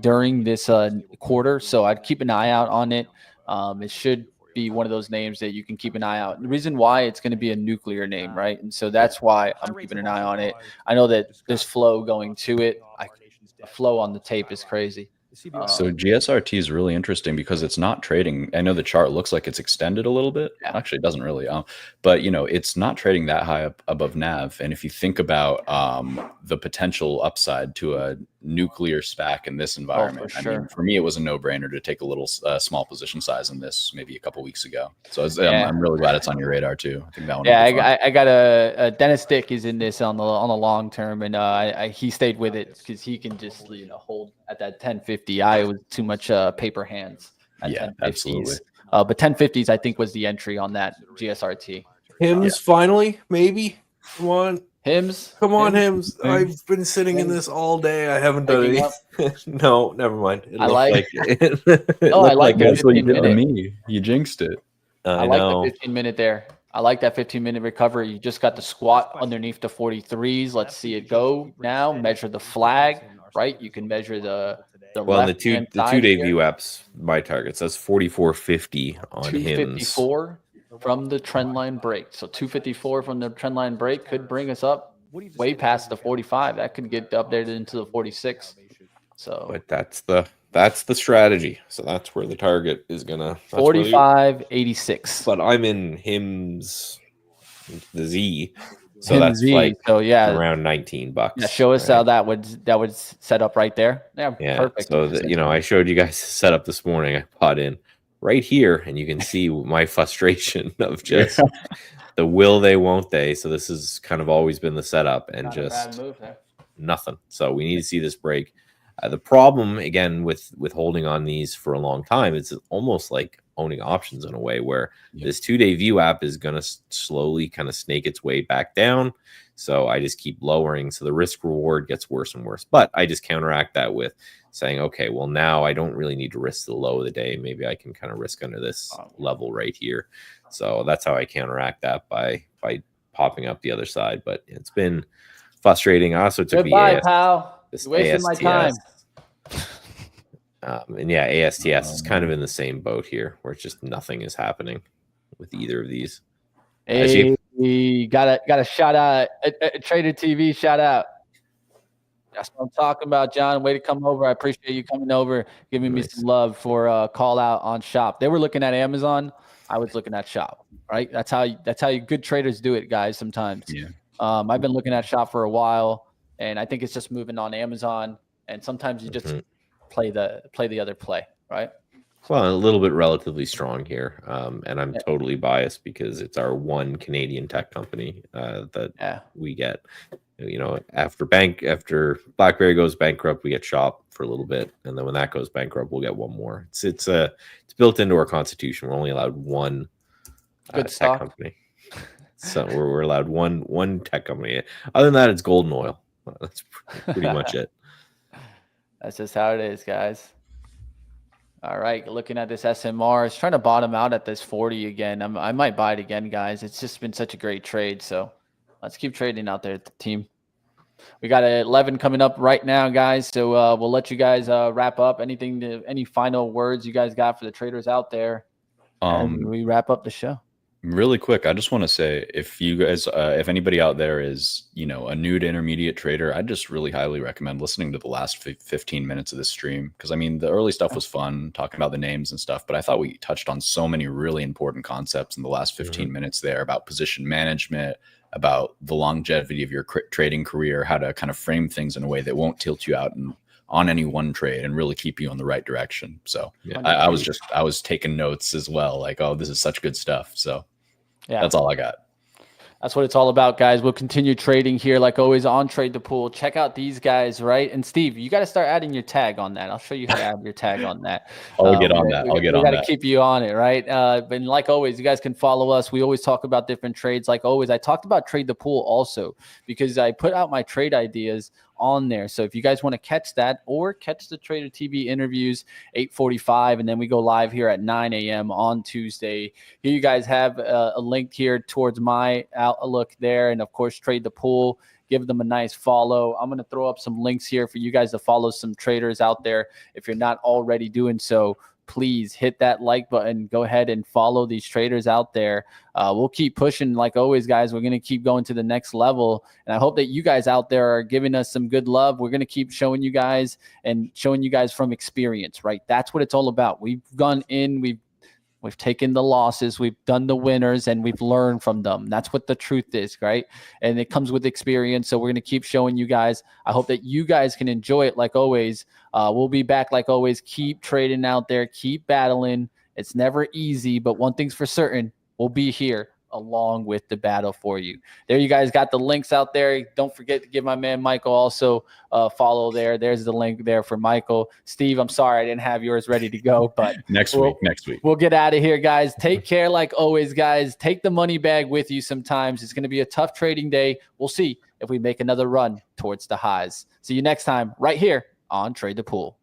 during this quarter. So I'd keep an eye out on it. It should be one of those names that you can keep an eye out. The reason why, it's going to be a nuclear name, right? And so that's why I'm keeping an eye on it. I know that there's flow going to it. The flow on the tape is crazy. So GSRT is really interesting because it's not trading. I know the chart looks like it's extended a little bit. Actually, it doesn't really. But it's not trading that high up above NAV. And if you think about the potential upside to a nuclear SPAC in this environment, for sure. I mean, for me, it was a no-brainer to take a little small position size in this maybe a couple weeks ago. So I'm really glad it's on your radar too. I think that one. Yeah, I got a Dennis Dick is in this on the long term, and he stayed with it because he can just hold at that 1050. I was too much paper hands at 1050s. Absolutely. But 1050s I think was the entry on that GSRT. Hims finally, maybe. Come on. Hims. Come on, Hims. I've been sitting in this all day. I haven't done anything. No, never mind. I like it. I like the that's what you 15 did to minute. me. You jinxed it. I like the 15-minute there. I like that 15-minute recovery. You just got the squat underneath the 43s. Let's see it go now. Measure the flag, right? You can measure the well, the 2-day view apps, my target says 44.50 on Hims. 254 from the trend line break. So 254 from the trend line break could bring us up way past the 45. That could get updated into the 46. So, but that's the strategy. So that's where the target is gonna 45.86. But I'm in Hims, the Z. So that's like around $19. Yeah, show us how that would set up right there. Yeah, perfect. So I showed you guys set up this morning. I bought in right here, and you can see my frustration of just the will they, won't they. So this has kind of always been the setup, and just nothing. So we need to see this break. The problem again with holding on these for a long time, it's almost like owning options in a way where this 2-day view app is going to slowly kind of snake its way back down. So I just keep lowering. So the risk reward gets worse and worse, but I just counteract that with saying, okay, well now I don't really need to risk the low of the day. Maybe I can kind of risk under this level right here. So that's how I counteract that by popping up the other side. But it's been frustrating. I also took Goodbye, pal. You're wasting my time. And ASTS is kind of in the same boat here, where just nothing is happening with either of these. Hey, got a shout out, a Traded TV shout out. That's what I'm talking about, John. Way to come over. I appreciate you coming over, giving me some love for a call out on Shop. They were looking at Amazon. I was looking at Shop. Right? That's how you good traders do it, guys. Sometimes. Yeah. I've been looking at Shop for a while, and I think it's just moving on Amazon. And sometimes you just play the other play, right? Well, a little bit relatively strong here, and I'm totally biased because it's our one Canadian tech company that we get. You know, after BlackBerry goes bankrupt, we get Shop for a little bit, and then when that goes bankrupt, we'll get one more. It's built into our constitution. We're only allowed one tech company, so we're allowed one tech company. Other than that, it's Golden Oil. That's pretty much it. That's just how it is, guys. All right, looking at this SMR, it's trying to bottom out at this 40 again. I might buy it again, guys. It's just been such a great trade, so let's keep trading out there, team. We got 11 coming up right now, guys. So we'll let you guys wrap up. Any final words you guys got for the traders out there? And we wrap up the show. Really quick, I just want to say, if you guys, if anybody out there is, you know, a new to intermediate trader, I just really highly recommend listening to the last 15 minutes of this stream. Because I mean, the early stuff was fun, talking about the names and stuff, but I thought we touched on so many really important concepts in the last 15 minutes there about position management, about the longevity of your trading career, how to kind of frame things in a way that won't tilt you out on any one trade and really keep you on the right direction. So I was taking notes as well, like, oh, this is such good stuff. So that's all I got. That's what it's all about, guys. We'll continue trading here, like always, on Trade the Pool. Check out these guys, right? And Steve, you got to start adding your tag on that. I'll show you how to add your tag on that. I'll get on that. We got to keep you on it, right? But like always, you guys can follow us. We always talk about different trades. Like always, I talked about Trade the Pool also because I put out my trade ideas on there. So if you guys want to catch that or catch the Trader TV interviews, 8:45, and then we go live here at 9 a.m. on Tuesday. Here you guys have a link here towards my outlook there, and of course Trade the Pool. Give them a nice follow. I'm going to throw up some links here for you guys to follow some traders out there. If you're not already doing so, please hit that like button. Go ahead and follow these traders out there. We'll keep pushing like always, guys. We're going to keep going to the next level. And I hope that you guys out there are giving us some good love. We're going to keep showing you guys from experience, right? That's what it's all about. We've gone in, we've taken the losses, we've done the winners, and we've learned from them. That's what the truth is, right? And it comes with experience. So we're going to keep showing you guys. I hope that you guys can enjoy it like always. We'll be back like always. Keep trading out there. Keep battling. It's never easy, but one thing's for certain. We'll be here along with the battle for you. There you guys got the links out there. Don't forget to give my man Michael also follow there. There's the link there for Michael. Steve, I'm sorry I didn't have yours ready to go, but next week we'll get out of here, guys. Take care like always, guys. Take the money bag with you sometimes. It's going to be a tough trading day. We'll see if we make another run towards the highs. See you next time right here on Trade the Pool.